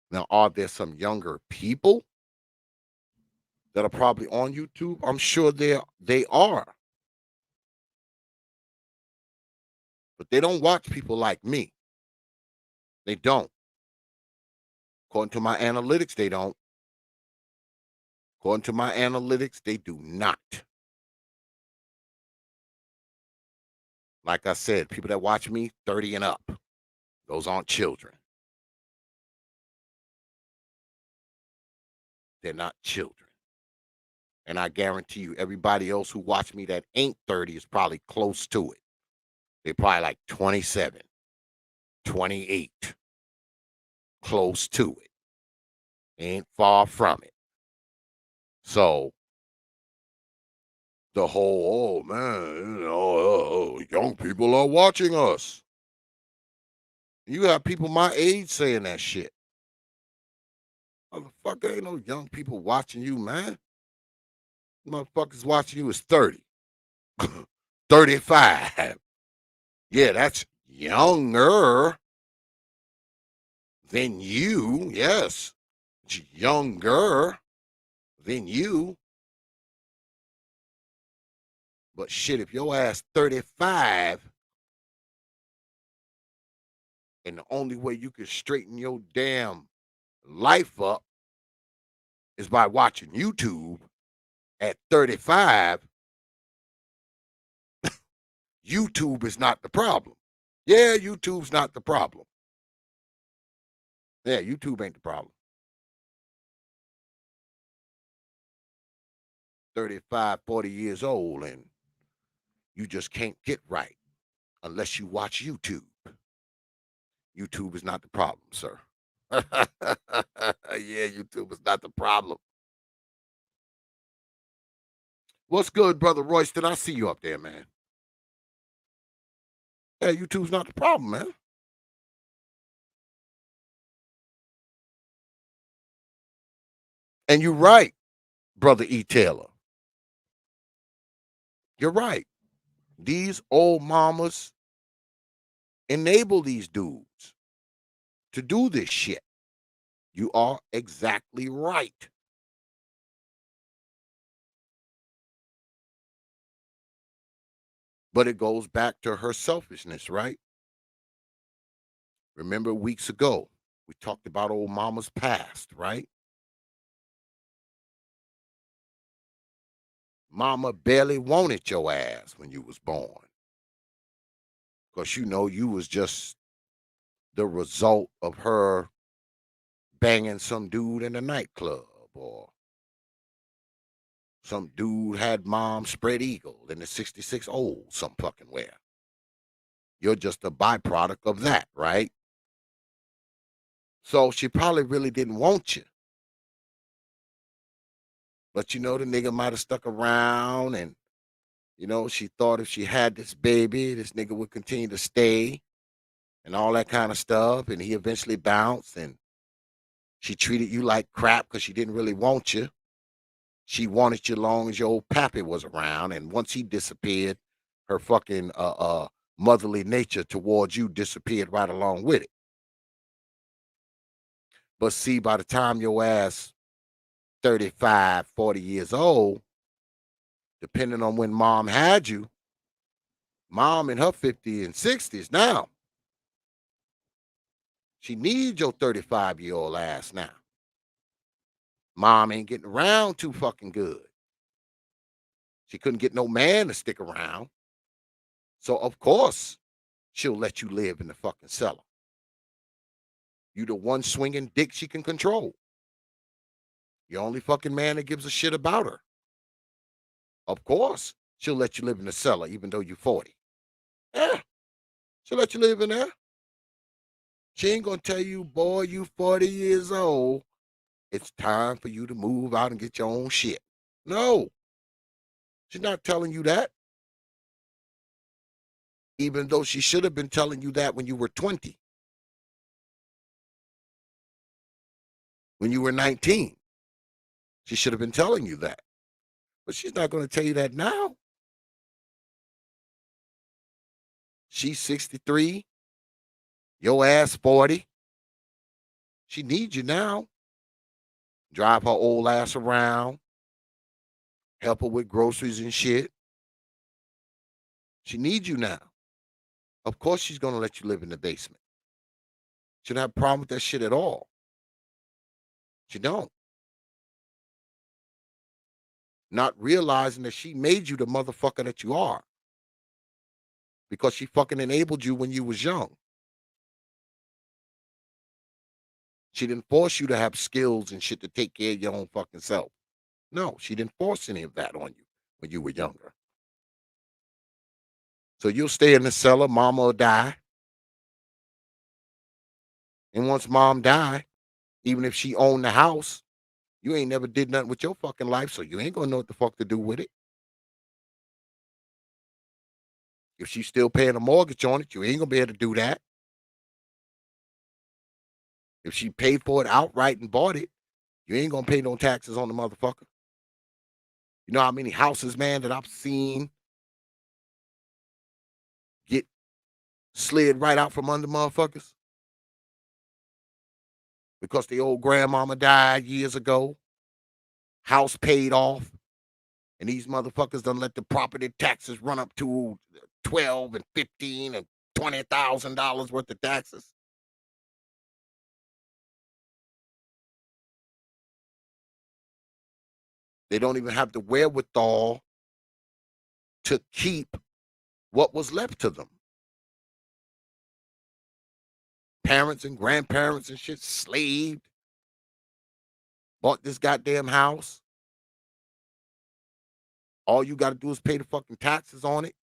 Now, are there some younger people that are probably on YouTube? I'm sure they are. But they don't watch people like me. They don't. According to my analytics, they don't. According to my analytics, they do not. Like I said, people that watch me, 30 and up. Those aren't children. They're not children. And I guarantee you, everybody else who watch me that ain't 30 is probably close to it. They're probably like 27, 28, close to it. Ain't far from it. So the whole, oh man, young people are watching us. You have people my age saying that shit. Motherfucker, ain't no young people watching you, man. Motherfuckers watching you is 30, 35. Yeah, that's younger than you. Yes, it's younger than you. But shit, if your ass 35 and the only way you can straighten your damn life up is by watching YouTube at 35, YouTube is not the problem. Yeah, YouTube's not the problem. Yeah, YouTube ain't the problem. 35, 40 years old, and you just can't get right unless you watch YouTube. YouTube is not the problem, sir. Yeah, YouTube is not the problem. What's good, brother Royston? I see you up there, man. Yeah, YouTube's not the problem, man. And you're right, brother E. Taylor. You're right. These old mamas enable these dudes to do this shit. You are exactly right. But it goes back to her selfishness, right? Remember weeks ago, we talked about old mama's past, right? Mama barely wanted your ass when you was born. Because you was just the result of her banging some dude in a nightclub, or some dude had mom spread eagle in the 66 old some fucking where. You're just a byproduct of that, right? So she probably really didn't want you. But the nigga might have stuck around, and she thought if she had this baby, this nigga would continue to stay and all that kind of stuff. And he eventually bounced, and she treated you like crap because she didn't really want you. She wanted you long as your old pappy was around. And once he disappeared, her fucking motherly nature towards you disappeared right along with it. But see, by the time your ass 35, 40 years old, depending on when mom had you, mom in her 50s and 60s now, she needs your 35-year-old ass now. Mom ain't getting around too fucking good. She couldn't get no man to stick around. So, of course, she'll let you live in the fucking cellar. You the one swinging dick she can control. The only fucking man that gives a shit about her. Of course, she'll let you live in the cellar even though you're 40. Yeah, she'll let you live in there. She ain't gonna tell you, boy, you 40 years old. It's time for you to move out and get your own shit. No, she's not telling you that. Even though she should have been telling you that when you were 20. When you were 19. She should have been telling you that. But she's not going to tell you that now. She's 63. Your ass 40. She needs you now. Drive her old ass around. Help her with groceries and shit. She needs you now. Of course she's going to let you live in the basement. She don't have a problem with that shit at all. She don't. Not realizing that she made you the motherfucker that you are. Because she fucking enabled you when you was young. She didn't force you to have skills and shit to take care of your own fucking self. No, she didn't force any of that on you when you were younger. So you'll stay in the cellar, mama will die. And once mom die, even if she owned the house, you ain't never did nothing with your fucking life, so you ain't gonna know what the fuck to do with it. If she's still paying a mortgage on it, you ain't gonna be able to do that. If she paid for it outright and bought it, you ain't gonna pay no taxes on the motherfucker. You know how many houses, man, that I've seen get slid right out from under motherfuckers? Because the old grandmama died years ago, house paid off, and these motherfuckers done let the property taxes run up to 12 and 15 and $20,000 worth of taxes. They don't even have the wherewithal to keep what was left to them. Parents and grandparents and shit slaved, bought this goddamn house. All you got to do is pay the fucking taxes on it,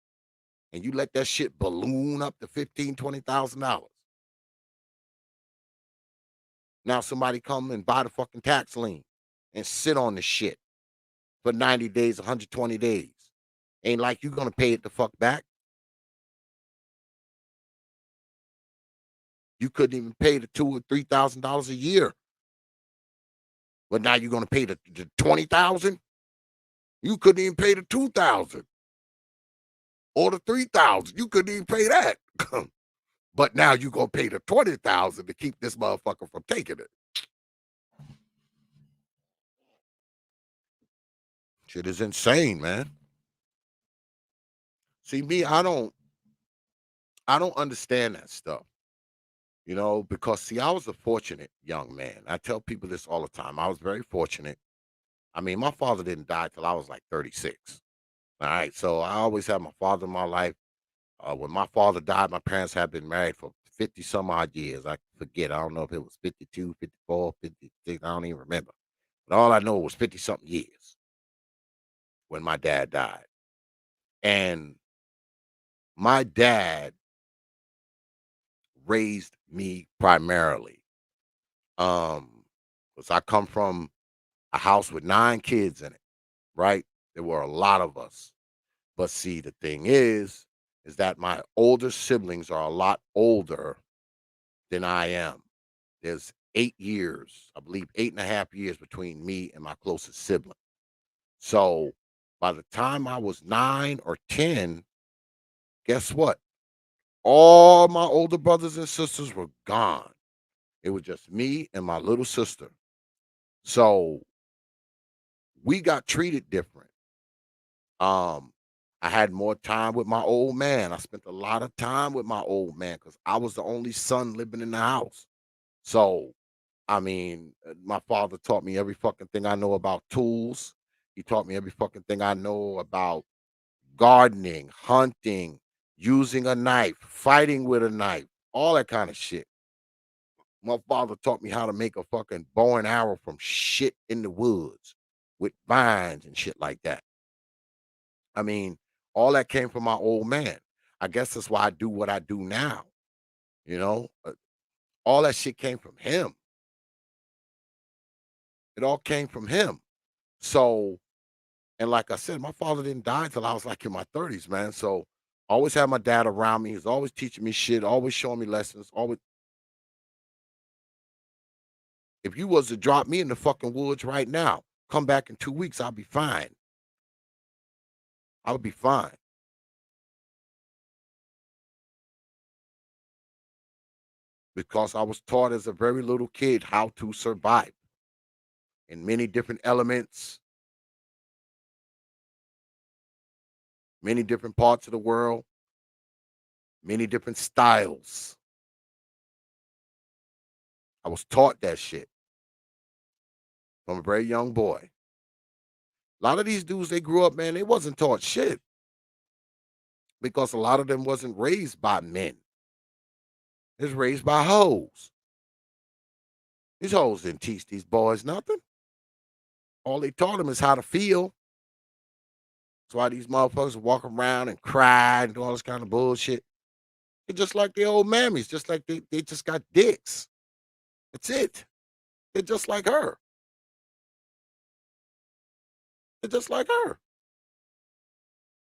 and you let that shit balloon up to $15,000, $20,000. Now somebody come and buy the fucking tax lien and sit on the shit for 90 days, 120 days. Ain't like you gonna pay it the fuck back. You couldn't even pay the $2,000 or $3,000 a year. But now you're gonna pay the 20,000? You couldn't even pay the 2,000 or the 3,000. You couldn't even pay that. But now you're gonna pay the 20,000 to keep this motherfucker from taking it. Shit is insane, man. See, me, I don't understand that stuff, because see, I was a fortunate young man. I tell people this all the time. I was very fortunate. I mean, my father didn't die till I was like 36. All right. So I always had my father in my life. When my father died, my parents had been married for 50 some odd years. I forget. I don't know if it was 52, 54, 56. I don't even remember. But all I know was 50 something years when my dad died. And my dad raised me primarily. Because I come from a house with 9 kids in it, right? There were a lot of us. But see, the thing is that my older siblings are a lot older than I am. There's 8 years, I believe 8.5 years between me and my closest sibling. So by the time I was 9 or 10, guess what? All my older brothers and sisters were gone. It was just me and my little sister. So we got treated different. Um, I had more time with my old man. I spent a lot of time with my old man because I was the only son living in the house. So, I mean, my father taught me every fucking thing I know about tools. He taught me every fucking thing I know about gardening, hunting, using a knife, fighting with a knife, all that kind of shit. My father taught me how to make a fucking bow and arrow from shit in the woods with vines and shit like that. I mean, all that came from my old man. I guess that's why I do what I do now. You know, all that shit came from him. It all came from him. So, and like I said, my father didn't die until I was like in my 30s, man. So, I always had my dad around me. He's always teaching me shit, always showing me lessons. Always, if you was to drop me in the fucking woods right now, come back in 2 weeks, I'll be fine. I would be fine because I was taught as a very little kid how to survive in many different elements, many different parts of the world, many different styles. I was taught that shit from a very young boy. A lot of these dudes, they grew up, man, they wasn't taught shit because a lot of them wasn't raised by men. They was raised by hoes. These hoes didn't teach these boys nothing. All they taught them is how to feel. That's why these motherfuckers walk around and cry and do all this kind of bullshit. They're just like the old mammies, just like they just got dicks. That's it. They're just like her. They're just like her.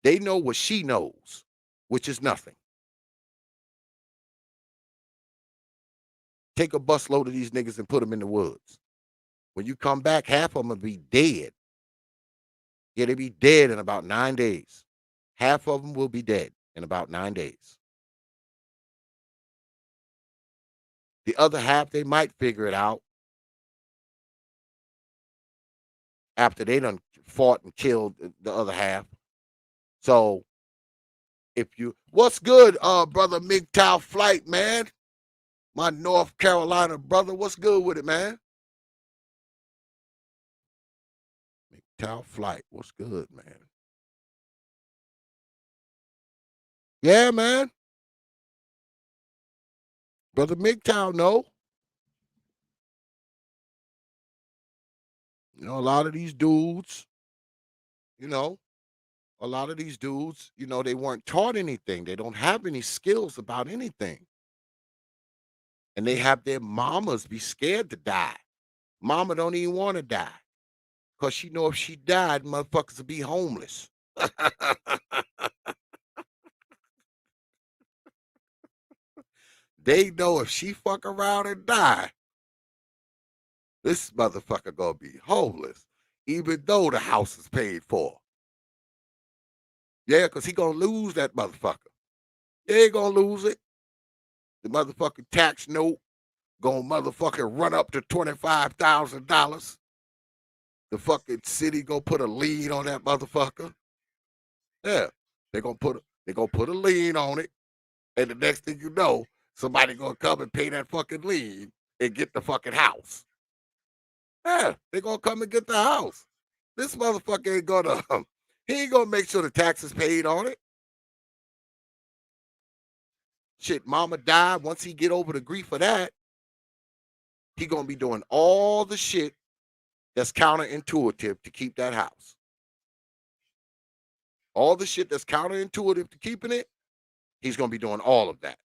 They know what she knows, which is nothing. Take a busload of these niggas and put them in the woods. When you come back, half of them will be dead. Yeah, they be dead in about 9 days. Half of them will be dead in about 9 days. The other half, they might figure it out after they done fought and killed the other half. So what's good, brother MGTOW Flight, man? My North Carolina brother, what's good with it, man? MGTOW Flight, what's good, man? Yeah, man. Brother MGTOW, no. A lot of these dudes, you know, a lot of these dudes, they weren't taught anything. They don't have any skills about anything. And they have their mamas be scared to die. Mama don't even want to die. Because she know if she died, motherfuckers would be homeless. They know if she fuck around and die, this motherfucker gonna be homeless, even though the house is paid for. Yeah, because he gonna lose that motherfucker. He ain't gonna lose it. The motherfucking tax note gonna motherfucking run up to $25,000. The fucking city gonna put a lien on that motherfucker. Yeah, they gonna put a lien on it, and the next thing you know, somebody gonna come and pay that fucking lien and get the fucking house. Yeah, they gonna come and get the house. This motherfucker ain't gonna he ain't gonna make sure the taxes paid on it. Shit, mama died. Once he get over the grief of that, he gonna be doing all the shit that's counterintuitive to keep that house. All the shit that's counterintuitive to keeping it, he's gonna be doing all of that.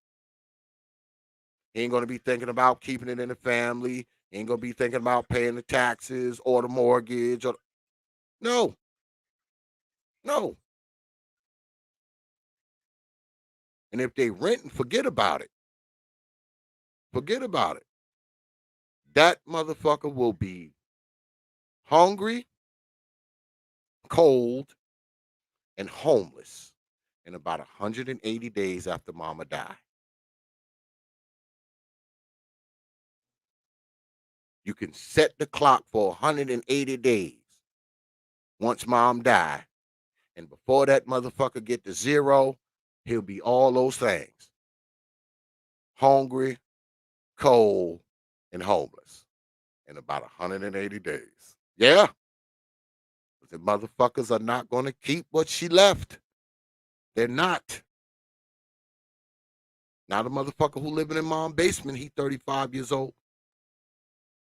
He ain't gonna be thinking about keeping it in the family. He ain't gonna be thinking about paying the taxes or the mortgage or no, no. And if they renting, forget about it. Forget about it. That motherfucker will be hungry, cold, and homeless in about 180 days after mama die. You can set the clock for 180 days once mom die. And before that motherfucker get to zero, he'll be all those things. Hungry, cold, and homeless in about 180 days. Yeah. The motherfuckers are not going to keep what she left. They're not. Not a motherfucker who living in mom's basement. He 35 years old.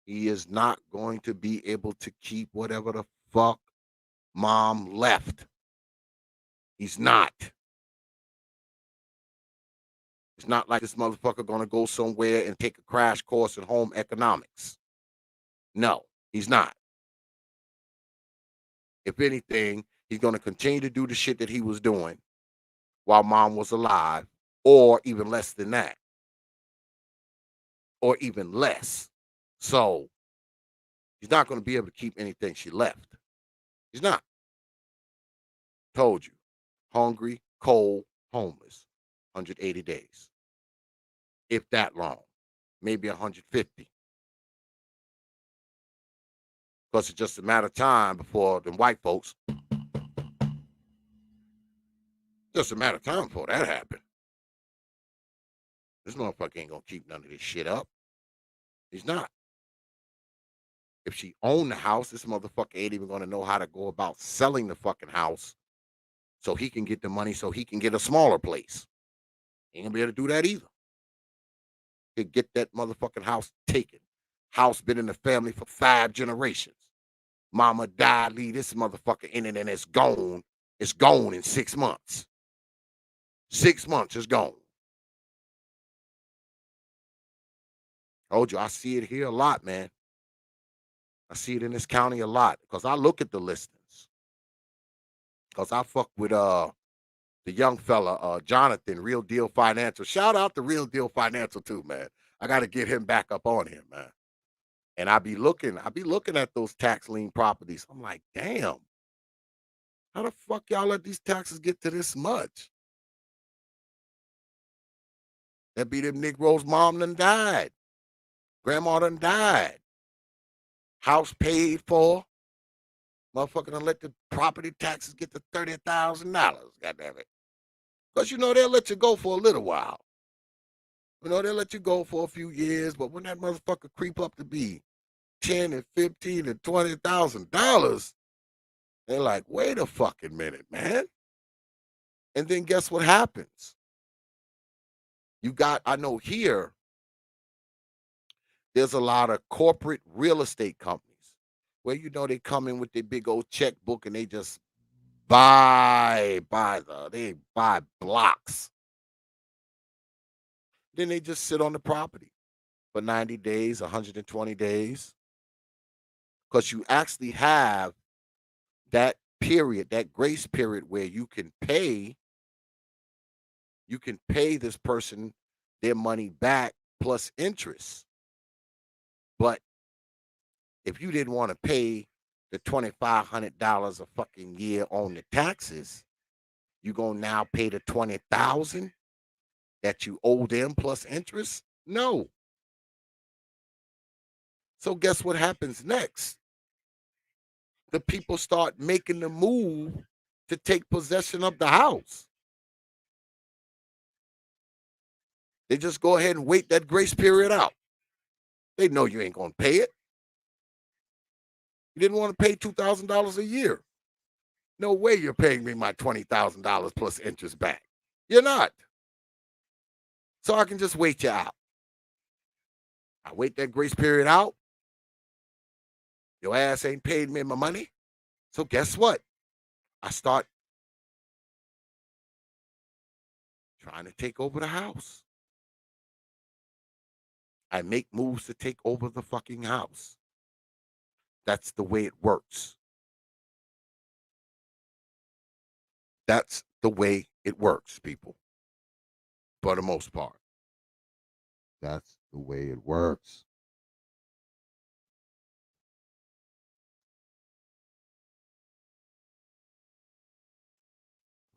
He is not going to be able to keep whatever the fuck mom left. He's not. It's not like this motherfucker gonna go somewhere and take a crash course in home economics. No, he's not. If anything, he's gonna continue to do the shit that he was doing while mom was alive, or even less than that, or even less. So he's not gonna be able to keep anything she left. He's not. Told you. Hungry, cold, homeless. 180 days. If that long. Maybe 150. Because it's just a matter of time before the white folks, just a matter of time before that happened. This motherfucker ain't gonna keep none of this shit up. He's not. If she owned the house, this motherfucker ain't even gonna know how to go about selling the fucking house so he can get the money so he can get a smaller place. Ain't gonna be able to do that either. He'll get that motherfucking house taken. House been in the family for 5 generations. Mama died, leave this motherfucker in it, and it's gone. It's gone in 6 months. 6 months is gone. Told you, I see it here a lot, man. I see it in this county a lot because I look at the listings. Because I fuck with the young fella, Jonathan, Real Deal Financial. Shout out to Real Deal Financial too, man. I got to get him back up on him, man. And I be looking at those tax lien properties. I'm like, damn, how the fuck y'all let these taxes get to this much? That be them Negroes' mom done died. Grandma done died. House paid for. Motherfucker done let the property taxes get to $30,000. God damn it. Because, they'll let you go for a little while. They'll let you go for a few years, but when that motherfucker creep up to be 10 and 15 and $20,000, they're like, wait a fucking minute, man. And then guess what happens? I know here, there's a lot of corporate real estate companies where they come in with their big old checkbook and they just buy blocks. Then they just sit on the property. for 90 days, 120 days, because you actually have that period, that grace period where you can pay this person their money back plus interest. But if you didn't want to pay the $2,500 a fucking year on the taxes, you gonna now pay the 20,000 that you owe them plus interest? No. So guess what happens next? The people start making the move to take possession of the house. They just go ahead and wait that grace period out. They know you ain't gonna pay it. You didn't want to pay $2,000 a year. No way you're paying me my $20,000 plus interest back. You're not. So I can just wait you out. I wait that grace period out. Your ass ain't paid me my money. So guess what? I start trying to take over the house. I make moves to take over the fucking house. That's the way it works. That's the way it works, people. For the most part. That's the way it works.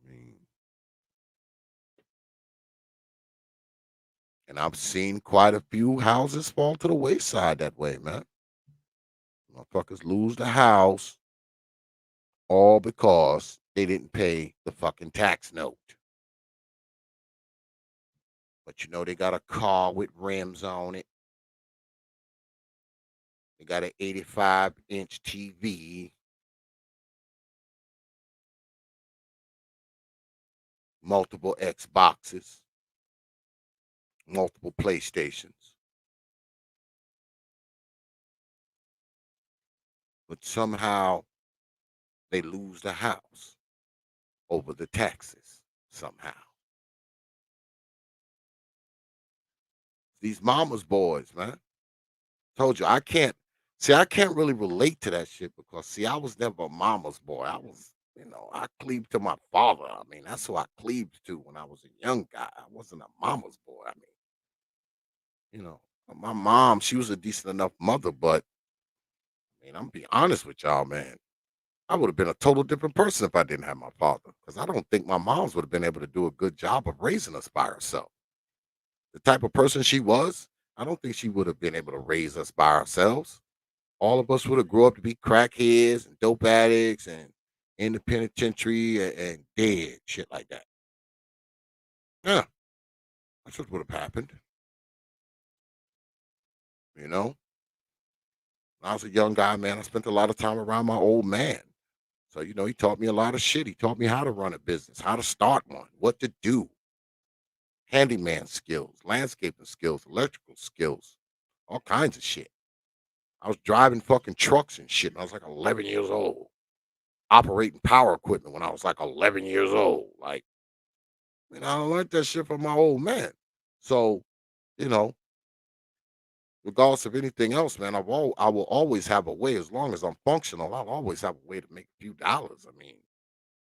I mean, and I've seen quite a few houses fall to the wayside that way, man. Motherfuckers lose the house all because they didn't pay the fucking tax note. But you know, they got a car with rims on it. They got an 85-inch TV. Multiple Xboxes. Multiple PlayStations. But somehow they lose the house over the taxes somehow. These mama's boys, man. Told you I can't really relate to that shit because see, I was never a mama's boy. I was, I cleaved to my father. I mean, that's who I cleaved to when I was a young guy. I wasn't a mama's boy. I mean, my mom, she was a decent enough mother, but I mean, I'm be honest with y'all, man. I would have been a total different person if I didn't have my father. Because I don't think my mom's would have been able to do a good job of raising us by herself. The type of person she was, I don't think she would have been able to raise us by ourselves. All of us would have grew up to be crackheads and dope addicts and in the penitentiary and dead, shit like that. Yeah, that's what would have happened. You know, when I was a young guy, man, I spent a lot of time around my old man. So, he taught me a lot of shit. He taught me how to run a business, how to start one, what to do, handyman skills, landscaping skills, electrical skills, all kinds of shit. I was driving fucking trucks and shit when I was like 11 years old, operating power equipment when I was like 11 years old. Like, I don't like that shit from my old man. So, you know, regardless of anything else, man, I will always have a way as long as I'm functional. I'll always have a way to make a few dollars. I mean,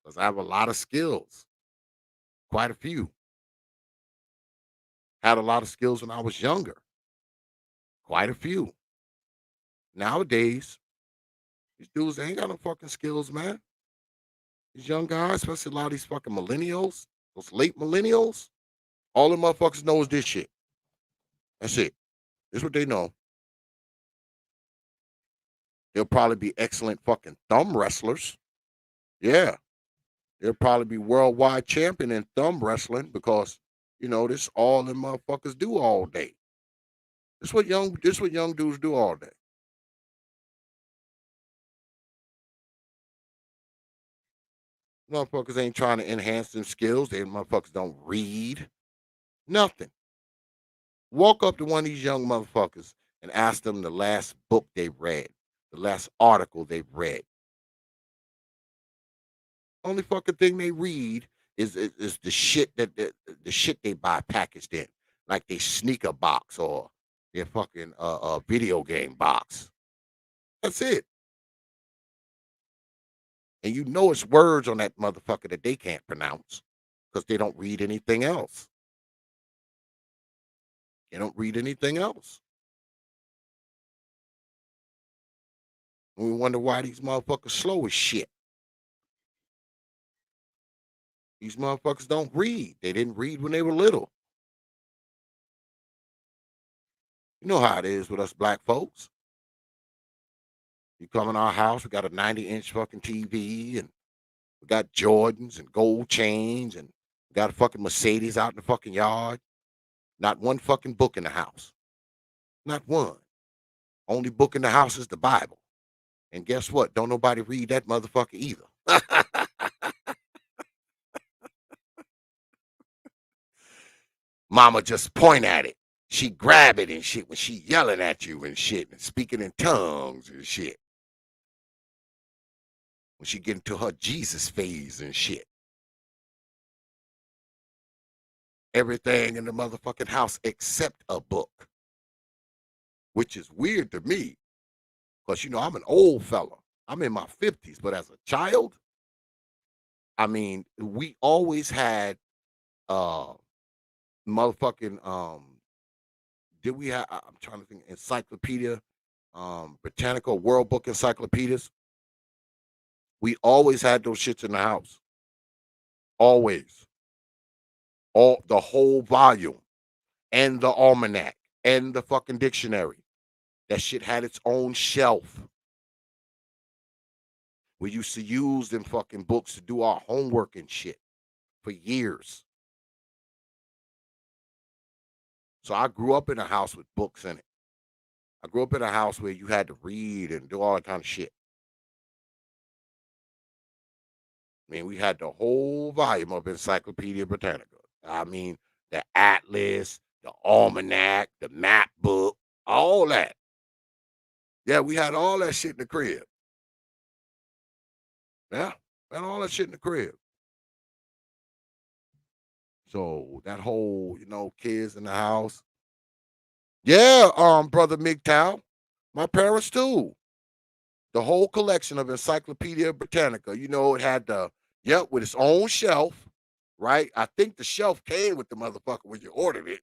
because I have a lot of skills, quite a few. Had a lot of skills when I was younger, quite a few. Nowadays, these dudes they ain't got no fucking skills, man. These young guys, especially a lot of these fucking millennials, those late millennials, all the motherfuckers know is this shit. That's it. This is what they know. They'll probably be excellent fucking thumb wrestlers. Yeah. They'll probably be worldwide champion in thumb wrestling because, this all them motherfuckers do all day. This what young dudes do all day. Motherfuckers ain't trying to enhance them skills. They motherfuckers don't read. Nothing. Walk up to one of these young motherfuckers and ask them the last book they read, the last article they've read. Only fucking thing they read is the shit that the shit they buy packaged in, like they sneaker box or their fucking video game box. That's it. And you know it's words on that motherfucker that they can't pronounce because they don't read anything else. They don't read anything else. And we wonder why these motherfuckers slow as shit. These motherfuckers don't read. They didn't read when they were little. You know how it is with us black folks. You come in our house, we got a 90-inch fucking TV, and we got Jordans and gold chains, and we got a fucking Mercedes out in the fucking yard. Not one fucking book in the house. Not one. Only book in the house is the Bible. And guess what? Don't nobody read that motherfucker either. Mama just point at it. She grab it and shit when she yelling at you and shit and speaking in tongues and shit. When she get into her Jesus phase and shit. Everything in the motherfucking house except a book. Which is weird to me. Because, you know, I'm an old fella. I'm in my 50s. But as a child, I mean, we always had motherfucking did we have I'm trying to think encyclopedia, Britannica, World Book encyclopedias. We always had those shits in the house. Always. All the whole volume and the almanac and the fucking dictionary. That shit had its own shelf. We used to use them fucking books to do our homework and shit for years. So I grew up in a house with books in it. I grew up in a house where you had to read and do all that kind of shit. I mean, we had the whole volume of Encyclopedia Britannica. I mean, the atlas, the almanac, the map book, all that. Yeah, we had all that shit in the crib. Yeah, we had all that shit in the crib. So that whole, you know, kids in the house. Yeah, brother MGTOW. My parents too. The whole collection of Encyclopedia Britannica. You know, it had with its own shelf, right? I think the shelf came with the motherfucker when you ordered it.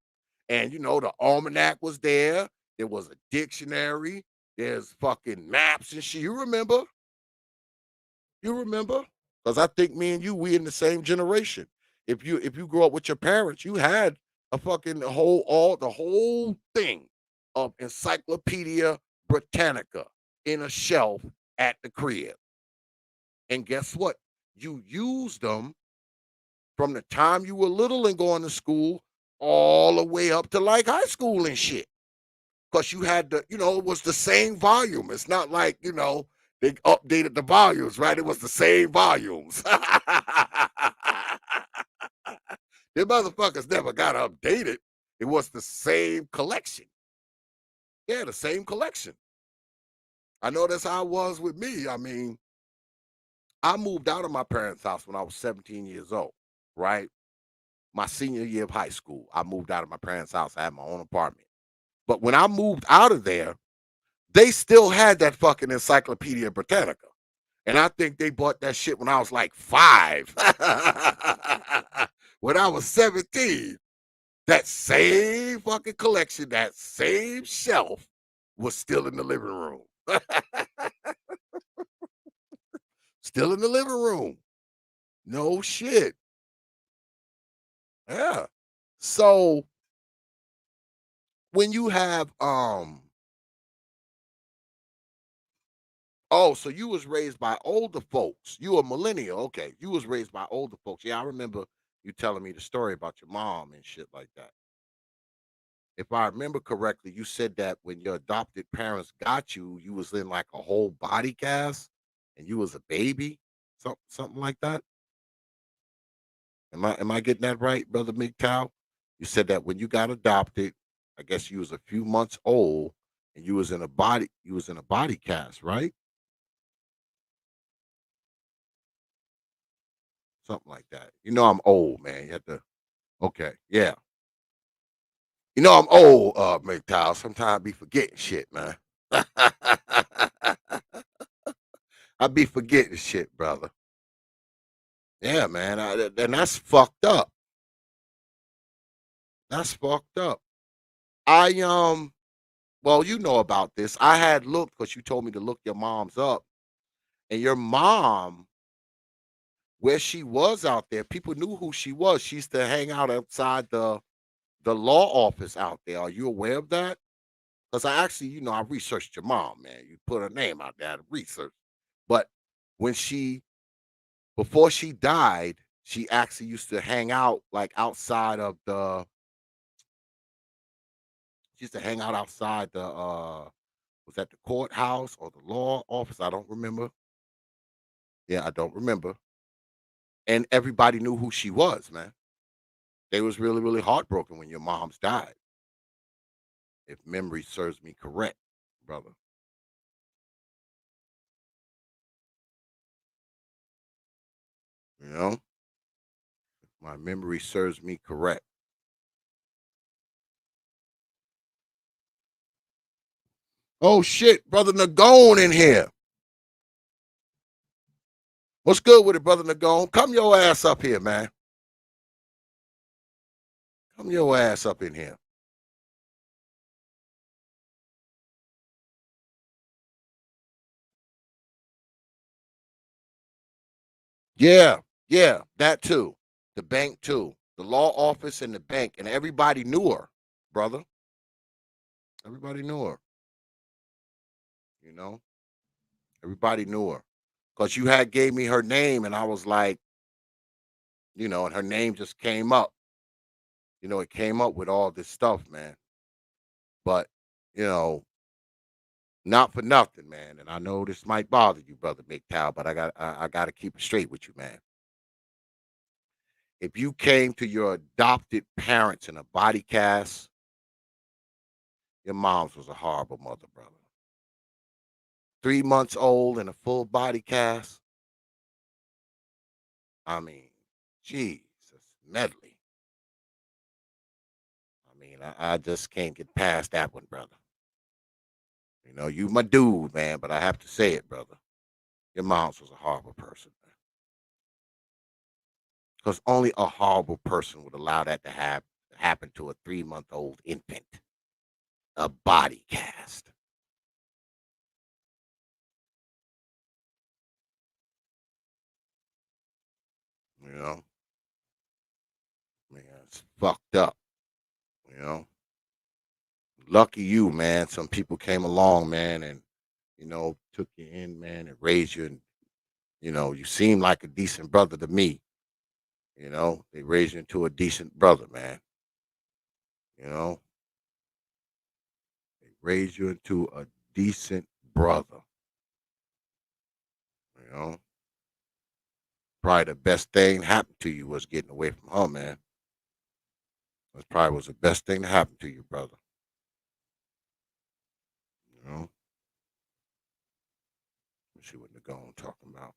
And, you know, the almanac was there. There was a dictionary. There's fucking maps and shit. You remember? You remember? Because I think me and you, we in the same generation. If you grew up with your parents, you had a fucking the whole thing of Encyclopedia Britannica in a shelf at the crib. And guess what? You used them from the time you were little and going to school all the way up to like high school and shit. Because you had the, you know, it was the same volume. It's not like, you know, they updated the volumes, right? It was the same volumes. The motherfuckers never got updated. It was the same collection. Yeah, the same collection. I know that's how it was with me. I mean, I moved out of my parents' house when I was 17 years old, right? My senior year of high school, I moved out of my parents' house. I had my own apartment. But when I moved out of there, they still had that fucking Encyclopedia Britannica. And I think they bought that shit when I was like 5. When I was 17, that same fucking collection, that same shelf was still in the living room. Still in the living room. No shit. Yeah. So when you have oh, so you was raised by older folks. You a millennial. Okay. You was raised by older folks. Yeah, I remember you telling me the story about your mom and shit like that. If I remember correctly, you said that when your adopted parents got you, you was in like a whole body cast and you was a baby, something like that. Am I getting that right, brother MGTOW? You said that when you got adopted, I guess you was a few months old and you was in a body cast, right? Something like that. You know I'm old, man. You have to okay, yeah. You know I'm old, MGTOW. Sometimes I be forgetting shit, man. I be forgetting shit, brother. Yeah, man. And that's fucked up. That's fucked up. I well, you know about this. I had looked because you told me to look your mom's up, and your mom, where she was out there, people knew who she was. She used to hang out outside the law office out there. Are you aware of that? Because I actually, I researched your mom, man. You put her name out there to research. But when before she died, she actually used to hang out like outside of she used to hang out outside was that the courthouse or the law office? I don't remember. Yeah, I don't remember. And everybody knew who she was, man. They was really, really heartbroken when your mom's died, if memory serves me correct, brother. You know, my memory serves me correct. Oh shit, brother Nagone in here. What's good with it, brother Nagone? Come your ass up here, man. Come your ass up in here. Yeah, yeah, that too. The bank too. The law office and the bank, and everybody knew her, brother. Everybody knew her. You know, everybody knew her because you had gave me her name, and I was like, and her name just came up. It came up with all this stuff, man. But you know, not for nothing, man. And I know this might bother you, brother Big Cow, but I got to keep it straight with you, man. If you came to your adopted parents in a body cast, your mom's was a horrible mother, brother. 3 months old in a full body cast. I mean, Jesus, medley. I mean, I just can't get past that one, brother. You my dude, man, but I have to say it, brother. Your mom's was a horrible person, man. Because only a horrible person would allow that to happen to a 3-month-old infant. A body cast. You know, man, it's fucked up. You know, lucky you, man. Some people came along, man, and took you in, man, and raised you. And you seem like a decent brother to me. They raised you into a decent brother, man. You know, they raised you into a decent brother. You know, probably the best thing happened to you was getting away from her, man. That probably was the best thing to happen to you, brother. You know, let's see what they're going talking about.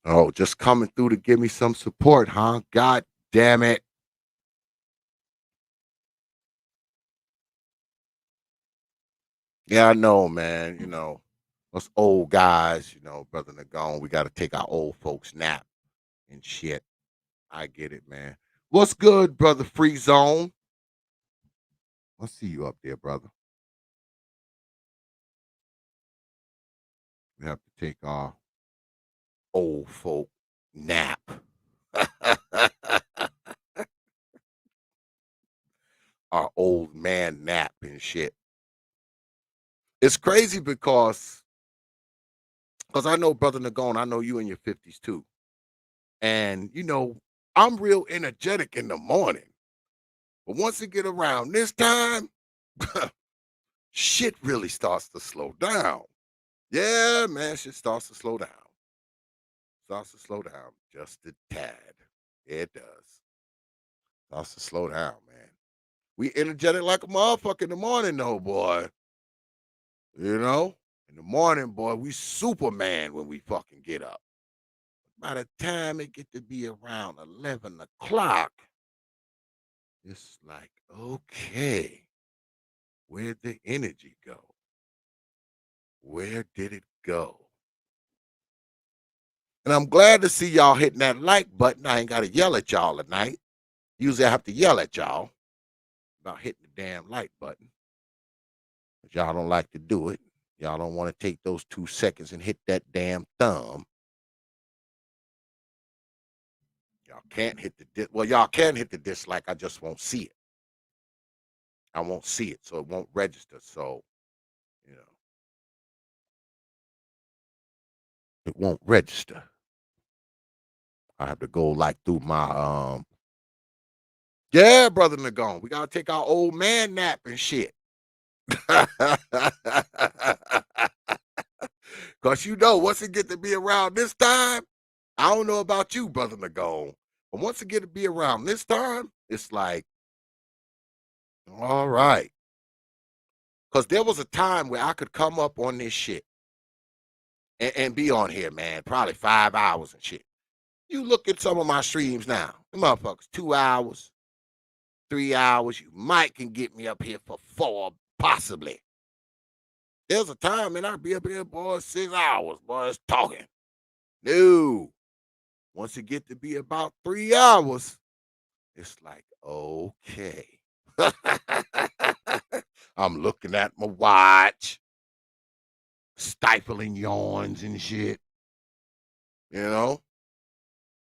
Oh, just coming through to give me some support, huh? God damn it. Yeah, I know, man. Us old guys, brother Nagone, we got to take our old folks nap and shit. I get it, man. What's good, brother Free Zone? I see you up there, brother. We have to take our old folk nap. Our old man nap and shit. It's crazy because I know, brother Nagone, I know you in your 50s too. And, I'm real energetic in the morning. But once it get around this time, shit really starts to slow down. Yeah, man, shit starts to slow down. Starts to slow down just a tad. It does. Starts to slow down, man. We energetic like a motherfucker in the morning, though, boy. In the morning, boy, we Superman when we fucking get up. by the time it get to be around 11 o'clock, it's like, okay, where'd the energy go? Where did it go? And I'm glad to see y'all hitting that like button. I ain't got to yell at y'all tonight. Usually I have to yell at y'all about hitting the damn like button. But y'all don't like to do it. Y'all don't want to take those 2 seconds and hit that damn thumb. Y'all can't hit the well, y'all can hit the dislike. I just won't see it. I won't see it, so it won't register. So, you know, it won't register. I have to go like through my yeah, brother Nagone. We gotta take our old man nap and shit. Cause you know, once it get to be around this time, I don't know about you, brother Nagone, but once it get to be around this time, it's like, all right. Cause there was a time where I could come up on this shit and be on here, man, probably 5 hours and shit. You look at some of my streams now, the motherfuckers, 2 hours, 3 hours. You might can get me up here for 4, possibly. There's a time, man, I'd be up here, boy, 6 hours, boys, talking. No. Once it get to be about 3 hours, it's like, okay. I'm looking at my watch, stifling yawns and shit. You know?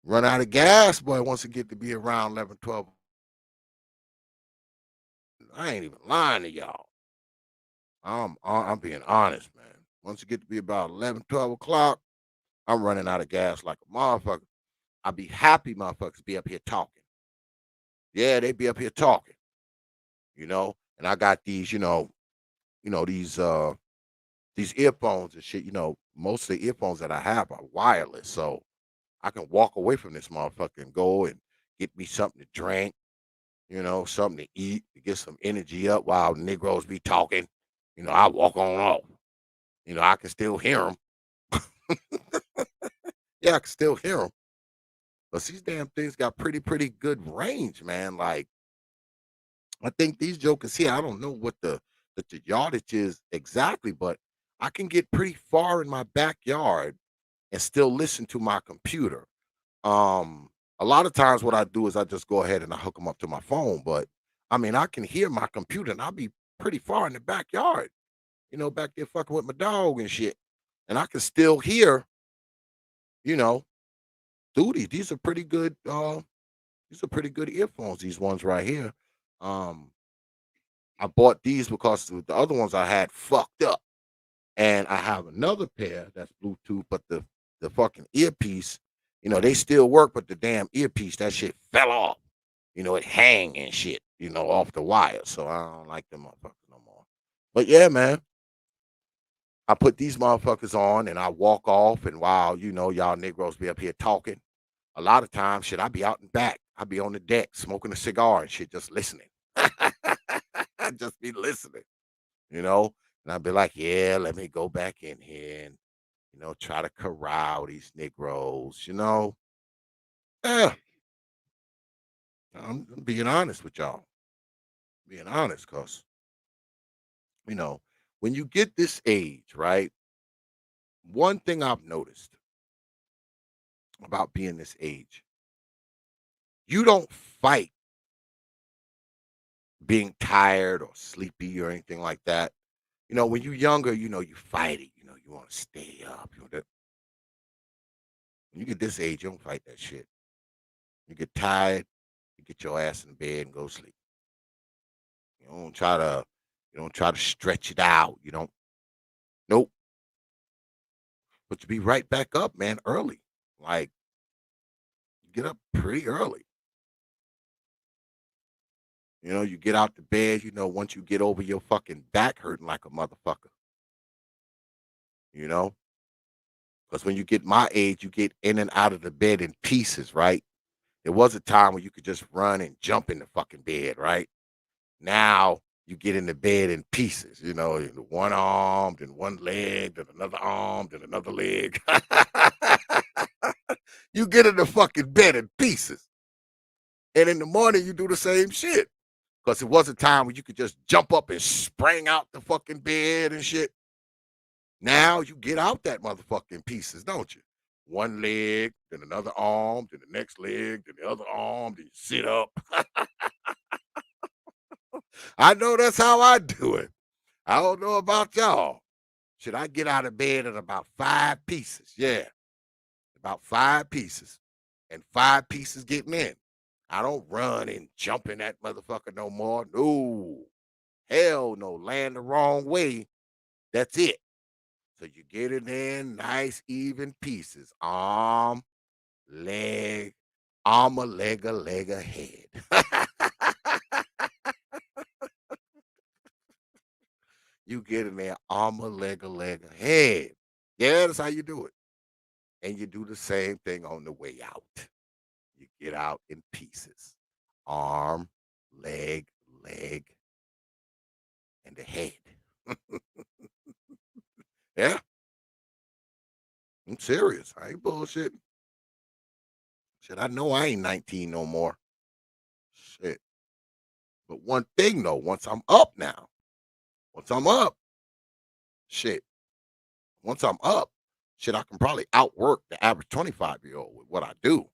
Run out of gas, boy, once it get to be around 11, 12. I ain't even lying to y'all. I'm being honest, man. Once it get to be about 11, 12 o'clock, I'm running out of gas like a motherfucker. I'd be happy motherfuckers be up here talking. Yeah, they be up here talking, you know. And I got these, these earphones and shit. You know, most of the earphones that I have are wireless, so I can walk away from this motherfucker and go and get me something to drink, something to eat to get some energy up while Negroes be talking. I walk on off. I can still hear them. Yeah, I can still hear them. But these damn things got pretty good range, man. Like, I think these jokers here, I don't know what the yardage is exactly, but I can get pretty far in my backyard and still listen to my computer. Um, a lot of times what I do is I just go ahead and I hook them up to my phone, but I mean, I can hear my computer and I'll be pretty far in the backyard, back there fucking with my dog and shit. And I can still hear, you know, duty. These are pretty good, these are pretty good earphones, these ones right here. Um, I bought these because the other ones I had fucked up. And I have another pair that's Bluetooth, but the fucking earpiece, they still work, but the damn earpiece, that shit fell off. It hang and shit, off the wire. So I don't like them motherfuckers no more. But yeah, man, I put these motherfuckers on and I walk off. And while, y'all Negroes be up here talking, a lot of times, shit, I be out and back. I be on the deck smoking a cigar and shit, just listening. I just be listening, you know? And I'd be like, yeah, let me go back in here and, try to corral these Negroes, Yeah, I'm being honest with y'all. Being honest, because, you know, when you get this age, right? One thing I've noticed about being this age, you don't fight being tired or sleepy or anything like that. When you're younger, you fight it. You want to stay up. When you get this age, you don't fight that shit. You get tired, you get your ass in bed and go sleep. You don't try to, you don't try to stretch it out. You don't. Nope. But you be right back up, man, early. Like, you get up pretty early. You get out the bed. Once you get over your fucking back hurting like a motherfucker. You know, because when you get my age, you get in and out of the bed in pieces, right? There was a time when you could just run and jump in the fucking bed, right? Now you get in the bed in pieces, one arm, then one leg, then another arm, then another leg. You get in the fucking bed in pieces. And in the morning, you do the same shit. Because it was a time when you could just jump up and spring out the fucking bed and shit. Now you get out that motherfucking pieces, don't you? One leg, then another arm, then the next leg, then the other arm, then you sit up. I know that's how I do it. I don't know about y'all. Should I get out of bed at about 5 pieces? Yeah, about 5 pieces. And 5 pieces getting in. I don't run and jump in that motherfucker no more. No. Hell no. Land the wrong way. That's it. So you get it in nice, even pieces. Arm, leg, arm, a leg, a head. You get in there, arm, a leg, a head. Yeah, that's how you do it. And you do the same thing on the way out. You get out in pieces. Arm, leg, and the head. Yeah, I'm serious. I ain't bullshitting. Shit, I know I ain't 19 no more. Shit. But one thing though, once I'm up now, once I'm up, shit, once I'm up, shit, I can probably outwork the average 25-year-old with what I do.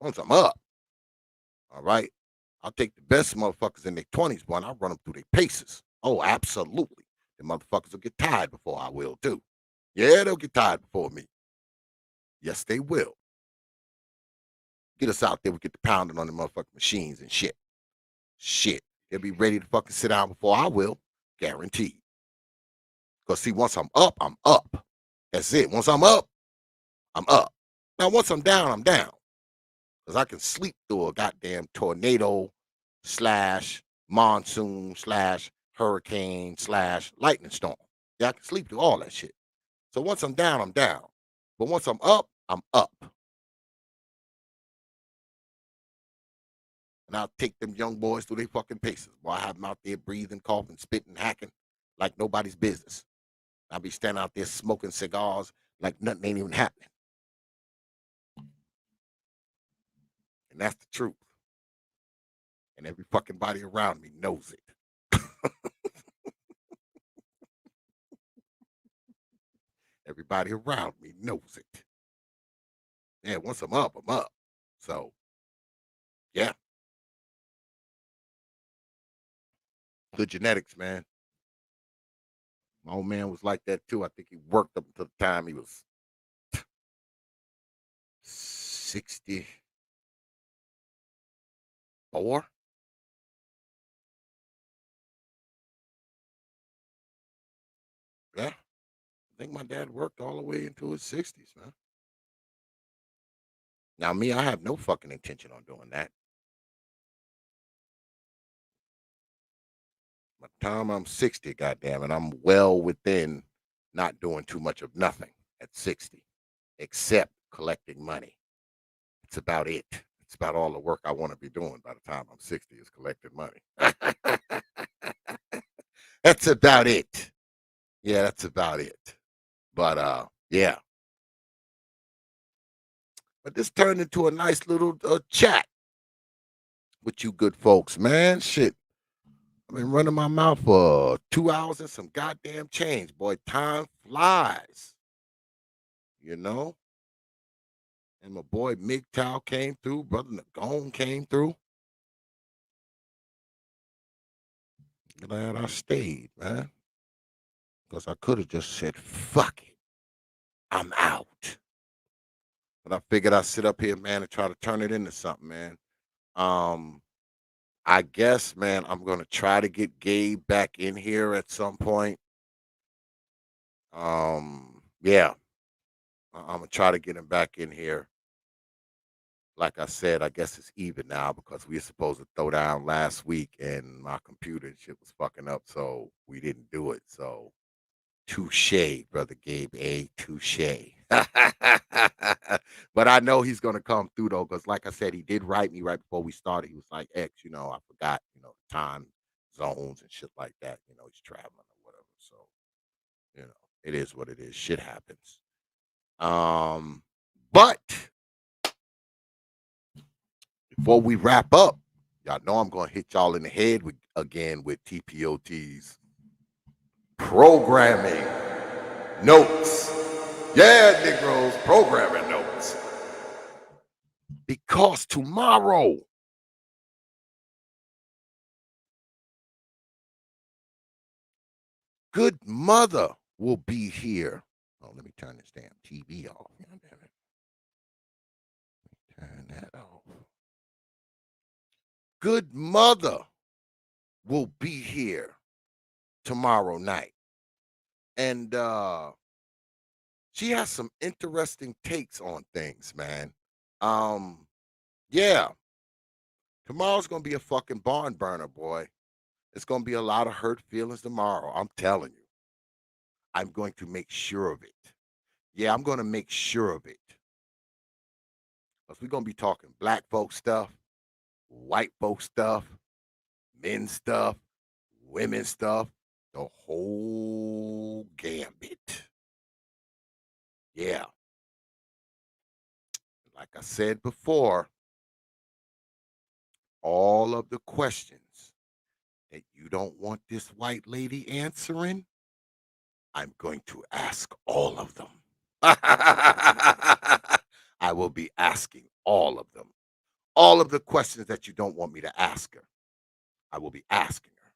Once I'm up, all right, I'll take the best motherfuckers in their 20s, boy, and I'll run them through their paces. Oh, absolutely. The motherfuckers will get tired before I will, too. Yeah, they'll get tired before me. Yes, they will. Get us out there, we get the pounding on the motherfucking machines and shit. Shit. They'll be ready to fucking sit down before I will. Guaranteed. Because, see, once I'm up, I'm up. That's it. Once I'm up, I'm up. Now, once I'm down, I'm down. Because I can sleep through a goddamn tornado slash monsoon slash hurricane slash lightning storm. Yeah, I can sleep through all that shit. So once I'm down, I'm down. But once I'm up, I'm up. And I'll take them young boys through their fucking paces. Boy, I have them out there breathing, coughing, spitting, hacking like nobody's business. I'll be standing out there smoking cigars like nothing ain't even happening. And that's the truth. And every fucking body around me knows it. Everybody around me knows it. Yeah, once I'm up, I'm up. So, yeah, good genetics, man. My old man was like that too. I think he worked up until the time he was 64. Yeah, I think my dad worked all the way into his 60s, man. Now, me, I have no fucking intention on doing that. By the time I'm 60, goddamn it, I'm well within not doing too much of nothing at 60, except collecting money. It's about it. It's about all the work I want to be doing by the time I'm 60 is collecting money. That's about it. Yeah, that's about it. But yeah. But this turned into a nice little chat with you good folks, man. Shit. I've been running my mouth for 2 hours and some goddamn change, boy. Time flies, you know. And my boy MGTOW came through, brother Nagone came through. Glad I stayed, man. Because I could have just said, fuck it. I'm out. But I figured I'd sit up here, man, and try to turn it into something, man. Um, I guess, man, I'm gonna try to get Gabe back in here at some point. Yeah, I'm gonna try to get him back in here. Like I said, I guess it's even now because we were supposed to throw down last week and my computer and shit was fucking up, so we didn't do it. So touche, brother Gabe, touche. But I know he's gonna come through though, because like I said, he did write me right before we started. He was like, X, I forgot, time zones and shit like that. He's traveling or whatever. So, it is what it is. Shit happens. But Before we wrap up, y'all know I'm going to hit y'all in the head again with T.P.O.T's programming notes. Yeah, Negroes, programming notes. Because tomorrow, good mother will be here. Oh, let me turn this damn TV off. God damn it. Turn that off. Good mother will be here tomorrow night. And she has some interesting takes on things, man. Yeah. Tomorrow's gonna be a fucking barn burner, boy. It's gonna be a lot of hurt feelings tomorrow. I'm telling you. I'm going to make sure of it. Yeah, I'm gonna make sure of it. Because we're gonna be talking black folk stuff, white folk stuff, men stuff, women stuff, the whole gambit. Yeah. Like I said before, all of the questions that you don't want this white lady answering, I'm going to ask all of them. I will be asking all of them. All of the questions that you don't want me to ask her, I will be asking her.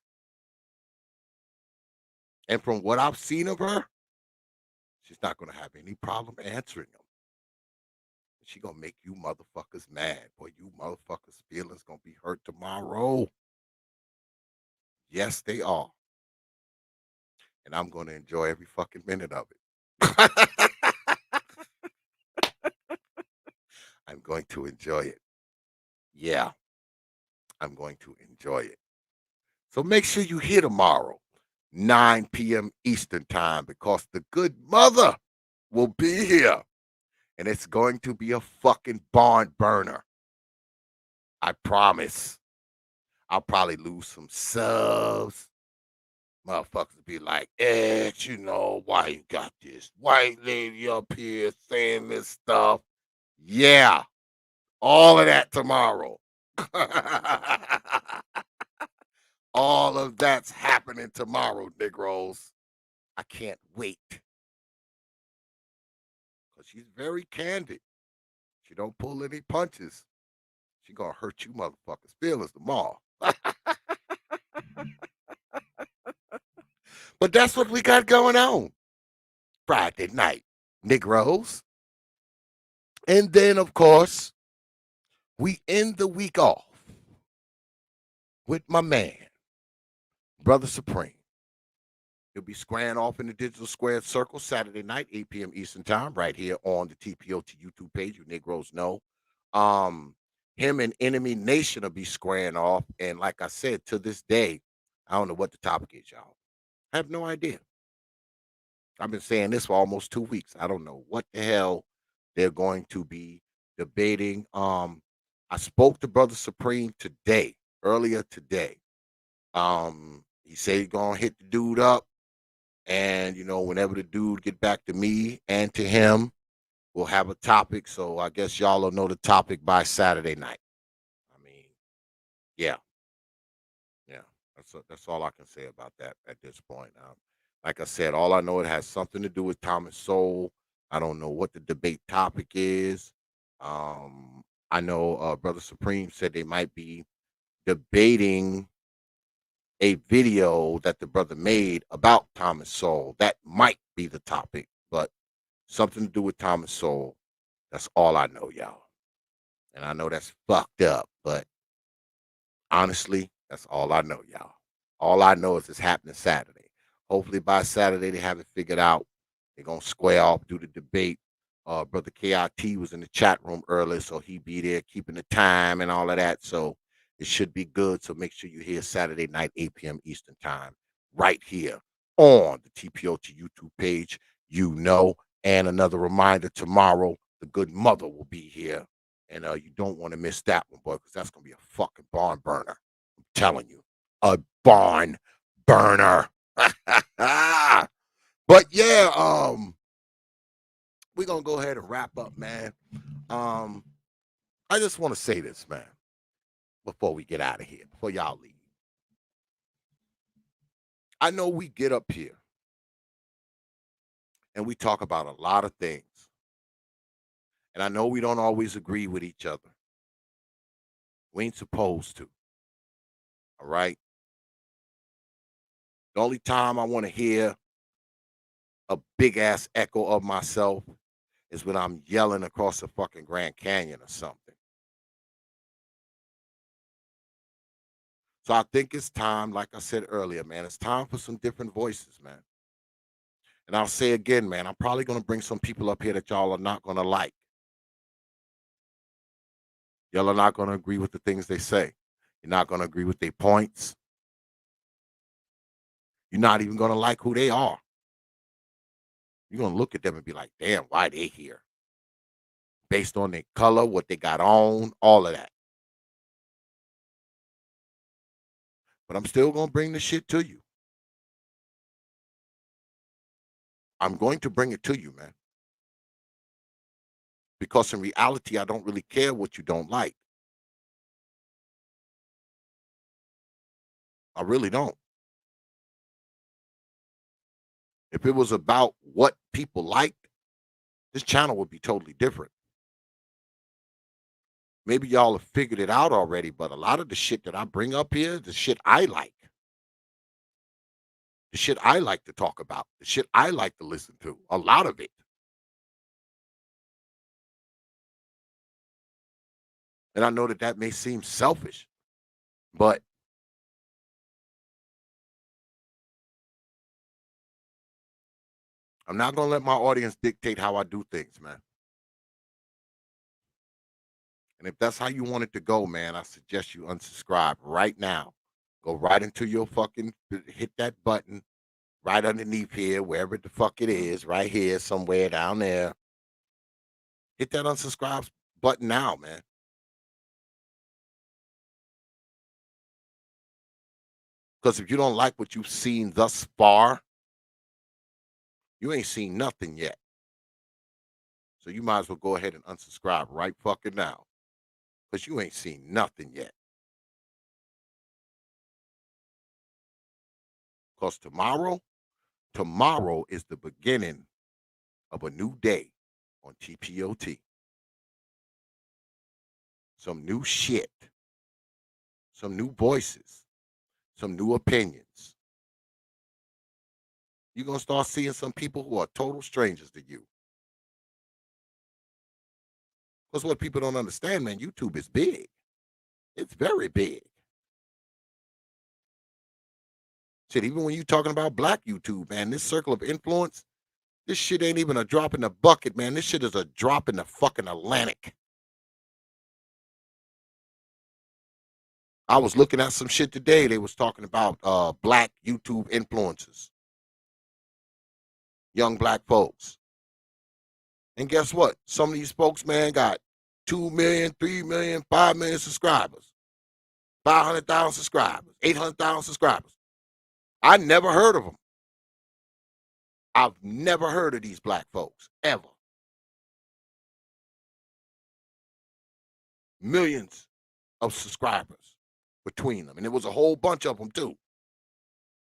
And from what I've seen of her, she's not going to have any problem answering them. She going to make you motherfuckers mad. Boy, you motherfuckers' feelings going to be hurt tomorrow. Yes, they are. And I'm going to enjoy every fucking minute of it. I'm going to enjoy it. Yeah, I'm going to enjoy it. So make sure you hear tomorrow, 9 p.m. Eastern time, because the good mother will be here. And it's going to be a fucking barn burner. I promise. I'll probably lose some subs. Motherfuckers be like, Ed, you know, why you got this white lady up here saying this stuff? Yeah, all of that tomorrow. All of that's happening tomorrow, Negroes. I can't wait. Because she's very candid. She don't pull any punches. She gonna hurt you motherfuckers' feelings tomorrow. But that's what we got going on. Friday night, Negroes. And then, of course, we end the week off with my man, Brother Supreme. He'll be squaring off in the Digital Squared Circle Saturday night, 8 p.m. Eastern Time, right here on the T.P.O.T YouTube page. You Negroes know. Him and Enemy Nation will be squaring off. And like I said, to this day, I don't know what the topic is, y'all. I have no idea. I've been saying this for almost 2 weeks. I don't know what the hell they're going to be debating. I spoke to Brother Supreme today, earlier today. He said he's gonna hit the dude up, and whenever the dude get back to me and to him, we'll have a topic. So I guess y'all will know the topic by Saturday night. I mean, yeah, yeah. That's all I can say about that at this point. Like I said, all I know, it has something to do with Thomas Sowell. I don't know what the debate topic is. I know Brother Supreme said they might be debating a video that the brother made about Thomas Sowell. That might be the topic, but something to do with Thomas Sowell. That's all I know, y'all. And I know that's fucked up, but honestly, that's all I know, y'all. All I know is it's happening Saturday. Hopefully by Saturday they have it figured out. They're gonna square off, do the debate. Brother KIT was in the chat room earlier, so he be there keeping the time and all of that. So it should be good. So make sure you hear Saturday night, 8 p.m. Eastern time, right here on the T.P.O.T YouTube page. And another reminder, tomorrow the good mother will be here. And you don't want to miss that one, boy, because that's gonna be a fucking barn burner. I'm telling you, a barn burner. But yeah, we're gonna go ahead and wrap up, man. I just want to say this, man. before we get out of here, before y'all leave. I know we get up here and we talk about a lot of things. And I know we don't always agree with each other. We ain't supposed to. All right. The only time I want to hear a big ass echo of myself is when I'm yelling across the fucking Grand Canyon or something. So I think it's time, like I said earlier, man, it's time for some different voices, man. And I'll say again, man, I'm probably going to bring some people up here that y'all are not going to like. Y'all are not going to agree with the things they say. You're not going to agree with their points. You're not even going to like who they are. You're going to look at them and be like, damn, why they here? Based on their color, what they got on, all of that. But I'm still going to bring the shit to you. I'm going to bring it to you, man. Because in reality, I don't really care what you don't like. I really don't. If it was about what people liked, this channel would be totally different. Maybe y'all have figured it out already, but a lot of the shit that I bring up here, the shit I like. The shit I like to talk about. The shit I like to listen to. A lot of it. And I know that that may seem selfish, but I'm not going to let my audience dictate how I do things, man. And if that's how you want it to go, man, I suggest you unsubscribe right now. Go right into your fucking, hit that button right underneath here, wherever the fuck it is, right here, somewhere down there. Hit that unsubscribe button now, man. Because if you don't like what you've seen thus far, you ain't seen nothing yet. So you might as well go ahead and unsubscribe right fucking now. Because you ain't seen nothing yet. Because tomorrow is the beginning of a new day on T.P.O.T. Some new shit. Some new voices. Some new opinions. You're going to start seeing some people who are total strangers to you. Because what people don't understand, man, YouTube is big. It's very big. Shit, even when you're talking about black YouTube, man, this circle of influence, this shit ain't even a drop in the bucket, man. This shit is a drop in the fucking Atlantic. I was looking at some shit today. They was talking about black YouTube influencers. Young black folks. And guess what? Some of these folks, man, got 2 million, 3 million, 5 million subscribers. 500,000 subscribers. 800,000 subscribers. I never heard of them. I've never heard of these black folks, ever. Millions of subscribers between them. And it was a whole bunch of them, too.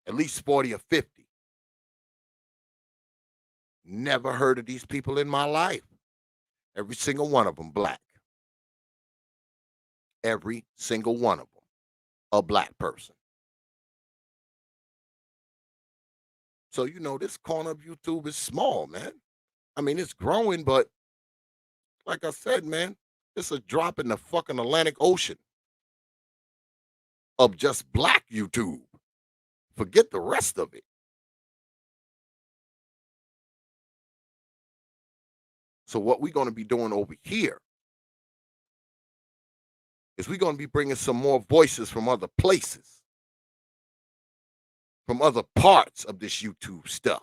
At least 40 or 50. Never heard of these people in my life. Every single one of them black. Every single one of them a black person. So, you know, this corner of YouTube is small, man. I mean, it's growing, but like I said, man, it's a drop in the fucking Atlantic Ocean of just black YouTube. Forget the rest of it. So what we're going to be doing over here is we're going to be bringing some more voices from other places, from other parts of this YouTube stuff.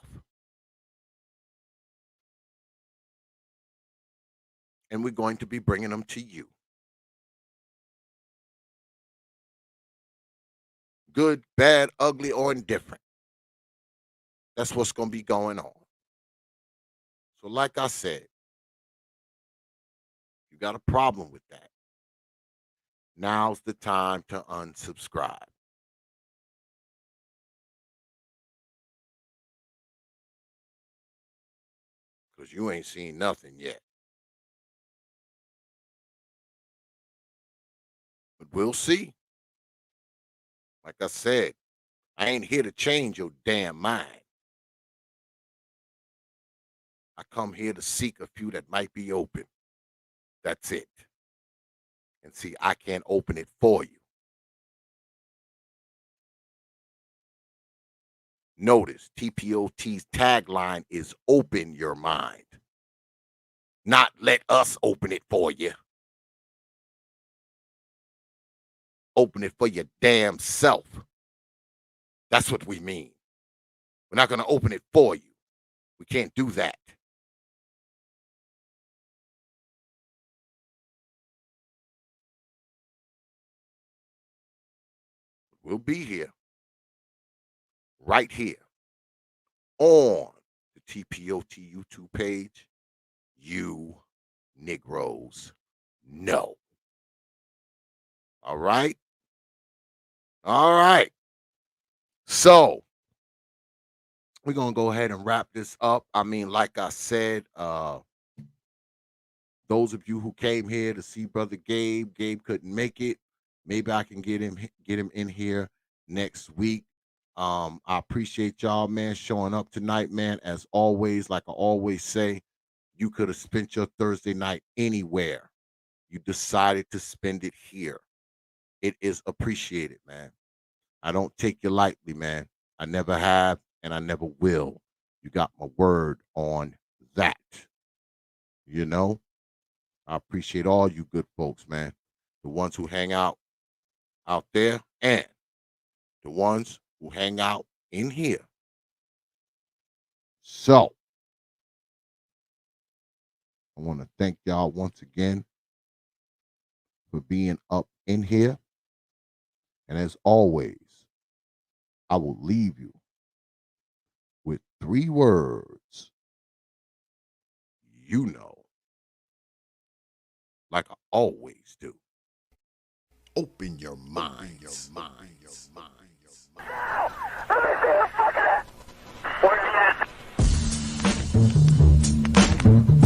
And we're going to be bringing them to you. Good, bad, ugly, or indifferent. That's what's going to be going on. So like I said, you got a problem with that. now's the time to unsubscribe. Because you ain't seen nothing yet. But we'll see. Like I said, I ain't here to change your damn mind. I come here to seek a few that might be open. That's it. And see, I can't open it for you. Notice T.P.O.T's tagline is open your mind. Not let us open it for you. Open it for your damn self. That's what we mean. We're not going to open it for you. We can't do that. We'll be here. Right here. On the T.P.O.T YouTube page. You Negroes know. All right? All right. So, we're going to go ahead and wrap this up. I mean, like I said, those of you who came here to see Brother Gabe couldn't make it. Maybe I can get him in here next week. I appreciate y'all, man, showing up tonight, man. As always, like I always say, you could have spent your Thursday night anywhere. You decided to spend it here. It is appreciated, man. I don't take you lightly, man. I never have, and I never will. You got my word on that. You know, I appreciate all you good folks, man. The ones who hang out there and the ones who hang out in here. So, I want to thank y'all once again for being up in here. And as always, I will leave you with 3 words. You know, like I always do. Open your mind. Hours of power.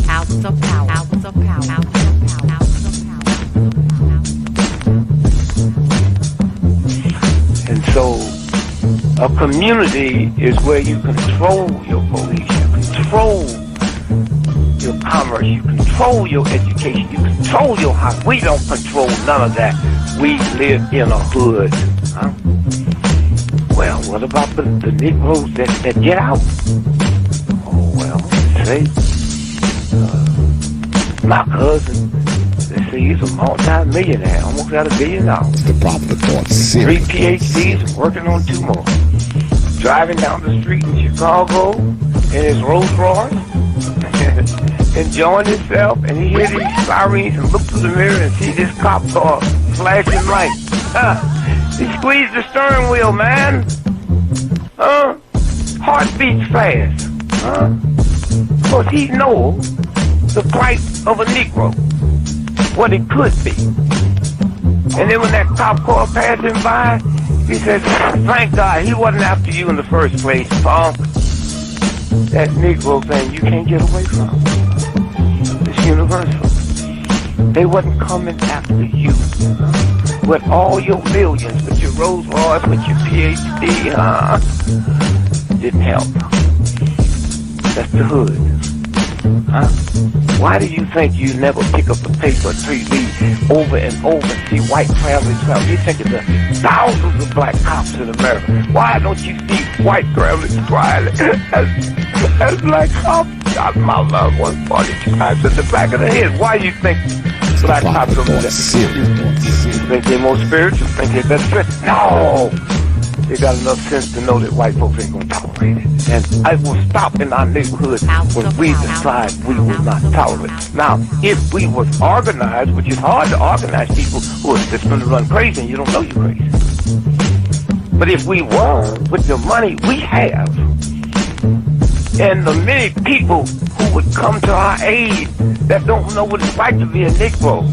Hours of power. Hours of power. Hours of power. And so a community is where you control your police, you control your commerce, you control your education, you control your house. We don't control none of that. We live in a hood. Huh? Well, what about the Negroes that get out? Oh, well, say, my cousin, they say he's a multi-millionaire, almost got $1 billion. The Proper Thought 3 Series. PhDs and working on 2 more. Driving down the street in Chicago in his Rolls Royce, enjoying himself, and he hears these sirens and looks through the mirror and see this cop car flashing lights. He squeezed the steering wheel, man. Heart beats fast. Because he knows the price of a Negro, what it could be. And then when that cop car passed him by, he said, thank God he wasn't after you in the first place, punk. That Negro thing you can't get away from. It's universal. They wasn't coming after you. With all your millions, with your Rolls Royce, with your PhD, didn't help. That's the hood. Why do you think you never pick up the paper 3D over and over and see white families travel? You think there's thousands of black cops in America. Why don't you see white families crying as black cops shot my loved one 40 times in the back of the head? Why do you think black cops don't do that? You think they're more spiritual? Think they're better? No! They got enough sense to know that white folks ain't gonna tolerate it. And I will stop in our neighborhood when we decide we will not tolerate it. Now, if we was organized, which is hard to organize people who are just gonna run crazy and you don't know you're crazy. But if we were, with the money we have, and the many people who would come to our aid that don't know what it's like to be a Negro,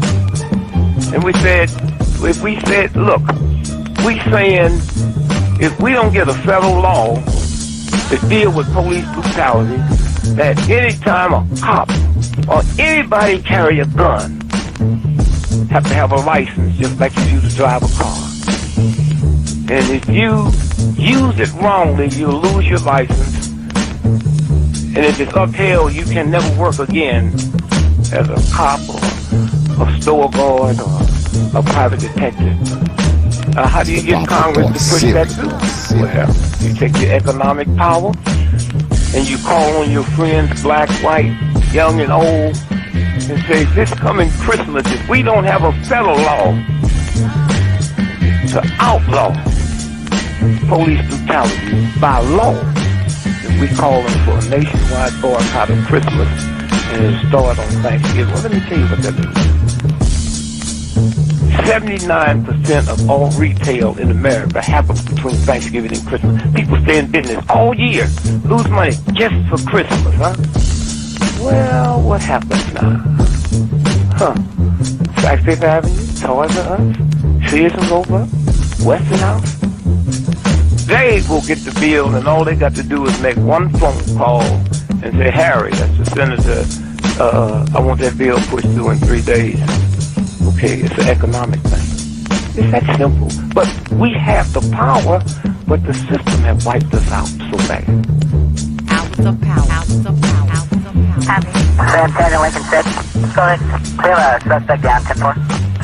and we said, if we said, look, we saying if we don't get a federal law to deal with police brutality, that anytime a cop or anybody carry a gun, have to have a license just like you do to drive a car. And if you use it wrongly, you'll lose your license. And if it's upheld, you can never work again as a cop or a store guard or a private detective. How do you get Congress to push that through? Well, you take your economic power and you call on your friends, black, white, young and old, and say, this coming Christmas, if we don't have a federal law to outlaw police brutality by law, then we call them for a nationwide boycott of Christmas and it'll start on Thanksgiving. Well, let me tell you what that means. 79% of all retail in America happens between Thanksgiving and Christmas. People stay in business all year, lose money just for Christmas, huh? Well, what happens now? Sac Fifth Avenue, Toys R Us, Sears and Roebuck, Westinghouse. They will get the bill, and all they got to do is make one phone call and say, Harry, that's the senator, I want that bill pushed through in 3 days. Okay, it's an economic thing. It's that simple. But we have the power, but the system has wiped us out so bad. Hours of power. Hours of power. Hours of power. Copy. San Lincoln 6. Go ahead. Clear suspect down, 10-4.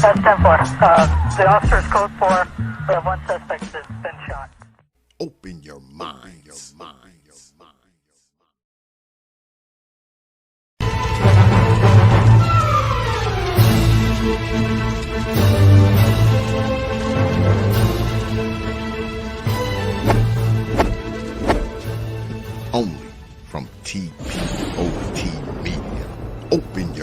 That's 10-4. The officer's code 4. We have one suspect that's been shot. Open your mind, your mind. Only from T.P.O.T. Media. Open